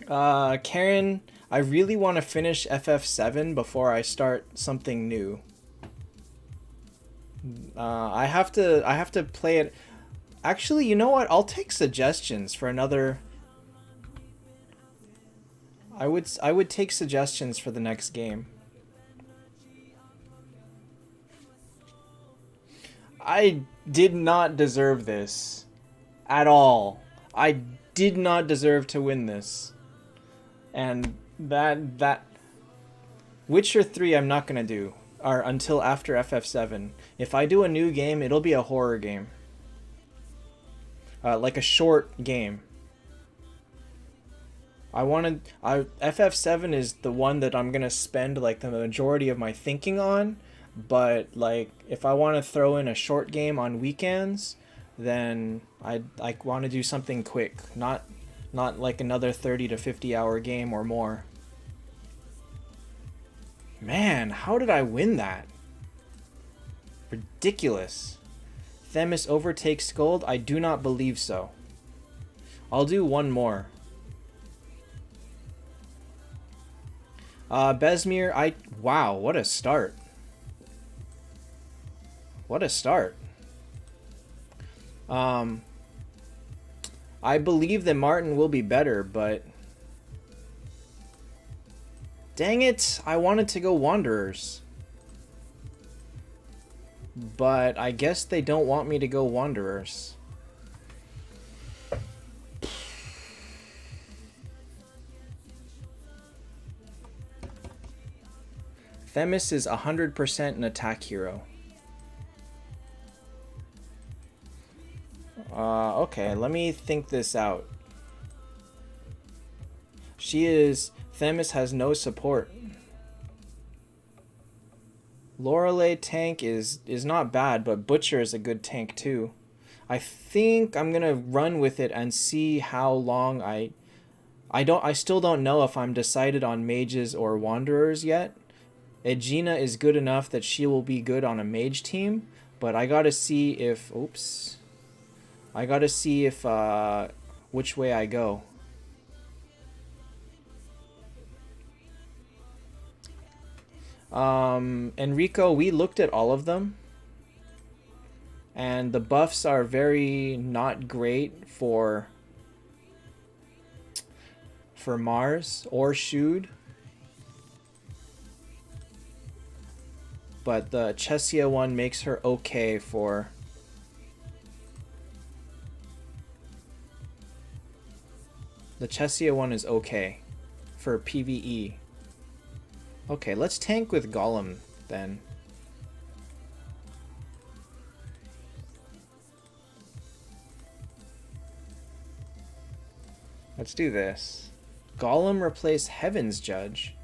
Karen, I really want to finish FF7 before I start something new. I have to play it. Actually, you know what? I'll take suggestions for another. I would take suggestions for the next game. I did not deserve this at all. I did not deserve to win this. And that Witcher 3 I'm not gonna do, or until after FF7. If I do a new game, it'll be a horror game. Like a short game. FF7 is the one that I'm gonna spend like the majority of my thinking on, but like if I want to throw in a short game on weekends, then I want to do something quick, not like another 30 to 50 hour game or more. Man, how did I win that? Ridiculous. Themis overtakes Gold? I do not believe so. I'll do one more. Besmir, wow, what a start. What a start. I believe that Martin will be better, but dang it, I wanted to go Wanderers. But I guess they don't want me to go Wanderers. Themis is 100% an attack hero. Okay, let me think this out. Themis has no support. Lorelei tank is not bad, but Butcher is a good tank too. I think I'm gonna run with it and see how long I still don't know if I'm decided on mages or wanderers yet. Aegina is good enough that she will be good on a mage team, but I gotta see if which way I go. Enrico, we looked at all of them, and the buffs are very not great for Mars or Shude. But the Chessia one makes her okay for... The Chessia one is okay for PvE. Okay, let's tank with Golem then. Let's do this. Golem replace Heaven's Judge.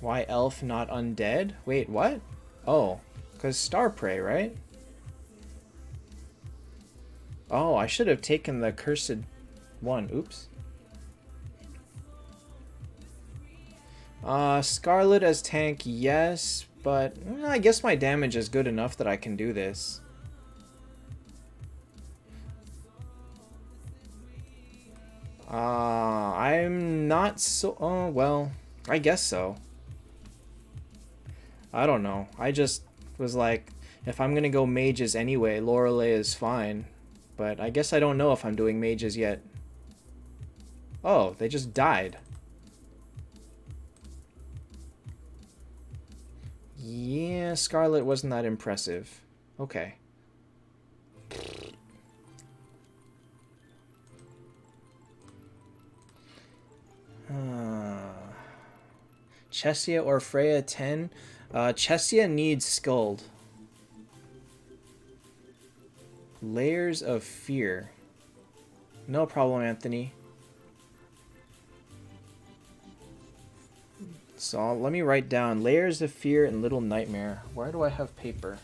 Why elf not undead? Wait, what? Oh, because Star Prey, right? Oh, I should have taken the cursed one. Oops. Scarlet as tank, yes, but I guess my damage is good enough that I can do this. I'm not so... Oh, well, I guess so. I don't know. I just was like, if I'm gonna go mages anyway, Lorelei is fine. But I guess I don't know if I'm doing mages yet. Oh, they just died. Yeah, Scarlet wasn't that impressive. Okay. Chesia or Freya 10. Chesia needs Skuld. Layers of Fear. No problem, Anthony. So let me write down Layers of Fear and Little Nightmare. Where do I have paper?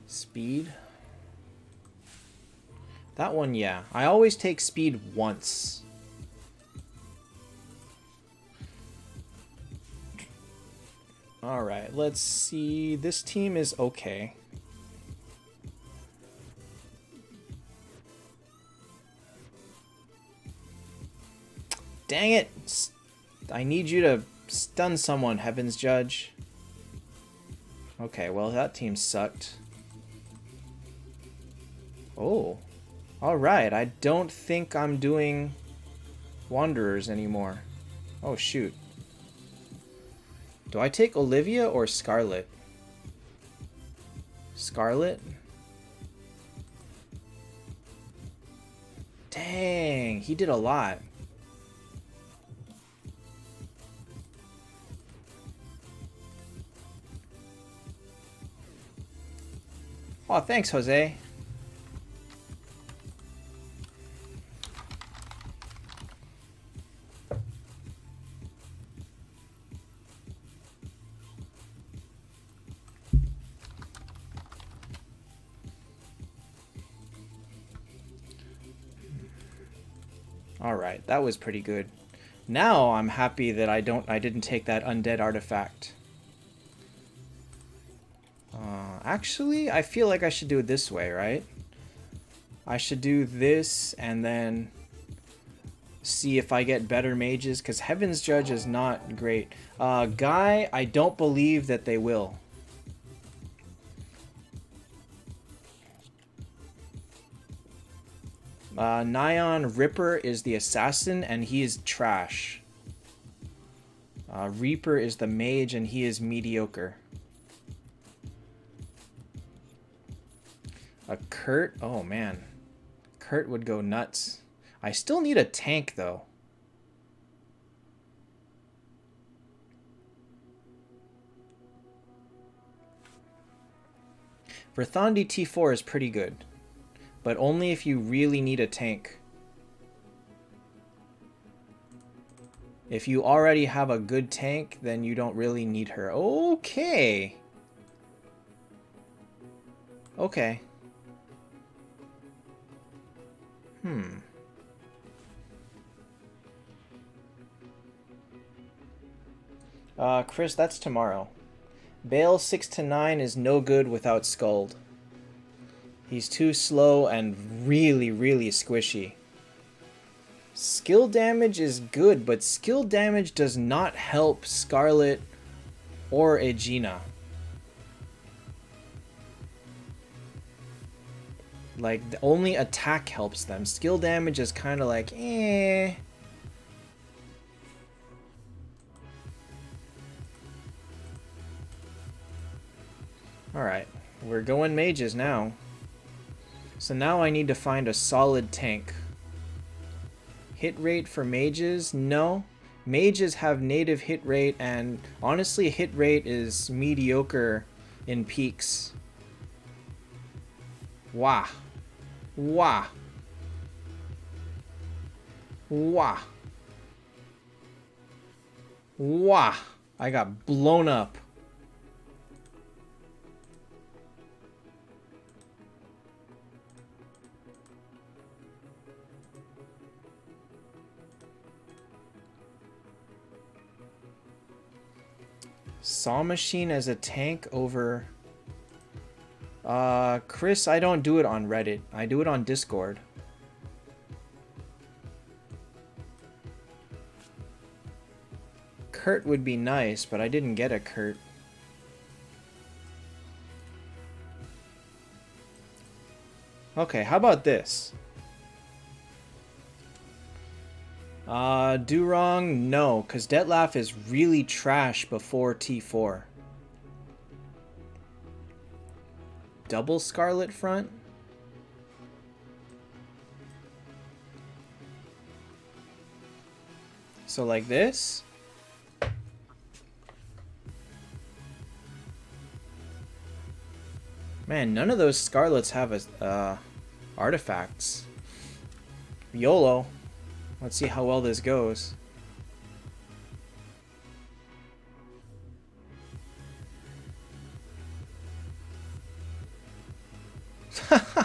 Speed. That one, yeah. I always take speed once. Alright, let's see. This team is okay. Dang it! I need you to stun someone, Heaven's Judge. Okay, well, that team sucked. Oh, alright. I don't think I'm doing Wanderers anymore. Oh, shoot. Do I take Olivia or Scarlet? Scarlet? Dang, he did a lot. Oh, thanks, Jose. Alright, that was pretty good. Now I'm happy that I didn't take that undead artifact. Actually, I feel like I should do it this way, right? I should do this and then see if I get better mages, because Heaven's Judge is not great. Guy, I don't believe that they will. Nyan Ripper is the assassin, and he is trash. Reaper is the mage, and he is mediocre. Kurt, oh man. Kurt would go nuts. I still need a tank, though. Verthandi T4 is pretty good, but only if you really need a tank. If you already have a good tank, then you don't really need her. Okay. Okay. Chris, that's tomorrow. Bale 6 to 9 is no good without Skuld. He's too slow and really, really squishy. Skill damage is good, but skill damage does not help Scarlet or Aegina. Like, only attack helps them. Skill damage is kind of like, eh. Alright, we're going mages now. So now I need to find a solid tank. Hit rate for mages? No. Mages have native hit rate, and honestly, hit rate is mediocre in peaks. Wah. Wah. Wah. Wah. I got blown up. Saw Machine as a tank over... Chris, I don't do it on Reddit. I do it on Discord. Kurt would be nice, but I didn't get a Kurt. Okay, how about this? Do wrong? No, because Detlef is really trash before T4. Double Scarlet front? So like this? Man, none of those Scarlets have artifacts. YOLO. Let's see how well this goes.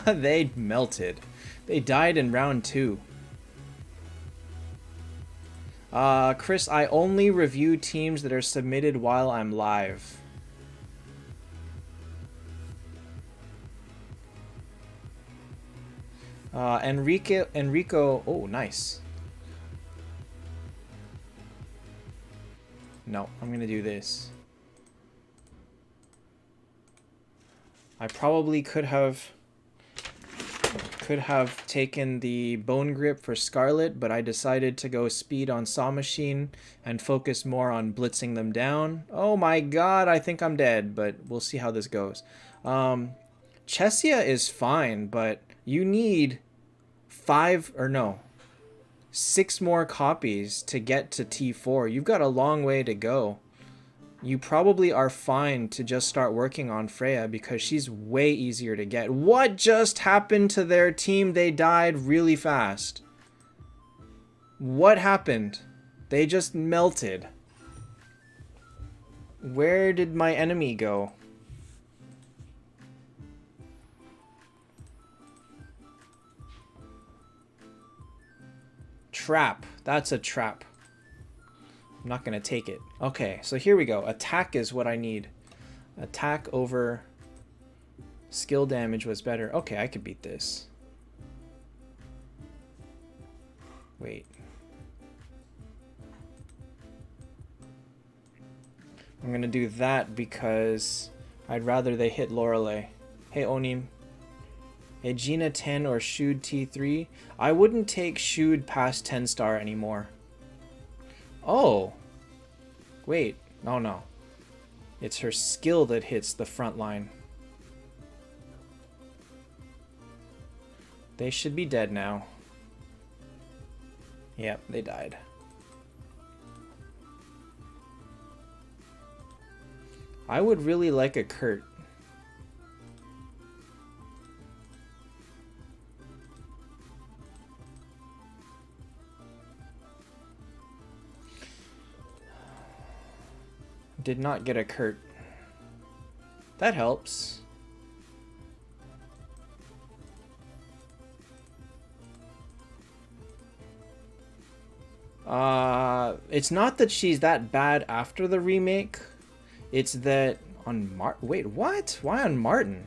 They melted. They died in round 2. Chris, I only review teams that are submitted while I'm live. Enrico, oh, nice. No, I'm gonna do this. I probably could have taken the Bone Grip for Scarlet, but I decided to go speed on Saw Machine and focus more on blitzing them down. Oh my god, I think I'm dead, but we'll see how this goes. Chesia is fine, but you need 6 more copies to get to T4. You've got a long way to go. You probably are fine to just start working on Freya because she's way easier to get. What just happened to their team? They died really fast. What happened? They just melted. Where did my enemy go? Trap. That's a trap. I'm not going to take it. Okay, so here we go. Attack is what I need. Attack over skill damage was better. Okay, I could beat this. Wait. I'm going to do that because I'd rather they hit Lorelei. Hey, Onim. Hey, Gina 10 or Shude T3. I wouldn't take Shude past 10 star anymore. Oh. Wait. Oh, no. It's her skill that hits the front line. They should be dead now. Yep, they died. I would really like a Kurt. Did not get a Kurt. That helps. It's not that she's that bad after the remake. It's that on wait, what? Why on Martin?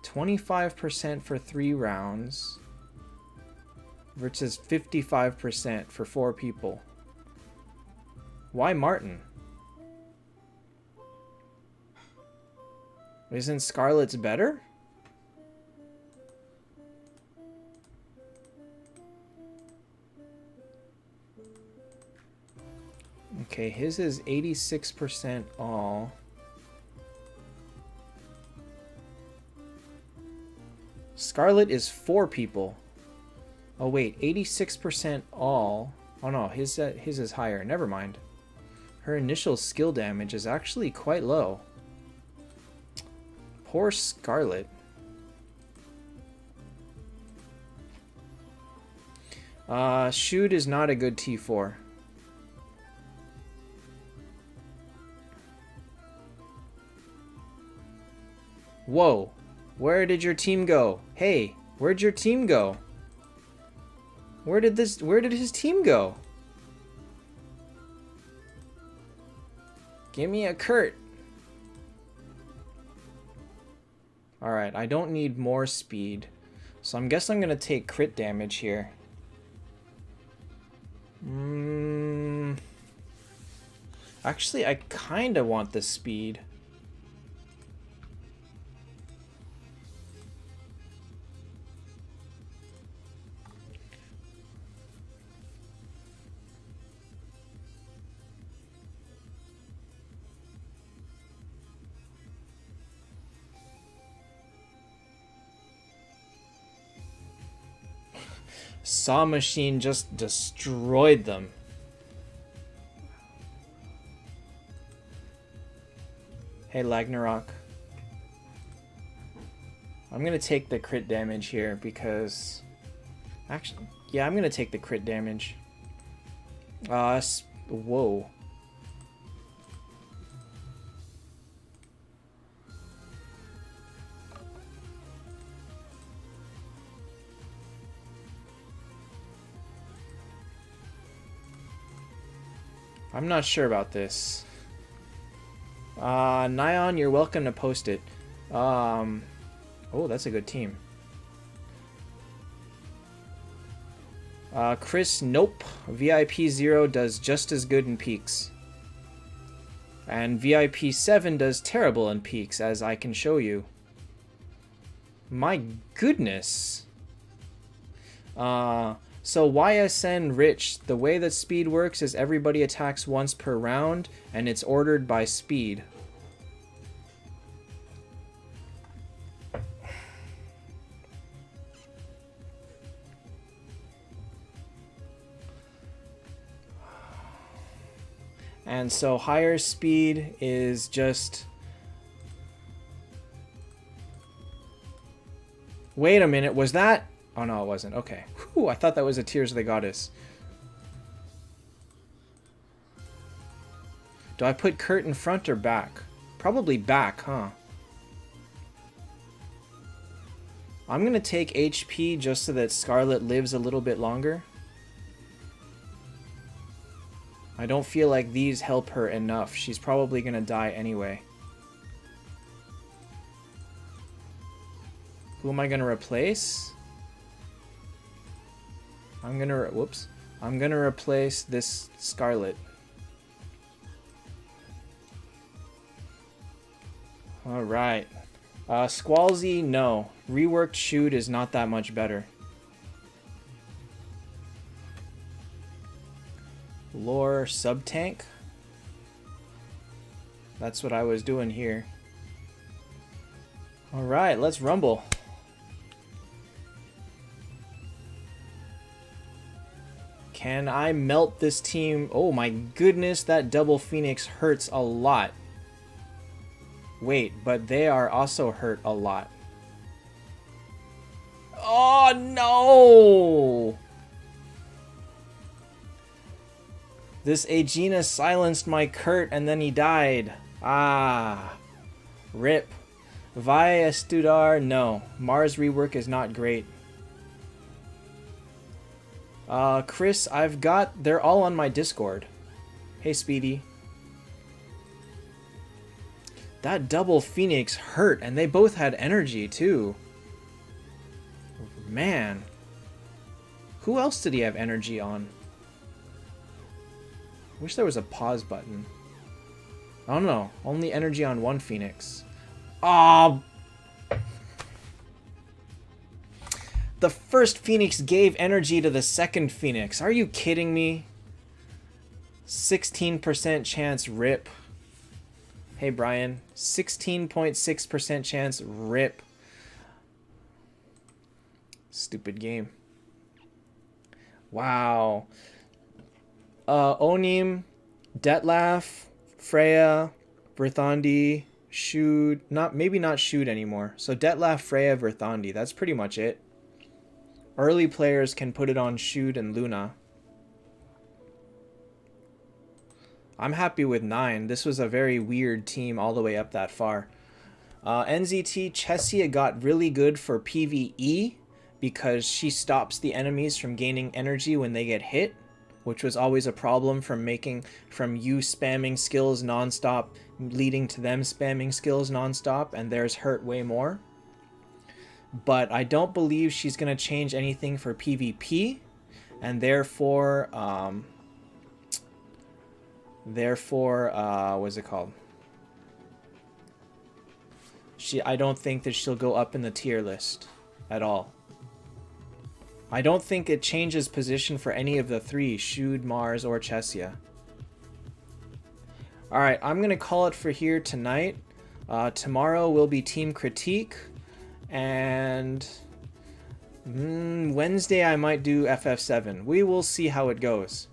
25% for 3 rounds versus 55% for 4 people. Why Martin? Isn't Scarlet's better? Okay, his is 86% all. Scarlet is 4 people. Oh wait, 86% all. Oh no, his is higher. Never mind. Her initial skill damage is actually quite low. Poor Scarlet. Shude is not a good T4. Whoa. Where did your team go? Hey, where'd your team go? Where did his team go? Give me a Kurt. Alright, I don't need more speed. So I'm guessing I'm going to take crit damage here. Actually, I kind of want the speed. Saw Machine just destroyed them. Hey, Ragnarok. I'm going to take the crit damage here because... Actually, yeah, I'm going to take the crit damage. Whoa. I'm not sure about this. Nyan, you're welcome to post it. Oh, that's a good team. Chris, nope. VIP 0 does just as good in peaks. And VIP 7 does terrible in peaks, as I can show you. My goodness. So YSN Rich, the way that speed works is everybody attacks once per round, and it's ordered by speed. And so higher speed is just... Wait a minute, was that... Oh no, it wasn't. Okay. Whew, I thought that was a Tears of the Goddess. Do I put Kurt in front or back? Probably back, huh? I'm going to take HP just so that Scarlet lives a little bit longer. I don't feel like these help her enough. She's probably going to die anyway. Who am I going to replace? I'm going to... Whoops. I'm going to replace this Scarlet. Alright. Squalzy, no. Reworked Shoot is not that much better. Lore Sub-Tank. That's what I was doing here. Alright, let's rumble. Can I melt this team? Oh my goodness, that double Phoenix hurts a lot. Wait, but they are also hurt a lot. Oh no! This Aegina silenced my Kurt and then he died. Ah. Rip. Vi Estudar, no. Mars rework is not great. Chris, I've got... They're all on my Discord. Hey, Speedy. That double Phoenix hurt, and they both had energy, too. Man. Who else did he have energy on? Wish there was a pause button. I don't know. Only energy on one Phoenix. Oh! The first Phoenix gave energy to the second Phoenix. Are you kidding me? 16% chance rip. Hey, Brian. 16.6% chance rip. Stupid game. Wow. Onim, Detlaf, Freya, Verthandi, Shoot. Maybe not Shoot anymore. So Detlaf, Freya, Verthandi. That's pretty much it. Early players can put it on Shoot and Luna. I'm happy with 9. This was a very weird team all the way up that far. NZT, Chessia got really good for PvE because she stops the enemies from gaining energy when they get hit, which was always a problem from you spamming skills nonstop, leading to them spamming skills nonstop, and theirs hurt way more. But I don't believe she's going to change anything for PvP, and therefore, what's it called? I don't think that she'll go up in the tier list at all. I don't think it changes position for any of the three, Shud, Mars, or Chessia. Alright, I'm going to call it for here tonight. Tomorrow will be Team Critique, and Wednesday I might do FF7. We will see how it goes.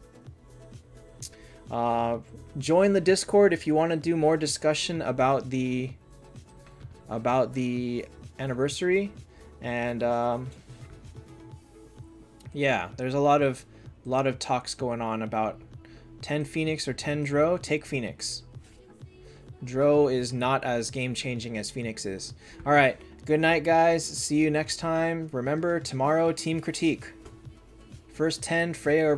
Join the Discord if you want to do more discussion about the anniversary, and yeah, there's a lot of talks going on about 10 Phoenix or 10 Dro. Take Phoenix. Dro is not as game changing as Phoenix is. All right, good night, guys. See you next time. Remember, tomorrow, team critique. First 10 Freya